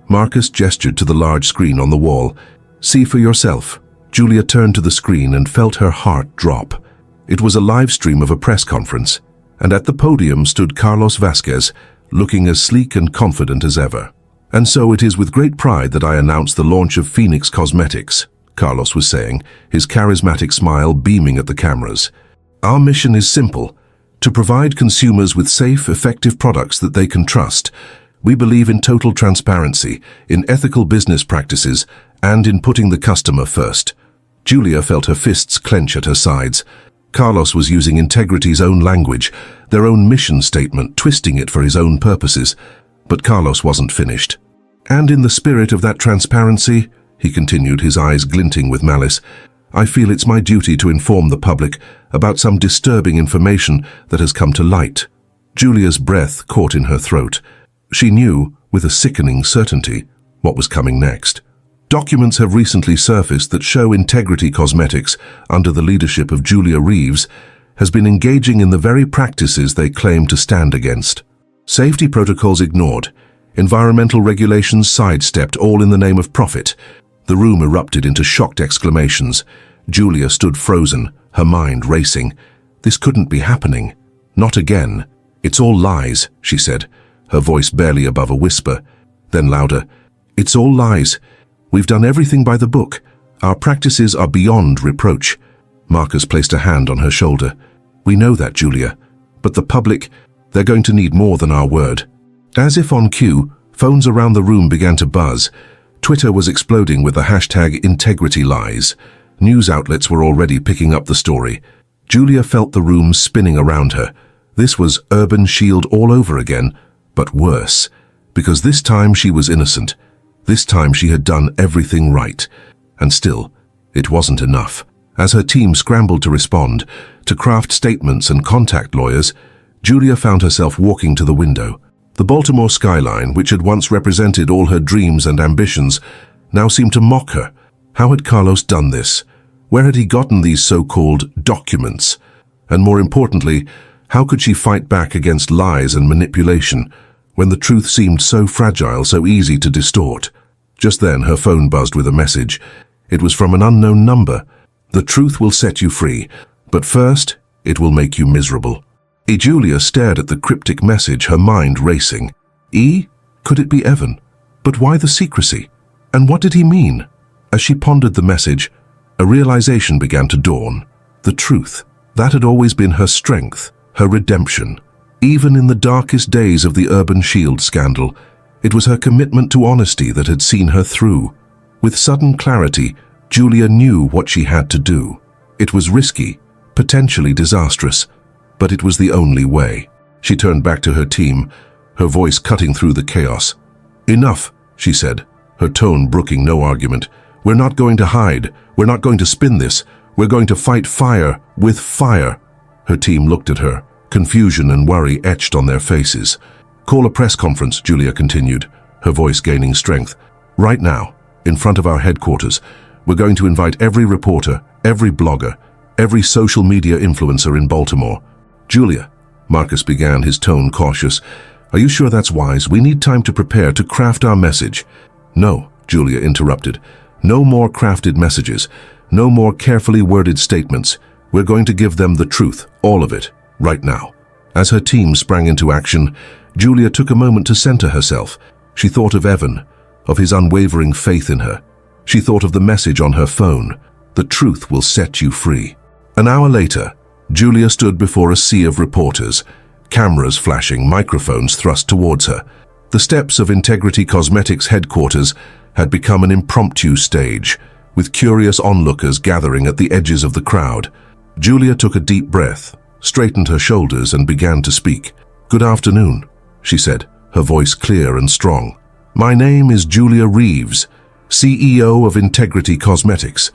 Marcus gestured to the large screen on the wall. "See for yourself." Julia turned to the screen and felt her heart drop. It was a live stream of a press conference, and at the podium stood Carlos Vasquez, looking as sleek and confident as ever. "And so it is with great pride that I announce the launch of Phoenix Cosmetics," Carlos was saying, his charismatic smile beaming at the cameras. "Our mission is simple: to provide consumers with safe, effective products that they can trust. We believe in total transparency, in ethical business practices, and in putting the customer first." Julia felt her fists clench at her sides. Carlos was using Integrity's own language, their own mission statement, twisting it for his own purposes. But Carlos wasn't finished. "And in the spirit of that transparency," he continued, his eyes glinting with malice, "I feel it's my duty to inform the public about some disturbing information that has come to light." Julia's breath caught in her throat. She knew, with a sickening certainty, what was coming next. Documents have recently surfaced that show Integrity Cosmetics, under the leadership of Julia Reeves, has been engaging in the very practices they claim to stand against. Safety protocols ignored, environmental regulations sidestepped, all in the name of profit. The room erupted into shocked exclamations. Julia stood frozen, her mind racing. This couldn't be happening. Not again. "It's all lies," she said, her voice barely above a whisper. Then louder, "It's all lies. We've done everything by the book. Our practices are beyond reproach." Marcus placed a hand on her shoulder. "We know that, Julia. But the public, they're going to need more than our word." As if on cue, phones around the room began to buzz. Twitter was exploding with the hashtag #IntegrityLies. News outlets were already picking up the story. Julia felt the room spinning around her. This was Urban Shield all over again, but worse. Because this time she was innocent. This time she had done everything right. And still, it wasn't enough. As her team scrambled to respond, to craft statements and contact lawyers, Julia found herself walking to the window. The Baltimore skyline, which had once represented all her dreams and ambitions, now seemed to mock her. How had Carlos done this? Where had he gotten these so-called documents? And more importantly, how could she fight back against lies and manipulation when the truth seemed so fragile, so easy to distort? Just then, her phone buzzed with a message. It was from an unknown number. "The truth will set you free, but first, it will make you miserable." Julia stared at the cryptic message, her mind racing. Could it be Evan? But why the secrecy? And what did he mean? As she pondered the message, a realization began to dawn. The truth. That had always been her strength, her redemption. Even in the darkest days of the Urban Shield scandal, it was her commitment to honesty that had seen her through. With sudden clarity, Julia knew what she had to do. It was risky, potentially disastrous, but it was the only way. She turned back to her team, her voice cutting through the chaos. "Enough," she said, her tone brooking no argument. "We're not going to hide. We're not going to spin this. We're going to fight fire with fire." Her team looked at her, confusion and worry etched on their faces. "Call a press conference," Julia continued, her voice gaining strength. "Right now, in front of our headquarters. We're going to invite every reporter, every blogger, every social media influencer in Baltimore." "Julia," Marcus began, his tone cautious, "are you sure that's wise? We need time to prepare, to craft our message." "No," Julia interrupted. "No more crafted messages. No more carefully worded statements. We're going to give them the truth, all of it, right now." As her team sprang into action, Julia took a moment to center herself. She thought of Evan, of his unwavering faith in her. She thought of the message on her phone, "The truth will set you free." An hour later, Julia stood before a sea of reporters, cameras flashing, microphones thrust towards her. The steps of Integrity Cosmetics headquarters had become an impromptu stage, with curious onlookers gathering at the edges of the crowd. Julia took a deep breath, straightened her shoulders and began to speak. "Good afternoon," she said, her voice clear and strong. "My name is Julia Reeves, CEO of Integrity Cosmetics.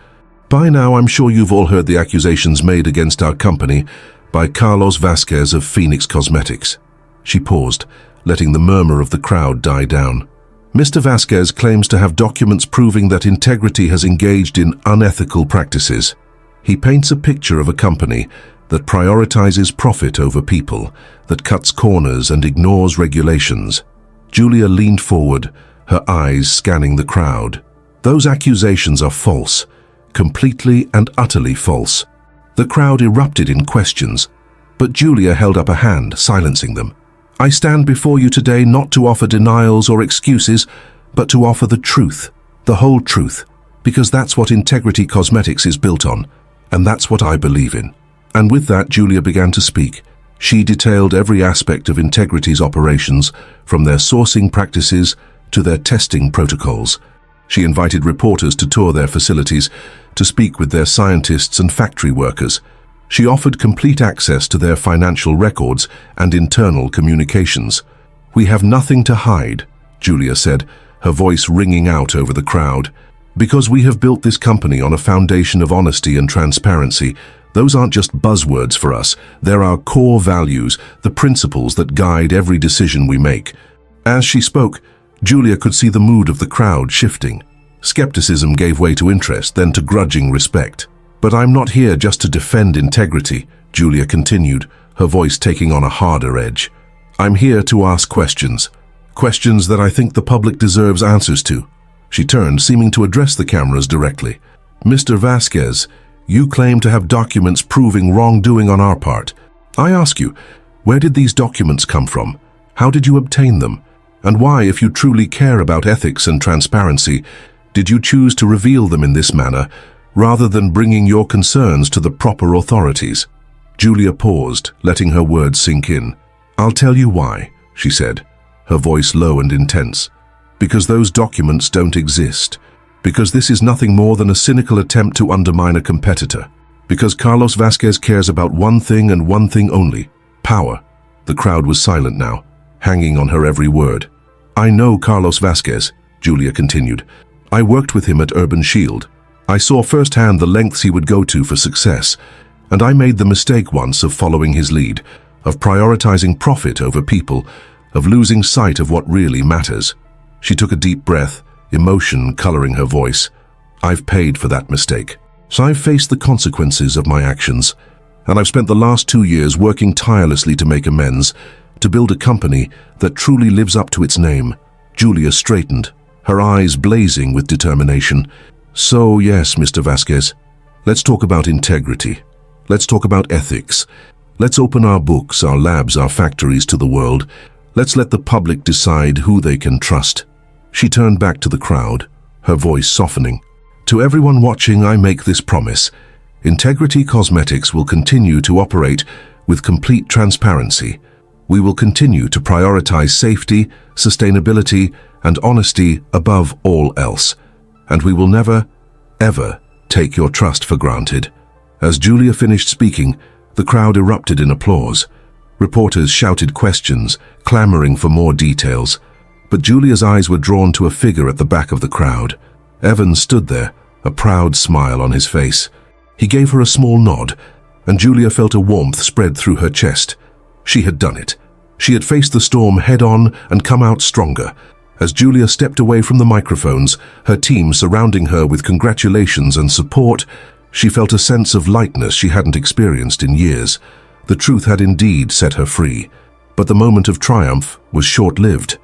By now I'm sure you've all heard the accusations made against our company by Carlos Vasquez of Phoenix Cosmetics." She paused, letting the murmur of the crowd die down. "Mr. Vasquez claims to have documents proving that Integrity has engaged in unethical practices. He paints a picture of a company that prioritizes profit over people, that cuts corners and ignores regulations." Julia leaned forward, her eyes scanning the crowd. "Those accusations are false, completely and utterly false." The crowd erupted in questions, but Julia held up a hand, silencing them. "I stand before you today not to offer denials or excuses, but to offer the truth, the whole truth, because that's what Integrity Cosmetics is built on, and that's what I believe in." And with that, Julia began to speak. She detailed every aspect of Integrity's operations, from their sourcing practices to their testing protocols. She invited reporters to tour their facilities, to speak with their scientists and factory workers. She offered complete access to their financial records and internal communications. "We have nothing to hide," Julia said, her voice ringing out over the crowd. "Because we have built this company on a foundation of honesty and transparency. Those aren't just buzzwords for us. They're our core values, the principles that guide every decision we make." As she spoke, Julia could see the mood of the crowd shifting. Skepticism gave way to interest, then to grudging respect. "But I'm not here just to defend Integrity," Julia continued, her voice taking on a harder edge. "I'm here to ask questions. Questions that I think the public deserves answers to." She turned, seeming to address the cameras directly. "Mr. Vasquez, you claim to have documents proving wrongdoing on our part. I ask you, where did these documents come from? How did you obtain them? And why, if you truly care about ethics and transparency, did you choose to reveal them in this manner, rather than bringing your concerns to the proper authorities?" Julia paused, letting her words sink in. "I'll tell you why," she said, her voice low and intense. "Because those documents don't exist. Because this is nothing more than a cynical attempt to undermine a competitor. Because Carlos Vasquez cares about one thing and one thing only: power." The crowd was silent now, hanging on her every word. "I know Carlos Vasquez," Julia continued. "I worked with him at Urban Shield. I saw firsthand the lengths he would go to for success, and I made the mistake once of following his lead, of prioritizing profit over people, of losing sight of what really matters." She took a deep breath, emotion coloring her voice. "I've paid for that mistake. So I've faced the consequences of my actions, and I've spent the last 2 years working tirelessly to make amends, to build a company that truly lives up to its name." Julia straightened, her eyes blazing with determination. "So yes, Mr. Vasquez, let's talk about integrity. Let's talk about ethics. Let's open our books, our labs, our factories to the world. Let's let the public decide who they can trust." She turned back to the crowd, her voice softening. "To everyone watching, I make this promise. Integrity Cosmetics will continue to operate with complete transparency. We will continue to prioritize safety, sustainability, and honesty above all else. And we will never, ever take your trust for granted." As Julia finished speaking, the crowd erupted in applause. Reporters shouted questions, clamoring for more details. But Julia's eyes were drawn to a figure at the back of the crowd. Evan stood there, a proud smile on his face. He gave her a small nod, and Julia felt a warmth spread through her chest. She had done it. She had faced the storm head-on and come out stronger. As Julia stepped away from the microphones, her team surrounding her with congratulations and support, she felt a sense of lightness she hadn't experienced in years. The truth had indeed set her free. But the moment of triumph was short-lived.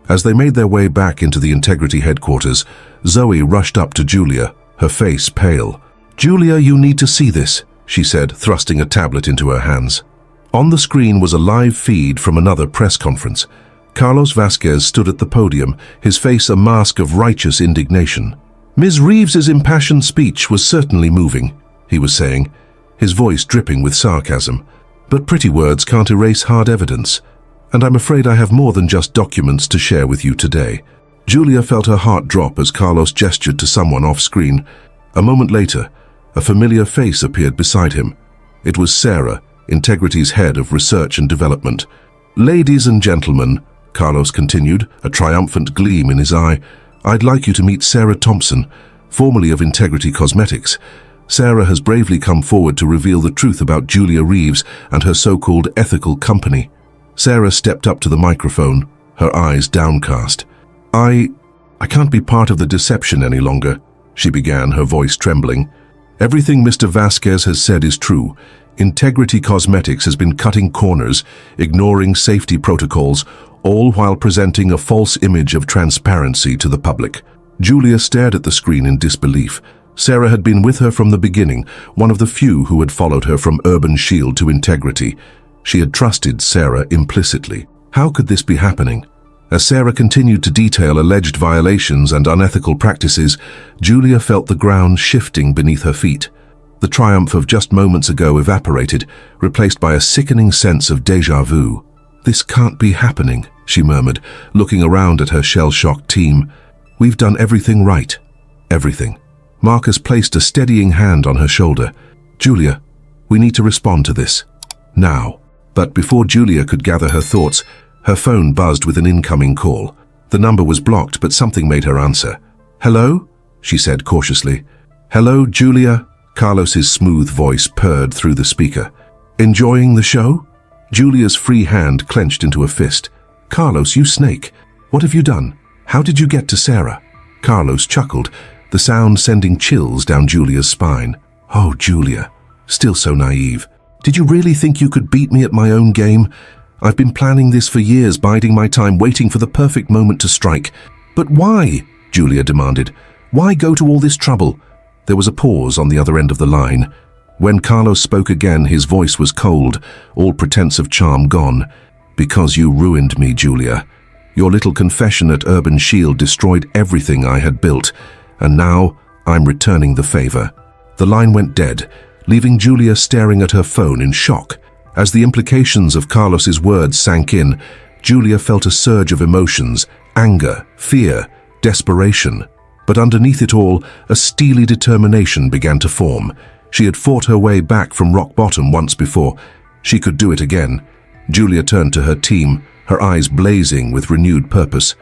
As they made their way back into the Integrity headquarters, Zoe rushed up to Julia, her face pale. "Julia, you need to see this," she said, thrusting a tablet into her hands. On the screen was a live feed from another press conference. Carlos Vasquez stood at the podium, his face a mask of righteous indignation. "Ms. Reeves's impassioned speech was certainly moving," he was saying, his voice dripping with sarcasm. "But pretty words can't erase hard evidence. And I'm afraid I have more than just documents to share with you today." Julia felt her heart drop as Carlos gestured to someone off-screen. A moment later, a familiar face appeared beside him. It was Sarah, Integrity's head of research and development. "Ladies and gentlemen," Carlos continued, a triumphant gleam in his eye, "I'd like you to meet Sarah Thompson, formerly of Integrity Cosmetics. Sarah has bravely come forward to reveal the truth about Julia Reeves and her so-called ethical company." Sarah stepped up to the microphone, her eyes downcast. I can't be part of the deception any longer," she began, her voice trembling. "Everything Mr. Vasquez has said is true. Integrity Cosmetics has been cutting corners, ignoring safety protocols, all while presenting a false image of transparency to the public." Julia stared at the screen in disbelief. Sarah had been with her from the beginning, one of the few who had followed her from Urban Shield to Integrity. She had trusted Sarah implicitly. How could this be happening? As Sarah continued to detail alleged violations and unethical practices, Julia felt the ground shifting beneath her feet. The triumph of just moments ago evaporated, replaced by a sickening sense of déjà vu. "This can't be happening," she murmured, looking around at her shell-shocked team. "We've done everything right. Everything." Marcus placed a steadying hand on her shoulder. "Julia, we need to respond to this. Now." But before Julia could gather her thoughts, her phone buzzed with an incoming call. The number was blocked, but something made her answer. "Hello?" she said cautiously. "Hello, Julia?" Carlos's smooth voice purred through the speaker. "Enjoying the show?" Julia's free hand clenched into a fist. "Carlos, you snake. What have you done? How did you get to Sarah?" Carlos chuckled, the sound sending chills down Julia's spine. "Oh, Julia, still so naive. Did you really think you could beat me at my own game? I've been planning this for years, biding my time, waiting for the perfect moment to strike." "But why?" Julia demanded. "Why go to all this trouble?" There was a pause on the other end of the line. When Carlos spoke again, his voice was cold, all pretense of charm gone. "Because you ruined me, Julia. Your little confession at Urban Shield destroyed everything I had built, and now I'm returning the favor." The line went dead, leaving Julia staring at her phone in shock. As the implications of Carlos's words sank in, Julia felt a surge of emotions: anger, fear, desperation. But underneath it all, a steely determination began to form. She had fought her way back from rock bottom once before. She could do it again. Julia turned to her team, her eyes blazing with renewed purpose.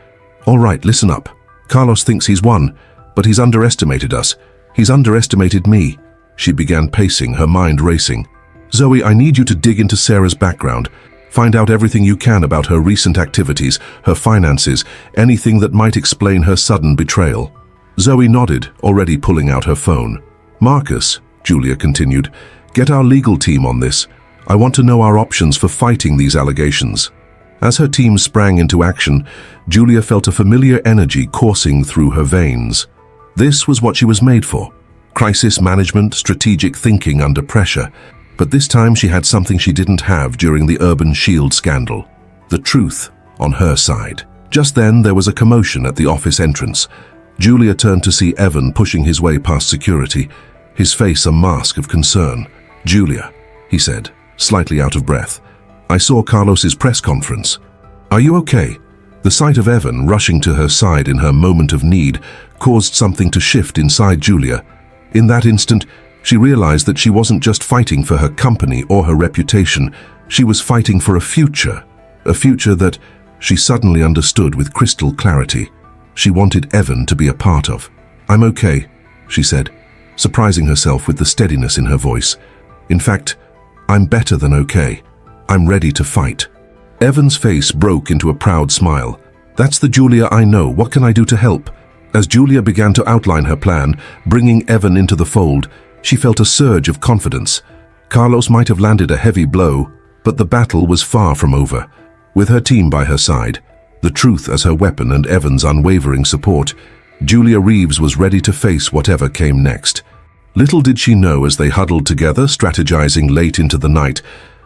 "All right, listen up. Carlos thinks he's won, but he's underestimated us. He's underestimated me." She began pacing, her mind racing. "Zoe, I need you to dig into Sarah's background. Find out everything you can about her recent activities, her finances, anything that might explain her sudden betrayal." Zoe nodded, already pulling out her phone. "Marcus," Julia continued, "get our legal team on this. I want to know our options for fighting these allegations." As her team sprang into action, Julia felt a familiar energy coursing through her veins. This was what she was made for. Crisis management, strategic thinking under pressure. But this time she had something she didn't have during the Urban Shield scandal. The truth on her side. Just then there was a commotion at the office entrance. Julia turned to see Evan pushing his way past security, his face a mask of concern. "Julia," he said, slightly out of breath, "I saw Carlos's press conference. Are you okay?" The sight of Evan rushing to her side in her moment of need caused something to shift inside Julia. In that instant, she realized that she wasn't just fighting for her company or her reputation. She was fighting for a future that she suddenly understood with crystal clarity. She wanted Evan to be a part of. "I'm okay," she said, surprising herself with the steadiness in her voice. "In fact, I'm better than okay. I'm ready to fight." Evan's face broke into a proud smile. "That's the Julia I know. What can I do to help?" As Julia began to outline her plan, bringing Evan into the fold, she felt a surge of confidence. Carlos might have landed a heavy blow, but the battle was far from over. With her team by her side, the truth as her weapon and Evan's unwavering support, Julia Reeves was ready to face whatever came next. Little did she know as they huddled together, strategizing late into the night,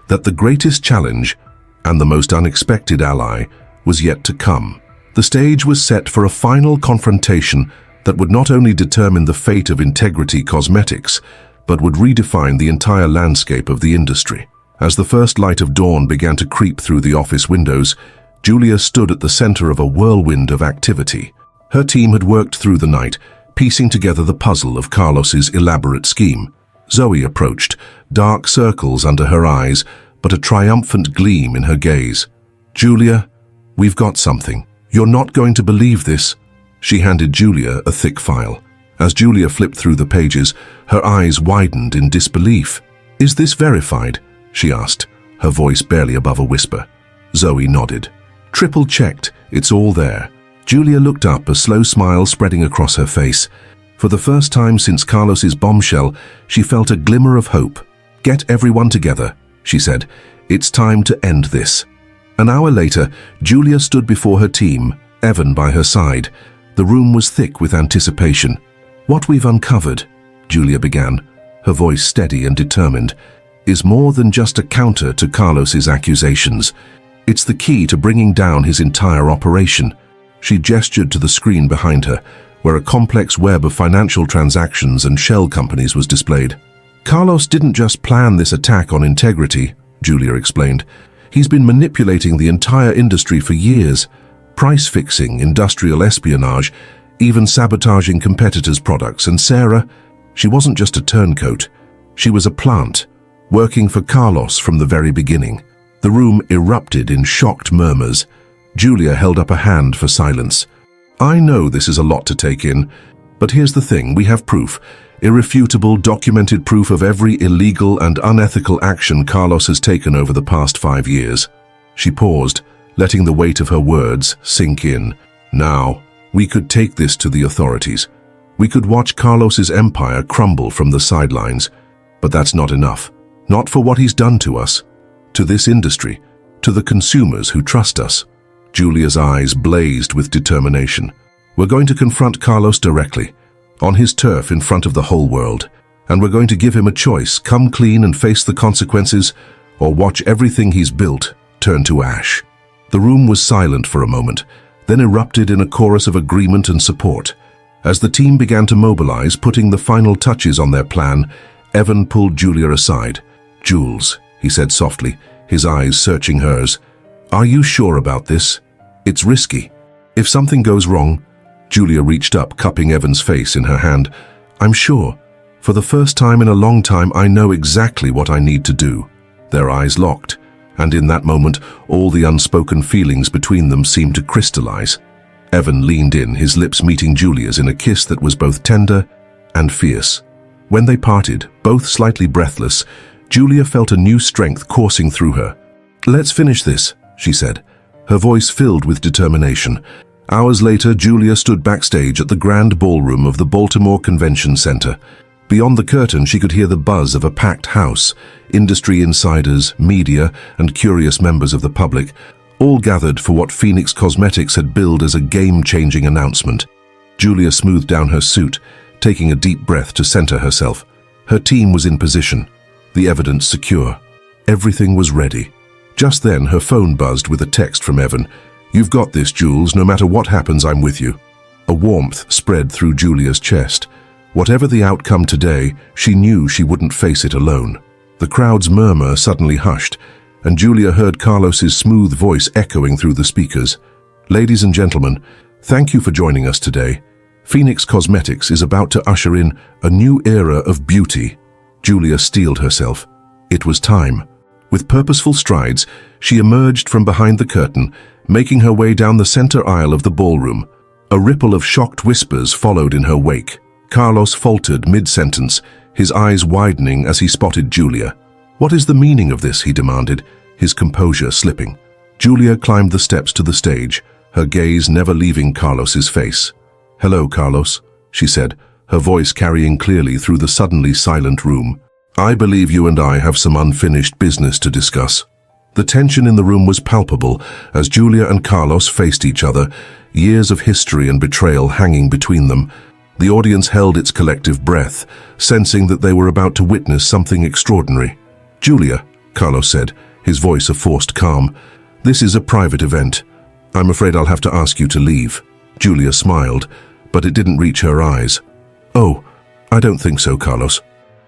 that the greatest challenge and the most unexpected ally was yet to come. The stage was set for a final confrontation that would not only determine the fate of Integrity Cosmetics, but would redefine the entire landscape of the industry. As the first light of dawn began to creep through the office windows, Julia stood at the center of a whirlwind of activity. Her team had worked through the night, piecing together the puzzle of Carlos's elaborate scheme. Zoe approached, dark circles under her eyes, but a triumphant gleam in her gaze. "Julia, we've got something. You're not going to believe this." She handed Julia a thick file. As Julia flipped through the pages, her eyes widened in disbelief. "Is this verified?" she asked, her voice barely above a whisper. Zoe nodded. "Triple-checked, it's all there." Julia looked up, a slow smile spreading across her face. For the first time since Carlos's bombshell, she felt a glimmer of hope. "Get everyone together," she said. "It's time to end this." An hour later, Julia stood before her team, Evan by her side. The room was thick with anticipation. "What we've uncovered," Julia began, her voice steady and determined, "is more than just a counter to Carlos's accusations. It's the key to bringing down his entire operation." She gestured to the screen behind her, where a complex web of financial transactions and shell companies was displayed. "Carlos didn't just plan this attack on integrity," Julia explained. "He's been manipulating the entire industry for years, price-fixing, industrial espionage, even sabotaging competitors' products. And Sarah, she wasn't just a turncoat. She was a plant, working for Carlos from the very beginning." The room erupted in shocked murmurs. Julia held up a hand for silence. "I know this is a lot to take in, but here's the thing, we have proof. Irrefutable, documented proof of every illegal and unethical action Carlos has taken over the past 5 years. She paused, letting the weight of her words sink in. "Now, we could take this to the authorities. We could watch Carlos's empire crumble from the sidelines. But that's not enough. Not for what he's done to us, to this industry, to the consumers who trust us." Julia's eyes blazed with determination. "We're going to confront Carlos directly, on his turf in front of the whole world. And we're going to give him a choice, come clean and face the consequences, or watch everything he's built turn to ash." The room was silent for a moment, then erupted in a chorus of agreement and support. As the team began to mobilize, putting the final touches on their plan, Evan pulled Julia aside. "Jules," he said softly, his eyes searching hers, "are you sure about this? It's risky. If something goes wrong..." Julia reached up, cupping Evan's face in her hand. "I'm sure. For the first time in a long time, I know exactly what I need to do." Their eyes locked, and in that moment, all the unspoken feelings between them seemed to crystallize. Evan leaned in, his lips meeting Julia's in a kiss that was both tender and fierce. When they parted, both slightly breathless, Julia felt a new strength coursing through her. "Let's finish this," she said, her voice filled with determination. Hours later, Julia stood backstage at the grand ballroom of the Baltimore Convention Center. Beyond the curtain, she could hear the buzz of a packed house, industry insiders, media, and curious members of the public, all gathered for what Phoenix Cosmetics had billed as a game-changing announcement. Julia smoothed down her suit, taking a deep breath to center herself. Her team was in position, the evidence secure. Everything was ready. Just then, her phone buzzed with a text from Evan. "You've got this, Jules. No matter what happens, I'm with you." A warmth spread through Julia's chest. Whatever the outcome today, she knew she wouldn't face it alone. The crowd's murmur suddenly hushed, and Julia heard Carlos's smooth voice echoing through the speakers. "Ladies and gentlemen, thank you for joining us today. Phoenix Cosmetics is about to usher in a new era of beauty." Julia steeled herself. It was time. With purposeful strides, she emerged from behind the curtain, making her way down the center aisle of the ballroom. A ripple of shocked whispers followed in her wake. Carlos faltered mid-sentence, his eyes widening as he spotted Julia. "What is the meaning of this?" he demanded, his composure slipping. Julia climbed the steps to the stage, her gaze never leaving Carlos's face. "Hello, Carlos," she said, her voice carrying clearly through the suddenly silent room. "I believe you and I have some unfinished business to discuss." The tension in the room was palpable as Julia and Carlos faced each other, years of history and betrayal hanging between them. The audience held its collective breath, sensing that they were about to witness something extraordinary. "Julia," Carlos said, his voice a forced calm, "this is a private event. I'm afraid I'll have to ask you to leave." Julia smiled, but it didn't reach her eyes. "Oh, I don't think so, Carlos.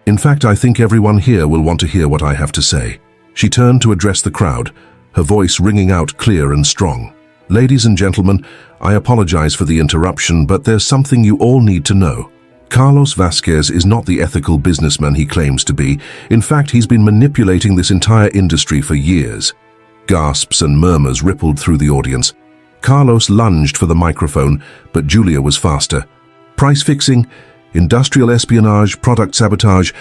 In fact, I think everyone here will want to hear what I have to say." She turned to address the crowd, her voice ringing out clear and strong. "Ladies and gentlemen, I apologize for the interruption, but there's something you all need to know." Carlos Vasquez is not the ethical businessman he claims to be. In fact, he's been manipulating this entire industry for years. Gasps and murmurs rippled through the audience. Carlos lunged for the microphone, but Julia was faster. Price fixing, industrial espionage, product sabotage.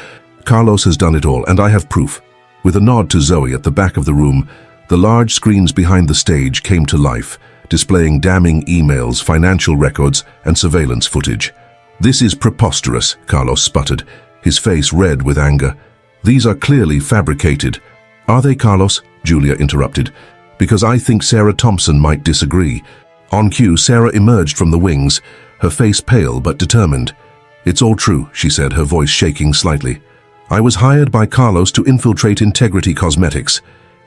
Carlos has done it all, and I have proof. With a nod to Zoe at the back of the room, the large screens behind the stage came to life, displaying damning emails, financial records, and surveillance footage. This is preposterous, Carlos sputtered, his face red with anger. These are clearly fabricated. Are they, Carlos? Julia interrupted. Because I think Sarah Thompson might disagree. On cue, Sarah emerged from the wings, her face pale but determined. It's all true, she said, her voice shaking slightly. I was hired by Carlos to infiltrate Integrity Cosmetics.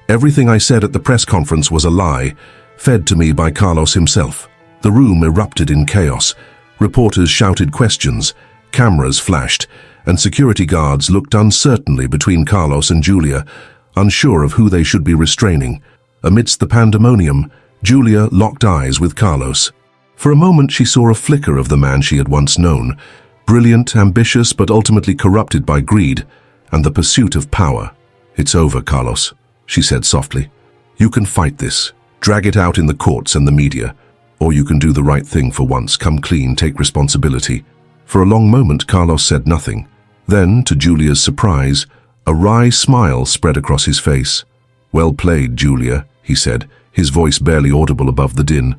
Everything I said at the press conference was a lie, fed to me by Carlos himself. The room erupted in chaos. Reporters shouted questions, cameras flashed, and security guards looked uncertainly between Carlos and Julia, unsure of who they should be restraining. Amidst the pandemonium, Julia locked eyes with Carlos. For a moment she saw a flicker of the man she had once known, brilliant, ambitious, but ultimately corrupted by greed and the pursuit of power. It's over, Carlos, she said softly. You can fight this, drag it out in the courts and the media, or you can do the right thing for once, come clean, take responsibility. For a long moment, Carlos said nothing. Then, to Julia's surprise, a wry smile spread across his face. Well played, Julia, he said, his voice barely audible above the din.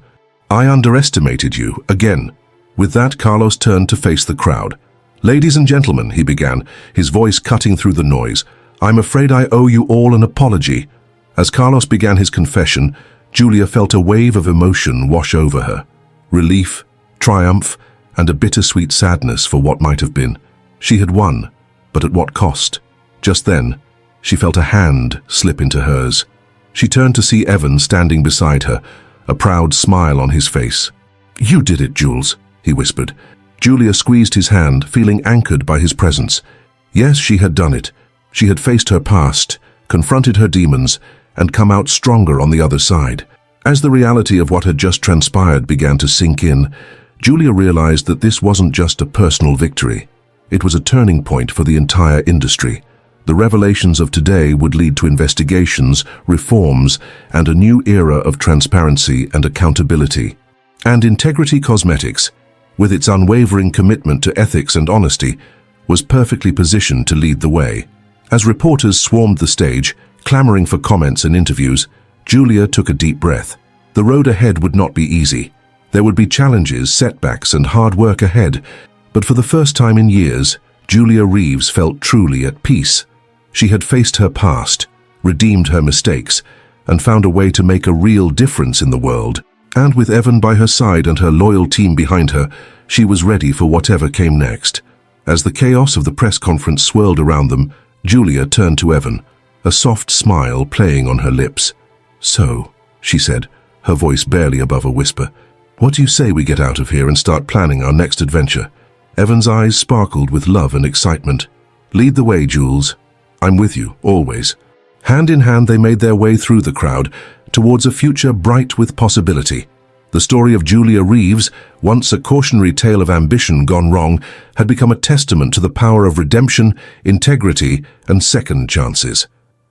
I underestimated you, again. With that, Carlos turned to face the crowd. Ladies and gentlemen, he began, his voice cutting through the noise, I'm afraid I owe you all an apology. As Carlos began his confession, Julia felt a wave of emotion wash over her. Relief, triumph, and a bittersweet sadness for what might have been. She had won, but at what cost? Just then, she felt a hand slip into hers. She turned to see Evan standing beside her, a proud smile on his face. You did it, Jules, he whispered. Julia squeezed his hand, feeling anchored by his presence. Yes, she had done it. She had faced her past, confronted her demons, and come out stronger on the other side. As the reality of what had just transpired began to sink in, Julia realized that this wasn't just a personal victory. It was a turning point for the entire industry. The revelations of today would lead to investigations, reforms, and a new era of transparency and accountability. And Integrity Cosmetics, with its unwavering commitment to ethics and honesty, was perfectly positioned to lead the way. As reporters swarmed the stage, clamoring for comments and interviews, Julia took a deep breath. The road ahead would not be easy. There would be challenges, setbacks, and hard work ahead, but for the first time in years, Julia Reeves felt truly at peace. She had faced her past, redeemed her mistakes, and found a way to make a real difference in the world. And with Evan by her side and her loyal team behind her, she was ready for whatever came next. As the chaos of the press conference swirled around them, Julia turned to Evan, a soft smile playing on her lips. So, she said, her voice barely above a whisper, what do you say we get out of here and start planning our next adventure? Evan's eyes sparkled with love and excitement. Lead the way, Jules. I'm with you, always. Hand in hand, they made their way through the crowd towards a future bright with possibility. The story of Julia Reeves, once a cautionary tale of ambition gone wrong, had become a testament to the power of redemption, integrity, and second chances.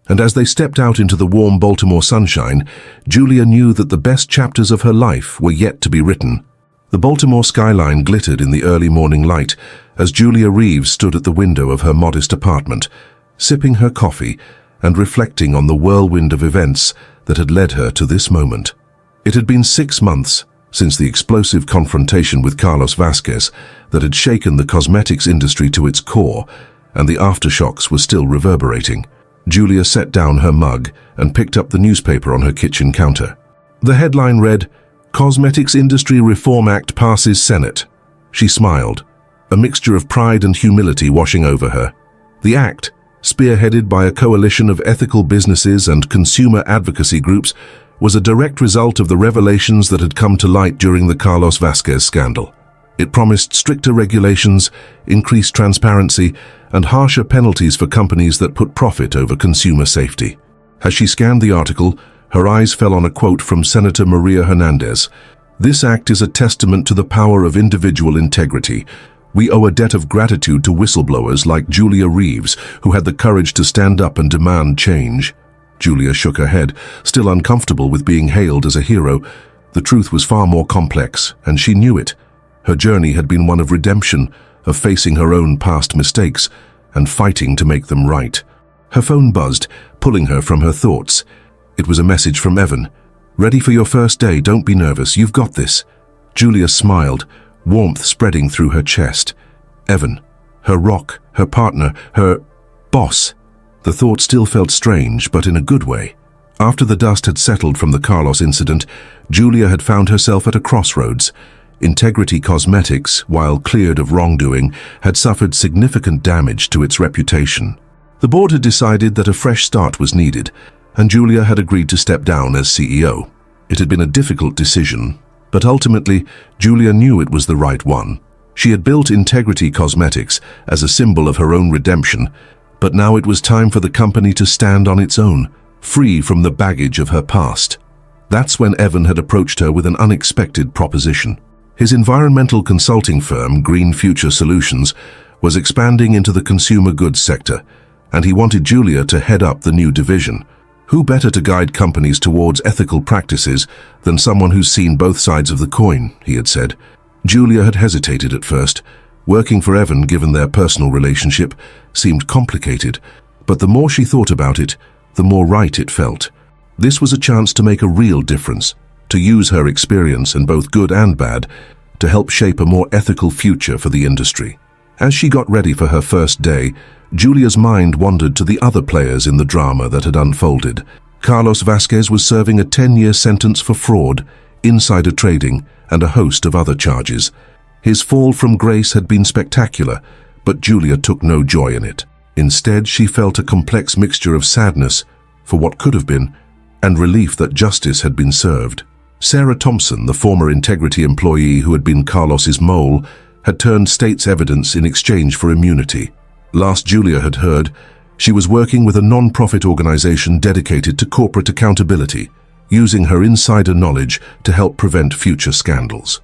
And as they stepped out into the warm Baltimore sunshine, Julia knew that the best chapters of her life were yet to be written. The Baltimore skyline glittered in the early morning light as Julia Reeves stood at the window of her modest apartment, sipping her coffee and reflecting on the whirlwind of events that had led her to this moment. It had been 6 months since the explosive confrontation with Carlos Vasquez that had shaken the cosmetics industry to its core, and the aftershocks were still reverberating. Julia set down her mug and picked up the newspaper on her kitchen counter. The headline read, Cosmetics Industry Reform Act Passes Senate. She smiled, a mixture of pride and humility washing over her. The act, spearheaded by a coalition of ethical businesses and consumer advocacy groups, was a direct result of the revelations that had come to light during the Carlos Vasquez scandal. It promised stricter regulations, increased transparency, and harsher penalties for companies that put profit over consumer safety. As she scanned the article, her eyes fell on a quote from Senator Maria Hernandez. This act is a testament to the power of individual integrity, We owe a debt of gratitude to whistleblowers like Julia Reeves, who had the courage to stand up and demand change. Julia shook her head, still uncomfortable with being hailed as a hero. The truth was far more complex, and she knew it. Her journey had been one of redemption, of facing her own past mistakes, and fighting to make them right. Her phone buzzed, pulling her from her thoughts. It was a message from Evan. "Ready for your first day, don't be nervous, you've got this." Julia smiled, warmth spreading through her chest. Evan, her rock, her partner, her boss. The thought still felt strange, but in a good way. After the dust had settled from the Carlos incident, Julia had found herself at a crossroads. Integrity Cosmetics, while cleared of wrongdoing, had suffered significant damage to its reputation. The board had decided that a fresh start was needed, and Julia had agreed to step down as CEO. It had been a difficult decision, but ultimately, Julia knew it was the right one. She had built Integrity Cosmetics as a symbol of her own redemption, but now it was time for the company to stand on its own, free from the baggage of her past. That's when Evan had approached her with an unexpected proposition. His environmental consulting firm, Green Future Solutions, was expanding into the consumer goods sector, and he wanted Julia to head up the new division. Who better to guide companies towards ethical practices than someone who's seen both sides of the coin, he had said. Julia had hesitated at first. Working for Evan, given their personal relationship, seemed complicated, but the more she thought about it, the more right it felt. This was a chance to make a real difference, to use her experience, and both good and bad, to help shape a more ethical future for the industry. As she got ready for her first day, Julia's mind wandered to the other players in the drama that had unfolded. Carlos Vasquez was serving a 10-year sentence for fraud, insider trading, and a host of other charges. His fall from grace had been spectacular, but Julia took no joy in it. Instead, she felt a complex mixture of sadness for what could have been, and relief that justice had been served. Sarah Thompson, the former Integrity employee who had been Carlos's mole, had turned state's evidence in exchange for immunity. Last Julia had heard, she was working with a non-profit organization dedicated to corporate accountability, using her insider knowledge to help prevent future scandals.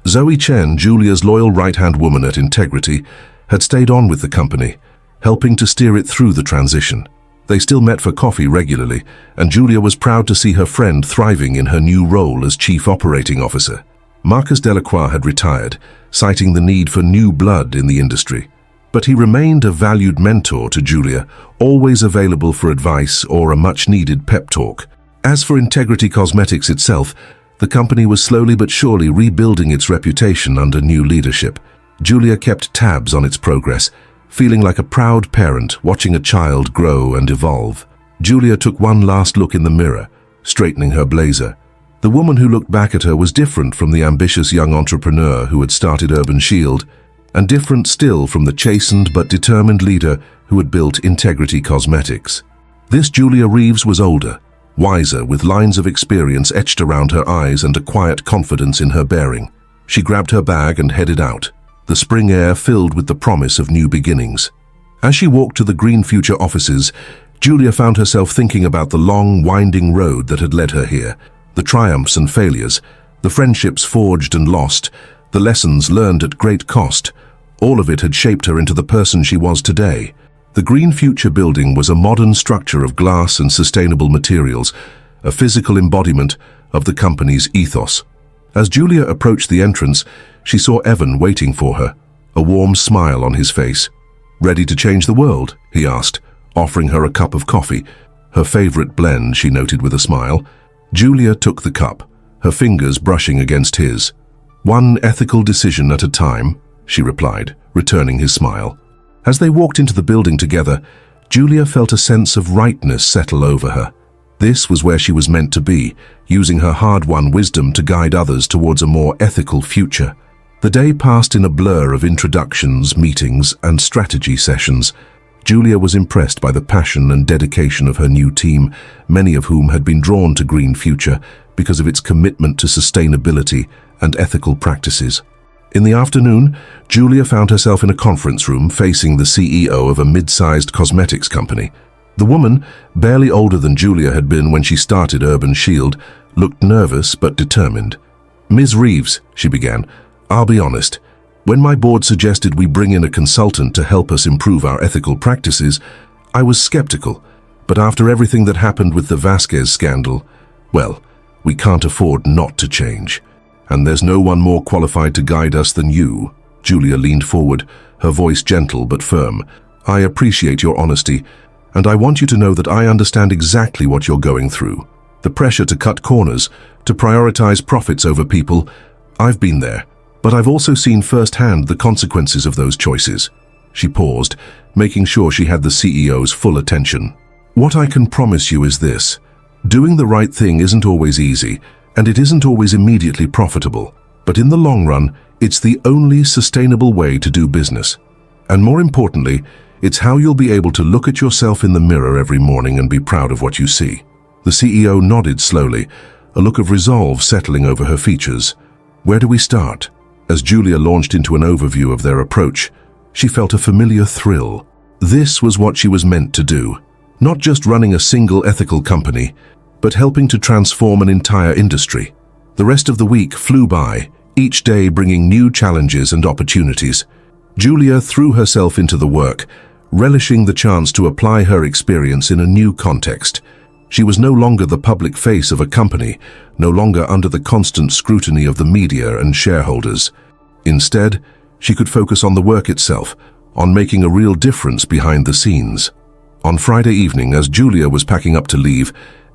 Zoe Chen, Julia's loyal right-hand woman at Integrity, had stayed on with the company, helping to steer it through the transition. They still met for coffee regularly, and Julia was proud to see her friend thriving in her new role as Chief Operating Officer. Marcus Delacroix had retired, citing the need for new blood in the industry. But he remained a valued mentor to Julia, always available for advice or a much-needed pep talk. As for Integrity Cosmetics itself, the company was slowly but surely rebuilding its reputation under new leadership. Julia kept tabs on its progress, feeling like a proud parent watching a child grow and evolve. Julia took one last look in the mirror, straightening her blazer. The woman who looked back at her was different from the ambitious young entrepreneur who had started Urban Shield, and different still from the chastened but determined leader who had built Integrity Cosmetics. This Julia Reeves was older, wiser, with lines of experience etched around her eyes and a quiet confidence in her bearing. She grabbed her bag and headed out, the spring air filled with the promise of new beginnings. As she walked to the Green Future offices, Julia found herself thinking about the long, winding road that had led her here, the triumphs and failures, the friendships forged and lost, the lessons learned at great cost. All of it had shaped her into the person she was today. The Green Future building was a modern structure of glass and sustainable materials, a physical embodiment of the company's ethos. As Julia approached the entrance, she saw Evan waiting for her, a warm smile on his face. "Ready to change the world?" he asked, offering her a cup of coffee, her favorite blend, she noted with a smile. Julia took the cup, her fingers brushing against his. "One ethical decision at a time," she replied, returning his smile. As they walked into the building together, Julia felt a sense of rightness settle over her. This was where she was meant to be, using her hard-won wisdom to guide others towards a more ethical future. The day passed in a blur of introductions, meetings, and strategy sessions. Julia was impressed by the passion and dedication of her new team, many of whom had been drawn to Green Future because of its commitment to sustainability and ethical practices. In the afternoon, Julia found herself in a conference room facing the CEO of a mid-sized cosmetics company. The woman, barely older than Julia had been when she started Urban Shield, looked nervous but determined. "Ms. Reeves," she began, "I'll be honest. When my board suggested we bring in a consultant to help us improve our ethical practices, I was skeptical. But after everything that happened with the Vasquez scandal, well, we can't afford not to change. And there's no one more qualified to guide us than you. Julia leaned forward, her voice gentle but firm. I appreciate your honesty, and I want you to know that I understand exactly what you're going through. The pressure to cut corners, to prioritize profits over people, I've been there. But I've also seen firsthand the consequences of those choices. She paused, making sure she had the CEO's full attention. What I can promise you is this. Doing the right thing isn't always easy, and it isn't always immediately profitable. But in the long run, it's the only sustainable way to do business. And more importantly, it's how you'll be able to look at yourself in the mirror every morning and be proud of what you see. The CEO nodded slowly, a look of resolve settling over her features. Where do we start? As Julia launched into an overview of their approach, she felt a familiar thrill. This was what she was meant to do. Not just running a single ethical company, but helping to transform an entire industry. The rest of the week flew by, each day bringing new challenges and opportunities. Julia threw herself into the work, relishing the chance to apply her experience in a new context. She was no longer the public face of a company, no longer under the constant scrutiny of the media and shareholders. Instead, she could focus on the work itself, on making a real difference behind the scenes. On Friday evening, as Julia was packing up to leave,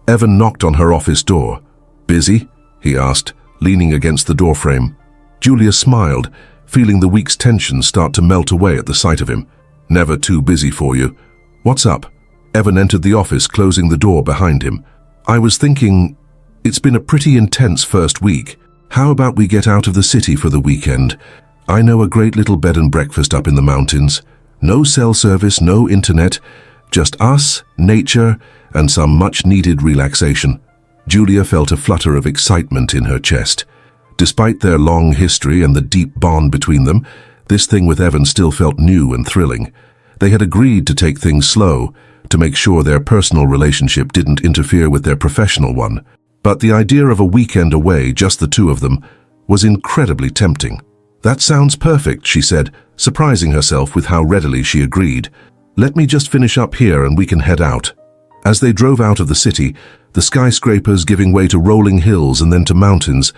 Evan knocked on her office door. "Busy?" he asked, leaning against the doorframe. Julia smiled, feeling the week's tension start to melt away at the sight of him. "Never too busy for you. What's up?" Evan entered the office, closing the door behind him. "I was thinking, it's been a pretty intense first week. How about we get out of the city for the weekend? I know a great little bed and breakfast up in the mountains. No cell service, no internet, just us, nature, and some much-needed relaxation." Julia felt a flutter of excitement in her chest. Despite their long history and the deep bond between them, this thing with Evan still felt new and thrilling. They had agreed to take things slow, to make sure their personal relationship didn't interfere with their professional one. But the idea of a weekend away, just the two of them, was incredibly tempting. "That sounds perfect," she said, surprising herself with how readily she agreed. "Let me just finish up here and we can head out." As they drove out of the city, the skyscrapers giving way to rolling hills and then to mountains,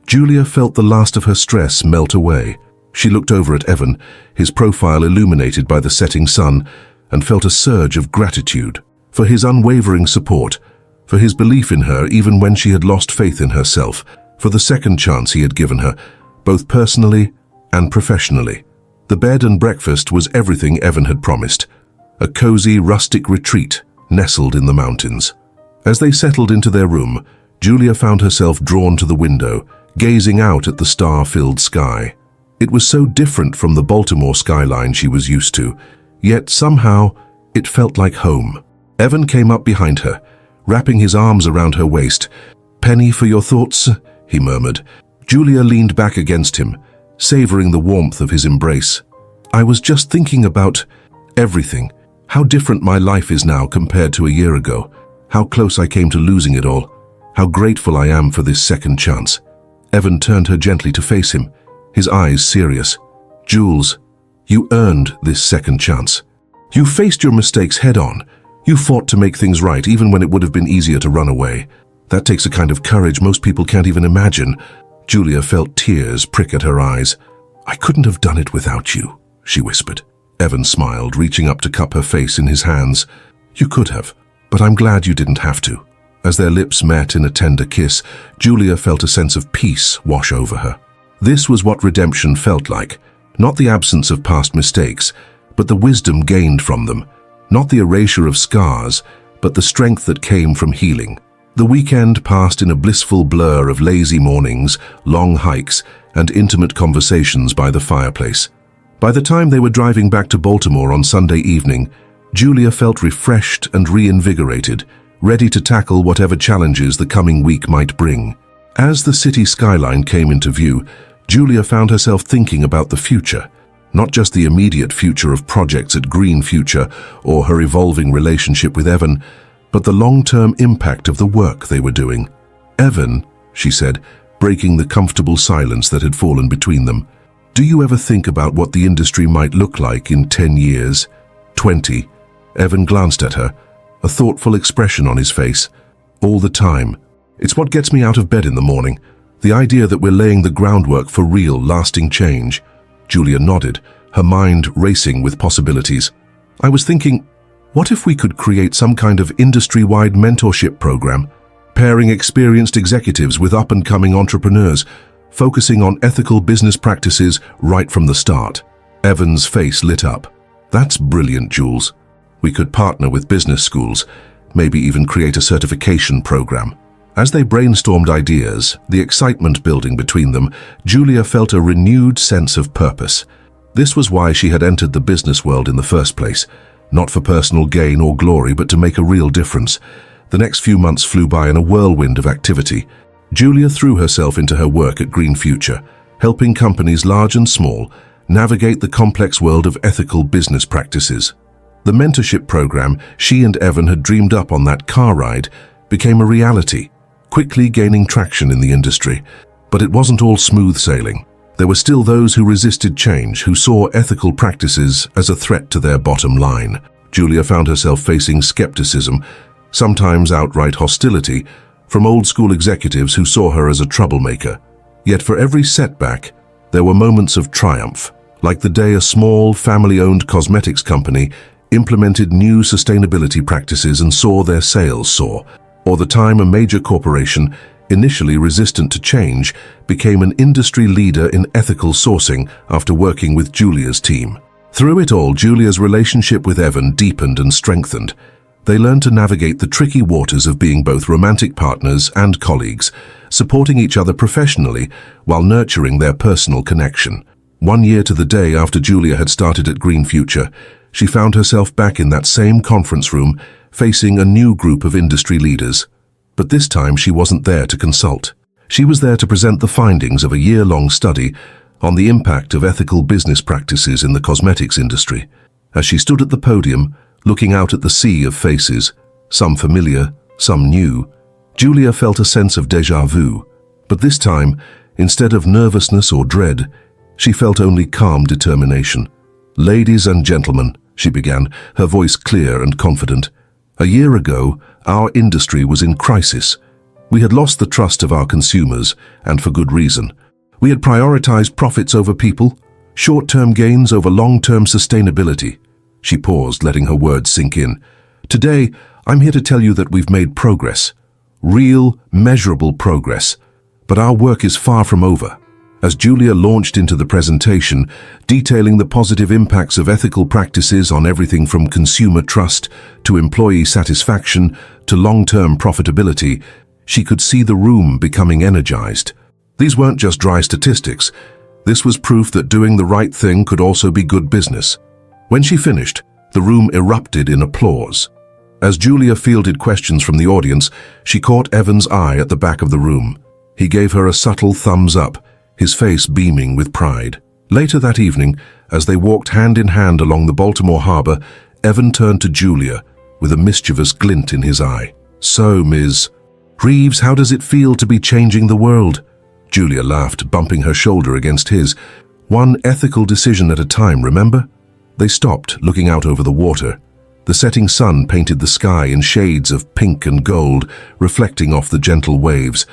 Julia felt the last of her stress melt away. She looked over at Evan, his profile illuminated by the setting sun, and felt a surge of gratitude for his unwavering support, for his belief in her even when she had lost faith in herself, for the second chance he had given her, both personally and professionally. The bed and breakfast was everything Evan had promised, a cozy, rustic retreat nestled in the mountains. As they settled into their room, Julia found herself drawn to the window, gazing out at the star-filled sky. It was so different from the Baltimore skyline she was used to, yet somehow it felt like home. Evan came up behind her, wrapping his arms around her waist. "Penny for your thoughts?" he murmured. Julia leaned back against him, savoring the warmth of his embrace. "I was just thinking about everything, how different my life is now compared to a year ago, how close I came to losing it all, how grateful I am for this second chance." Evan turned her gently to face him, his eyes serious. "Jules, you earned this second chance. You faced your mistakes head-on. You fought to make things right even when it would have been easier to run away. That takes a kind of courage most people can't even imagine." Julia felt tears prick at her eyes. "I couldn't have done it without you," she whispered. Evan smiled, reaching up to cup her face in his hands. "You could have, but I'm glad you didn't have to." As their lips met in a tender kiss, Julia felt a sense of peace wash over her. This was what redemption felt like, not the absence of past mistakes, but the wisdom gained from them, not the erasure of scars, but the strength that came from healing. The weekend passed in a blissful blur of lazy mornings, long hikes, and intimate conversations by the fireplace. By the time they were driving back to Baltimore on Sunday evening, Julia felt refreshed and reinvigorated, ready to tackle whatever challenges the coming week might bring. As the city skyline came into view, Julia found herself thinking about the future, not just the immediate future of projects at Green Future or her evolving relationship with Evan, but the long-term impact of the work they were doing. "Evan," she said, breaking the comfortable silence that had fallen between them, Do you ever think about what the industry might look like in 10 years? 20? Evan glanced at her, a thoughtful expression on his face. All the time. It's what gets me out of bed in the morning. The idea that we're laying the groundwork for real, lasting change. Julia nodded, her mind racing with possibilities. I was thinking, what if we could create some kind of industry-wide mentorship program, pairing experienced executives with up-and-coming entrepreneurs, focusing on ethical business practices right from the start? Evan's face lit up. That's brilliant, Jules. We could partner with business schools, maybe even create a certification program. As they brainstormed ideas, the excitement building between them, Julia felt a renewed sense of purpose. This was why she had entered the business world in the first place, not for personal gain or glory, but to make a real difference. The next few months flew by in a whirlwind of activity. Julia threw herself into her work at Green Future, helping companies large and small navigate the complex world of ethical business practices. The mentorship program she and Evan had dreamed up on that car ride became a reality, quickly gaining traction in the industry. But it wasn't all smooth sailing. There were still those who resisted change, who saw ethical practices as a threat to their bottom line. Julia found herself facing skepticism, sometimes outright hostility, from old-school executives who saw her as a troublemaker. Yet for every setback, there were moments of triumph, like the day a small, family-owned cosmetics company implemented new sustainability practices and saw their sales soar, or the time a major corporation, initially resistant to change, became an industry leader in ethical sourcing after working with Julia's team. Through it all, Julia's relationship with Evan deepened and strengthened. They learned to navigate the tricky waters of being both romantic partners and colleagues, supporting each other professionally while nurturing their personal connection. 1 year to the day after Julia had started at Green Future, she found herself back in that same conference room, facing a new group of industry leaders. But this time she wasn't there to consult. She was there to present the findings of a year-long study on the impact of ethical business practices in the cosmetics industry. As she stood at the podium, looking out at the sea of faces, some familiar, some new, Julia felt a sense of déjà vu. But this time, instead of nervousness or dread, she felt only calm determination. "Ladies and gentlemen," she began, her voice clear and confident. "A year ago, our industry was in crisis. We had lost the trust of our consumers, and for good reason. We had prioritized profits over people, short-term gains over long-term sustainability." She paused, letting her words sink in. "Today, I'm here to tell you that we've made progress. Real, measurable progress. But our work is far from over." As Julia launched into the presentation, detailing the positive impacts of ethical practices on everything from consumer trust to employee satisfaction to long-term profitability, she could see the room becoming energized. These weren't just dry statistics. This was proof that doing the right thing could also be good business. When she finished, the room erupted in applause. As Julia fielded questions from the audience, she caught Evan's eye at the back of the room. He gave her a subtle thumbs up, his face beaming with pride. Later that evening, as they walked hand in hand along the Baltimore harbor, Evan turned to Julia with a mischievous glint in his eye. "So, Ms. Reeves, how does it feel to be changing the world?" Julia laughed, bumping her shoulder against his. "One ethical decision at a time, remember?" They stopped, looking out over the water. The setting sun painted the sky in shades of pink and gold, reflecting off the gentle waves.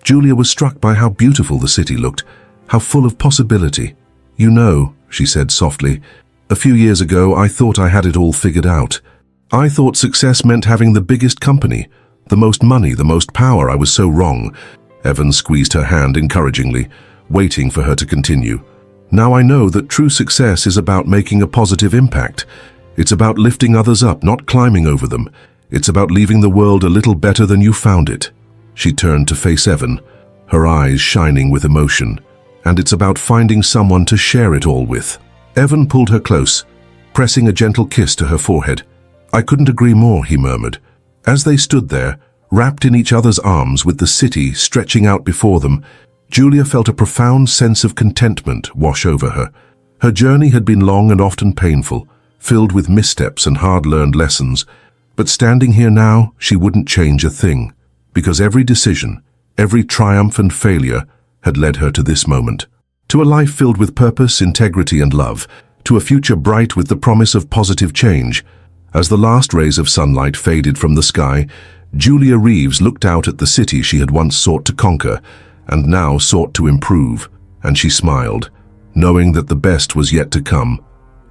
Julia was struck by how beautiful the city looked, how full of possibility. "You know," she said softly, "a few years ago I thought I had it all figured out. I thought success meant having the biggest company, the most money, the most power. I was so wrong." Evan squeezed her hand encouragingly, waiting for her to continue. "Now I know that true success is about making a positive impact. It's about lifting others up, not climbing over them. It's about leaving the world a little better than you found it." She turned to face Evan, her eyes shining with emotion. "And it's about finding someone to share it all with." Evan pulled her close, pressing a gentle kiss to her forehead. "I couldn't agree more," he murmured. As they stood there, wrapped in each other's arms with the city stretching out before them, Julia felt a profound sense of contentment wash over her. Her journey had been long and often painful, filled with missteps and hard-learned lessons. But standing here now, she wouldn't change a thing, because every decision, every triumph and failure had led her to this moment. to a life filled with purpose, integrity, and love, to a future bright with the promise of positive change. As the last rays of sunlight faded from the sky, Julia Reeves looked out at the city she had once sought to conquer and now sought to improve, and she smiled, knowing that the best was yet to come.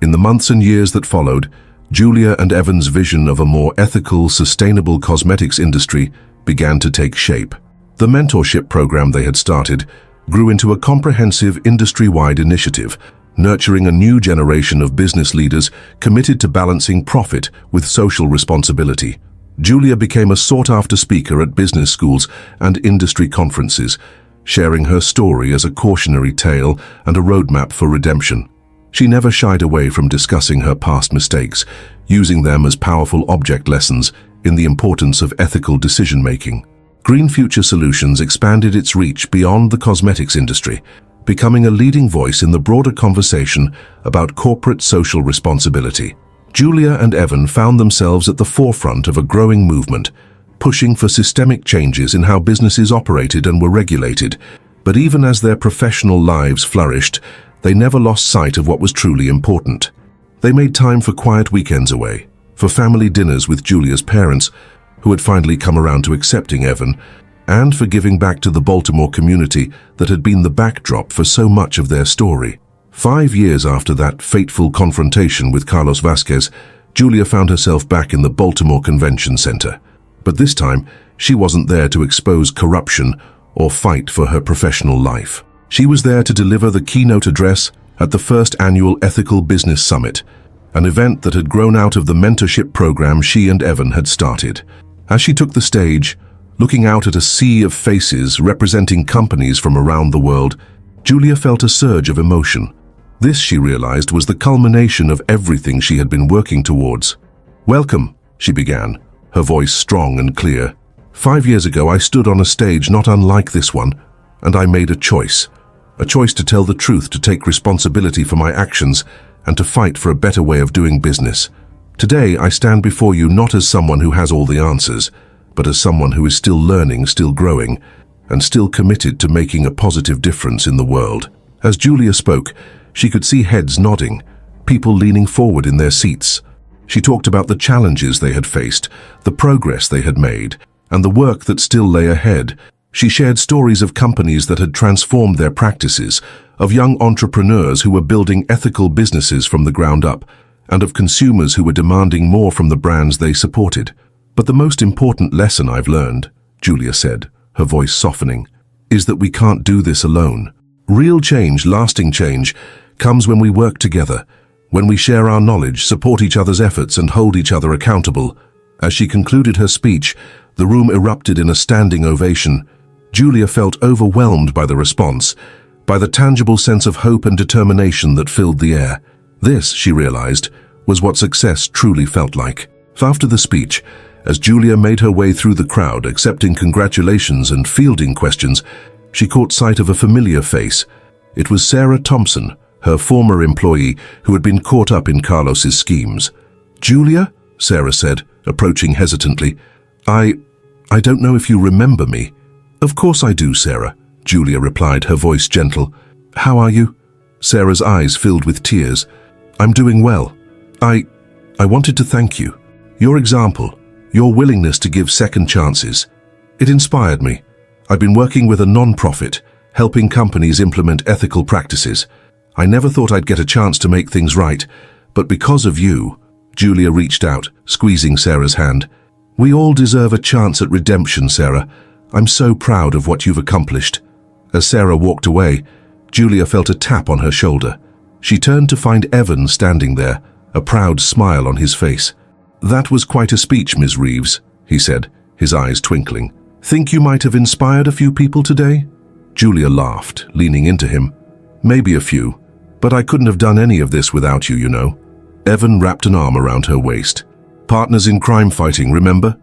In the months and years that followed, Julia and Evan's vision of a more ethical, sustainable cosmetics industry began to take shape. The mentorship program they had started grew into a comprehensive industry-wide initiative, nurturing a new generation of business leaders committed to balancing profit with social responsibility. Julia became a sought-after speaker at business schools and industry conferences, sharing her story as a cautionary tale and a roadmap for redemption. She never shied away from discussing her past mistakes, using them as powerful object lessons in the importance of ethical decision-making. Green Future Solutions expanded its reach beyond the cosmetics industry, becoming a leading voice in the broader conversation about corporate social responsibility. Julia and Evan found themselves at the forefront of a growing movement, pushing for systemic changes in how businesses operated and were regulated. But even as their professional lives flourished, they never lost sight of what was truly important. They made time for quiet weekends away, for family dinners with Julia's parents, who had finally come around to accepting Evan, and for giving back to the Baltimore community that had been the backdrop for so much of their story. 5 years after that fateful confrontation with Carlos Vasquez, Julia found herself back in the Baltimore Convention Center. But this time, she wasn't there to expose corruption or fight for her professional life. She was there to deliver the keynote address at the first annual Ethical Business Summit, an event that had grown out of the mentorship program she and Evan had started. As she took the stage, looking out at a sea of faces representing companies from around the world, Julia felt a surge of emotion. This, she realized, was the culmination of everything she had been working towards. "Welcome," she began, her voice strong and clear. "5 years ago, I stood on a stage not unlike this one, and I made a choice to tell the truth, to take responsibility for my actions, and to fight for a better way of doing business. Today, I stand before you not as someone who has all the answers, but as someone who is still learning, still growing, and still committed to making a positive difference in the world." As Julia spoke, she could see heads nodding, people leaning forward in their seats. She talked about the challenges they had faced, the progress they had made, and the work that still lay ahead. She shared stories of companies that had transformed their practices, of young entrepreneurs who were building ethical businesses from the ground up, and of consumers who were demanding more from the brands they supported. "But the most important lesson I've learned," Julia said, her voice softening, "is that we can't do this alone. Real change, lasting change, comes when we work together, when we share our knowledge, support each other's efforts, and hold each other accountable." As she concluded her speech, the room erupted in a standing ovation. Julia felt overwhelmed by the response, by the tangible sense of hope and determination that filled the air. This, she realized, was what success truly felt like. After the speech, as Julia made her way through the crowd, accepting congratulations and fielding questions, she caught sight of a familiar face. It was Sarah Thompson, her former employee who had been caught up in Carlos's schemes. "Julia?" Sarah said, approaching hesitantly. I don't know if you remember me." "Of course I do, Sarah," Julia replied, her voice gentle. "How are you?" Sarah's eyes filled with tears. "I'm doing well. I wanted to thank you. Your example, your willingness to give second chances, it inspired me. I've been working with a non-profit, helping companies implement ethical practices. I never thought I'd get a chance to make things right, but because of you," Julia reached out, squeezing Sarah's hand. "We all deserve a chance at redemption, Sarah. I'm so proud of what you've accomplished." As Sarah walked away, Julia felt a tap on her shoulder. She turned to find Evan standing there, a proud smile on his face. "That was quite a speech, Ms. Reeves," he said, his eyes twinkling. "Think you might have inspired a few people today?" Julia laughed, leaning into him. "Maybe a few, but I couldn't have done any of this without you, you know." Evan wrapped an arm around her waist. "Partners in crime fighting, remember?"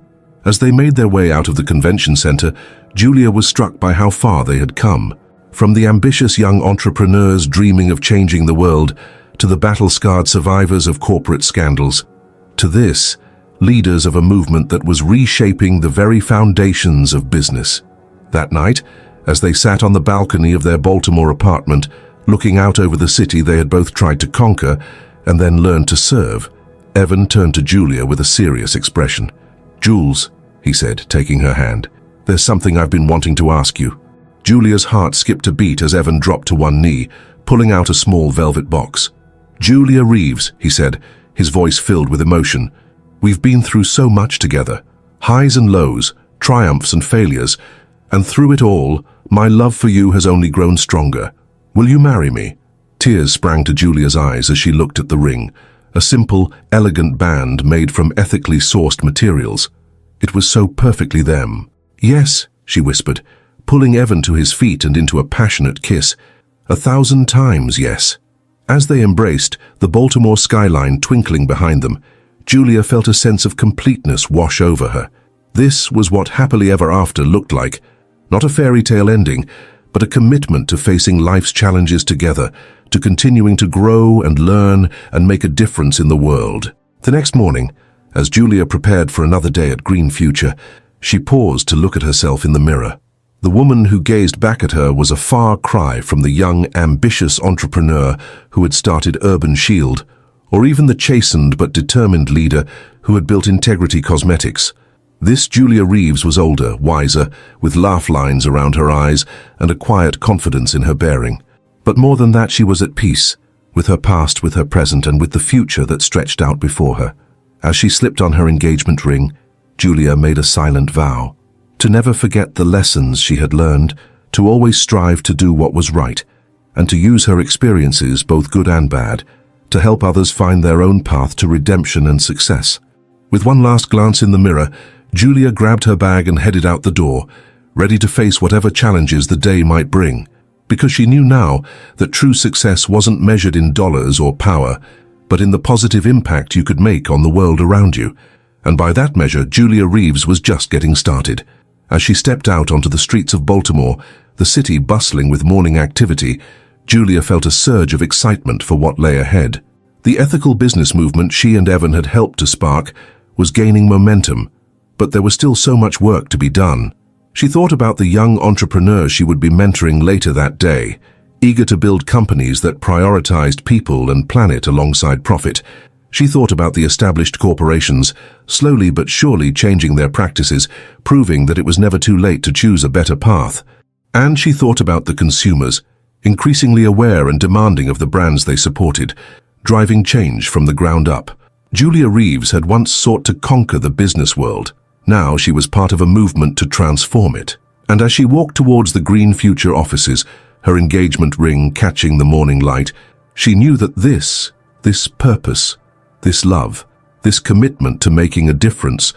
As they made their way out of the convention center, Julia was struck by how far they had come. From the ambitious young entrepreneurs dreaming of changing the world, to the battle-scarred survivors of corporate scandals, to this, leaders of a movement that was reshaping the very foundations of business. That night, as they sat on the balcony of their Baltimore apartment, Looking out over the city they had both tried to conquer and then learned to serve, Evan turned to Julia with a serious expression. "Jules," he said, taking her hand, "there's something I've been wanting to ask you." Julia's heart skipped a beat as Evan dropped to one knee, pulling out a small velvet box. "Julia Reeves," he said, his voice filled with emotion, "we've been through so much together, highs and lows, triumphs and failures, and through it all, my love for you has only grown stronger. Will you marry me?" Tears sprang to Julia's eyes as she looked at the ring, a simple, elegant band made from ethically sourced materials. It was so perfectly them. "Yes," she whispered, pulling Evan to his feet and into a passionate kiss. 1,000 times yes. As they embraced, the Baltimore skyline twinkling behind them, Julia felt a sense of completeness wash over her. This was what happily ever after looked like. Not a fairy tale ending, but a commitment to facing life's challenges together, to continuing to grow and learn and make a difference in the world. The next morning, as Julia prepared for another day at Green Future, she paused to look at herself in the mirror. The woman who gazed back at her was a far cry from the young, ambitious entrepreneur who had started Urban Shield, or even the chastened but determined leader who had built Integrity Cosmetics. This Julia Reeves was older, wiser, with laugh lines around her eyes and a quiet confidence in her bearing. But more than that, she was at peace, with her past, with her present, and with the future that stretched out before her. As she slipped on her engagement ring, Julia made a silent vow to never forget the lessons she had learned, to always strive to do what was right, and to use her experiences, both good and bad, to help others find their own path to redemption and success. With one last glance in the mirror, Julia grabbed her bag and headed out the door, ready to face whatever challenges the day might bring, because she knew now that true success wasn't measured in dollars or power, but in the positive impact you could make on the world around you. And by that measure, Julia Reeves was just getting started. As she stepped out onto the streets of Baltimore, the city bustling with morning activity, Julia felt a surge of excitement for what lay ahead. The ethical business movement she and Evan had helped to spark was gaining momentum, but there was still so much work to be done. She thought about the young entrepreneurs she would be mentoring later that day, eager to build companies that prioritized people and planet alongside profit. She thought about the established corporations, slowly but surely changing their practices, proving that it was never too late to choose a better path. And she thought about the consumers, increasingly aware and demanding of the brands they supported, driving change from the ground up. Julia Reeves had once sought to conquer the business world. Now she was part of a movement to transform it. And as she walked towards the Green Future offices, her engagement ring catching the morning light, she knew that this purpose, this love, this commitment to making a difference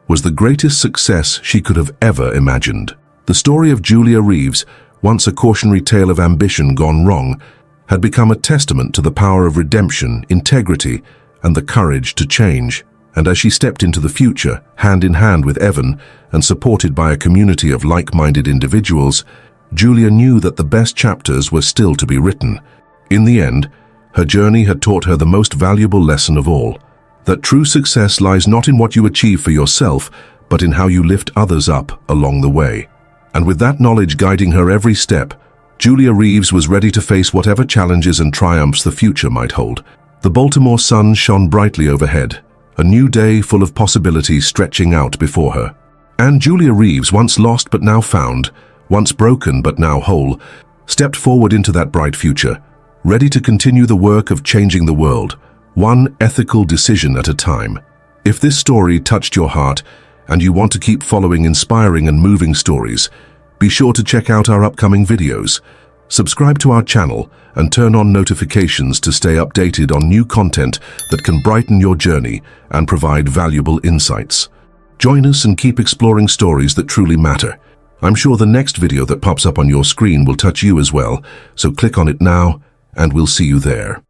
was the greatest success she could have ever imagined. The story of Julia Reeves, once a cautionary tale of ambition gone wrong, had become a testament to the power of redemption, integrity, and the courage to change. And as she stepped into the future, hand in hand with Evan, and supported by a community of like-minded individuals, Julia knew that the best chapters were still to be written. In the end, her journey had taught her the most valuable lesson of all, that true success lies not in what you achieve for yourself, but in how you lift others up along the way. And with that knowledge guiding her every step, Julia Reeves was ready to face whatever challenges and triumphs the future might hold. The Baltimore sun shone brightly overhead, a new day full of possibilities stretching out before her. And Julia Reeves, once lost but now found, once broken but now whole, stepped forward into that bright future, ready to continue the work of changing the world, one ethical decision at a time. If this story touched your heart and you want to keep following inspiring and moving stories, be sure to check out our upcoming videos. Subscribe to our channel and turn on notifications to stay updated on new content that can brighten your journey and provide valuable insights. Join us and keep exploring stories that truly matter. I'm sure the next video that pops up on your screen will touch you as well, so click on it now and we'll see you there.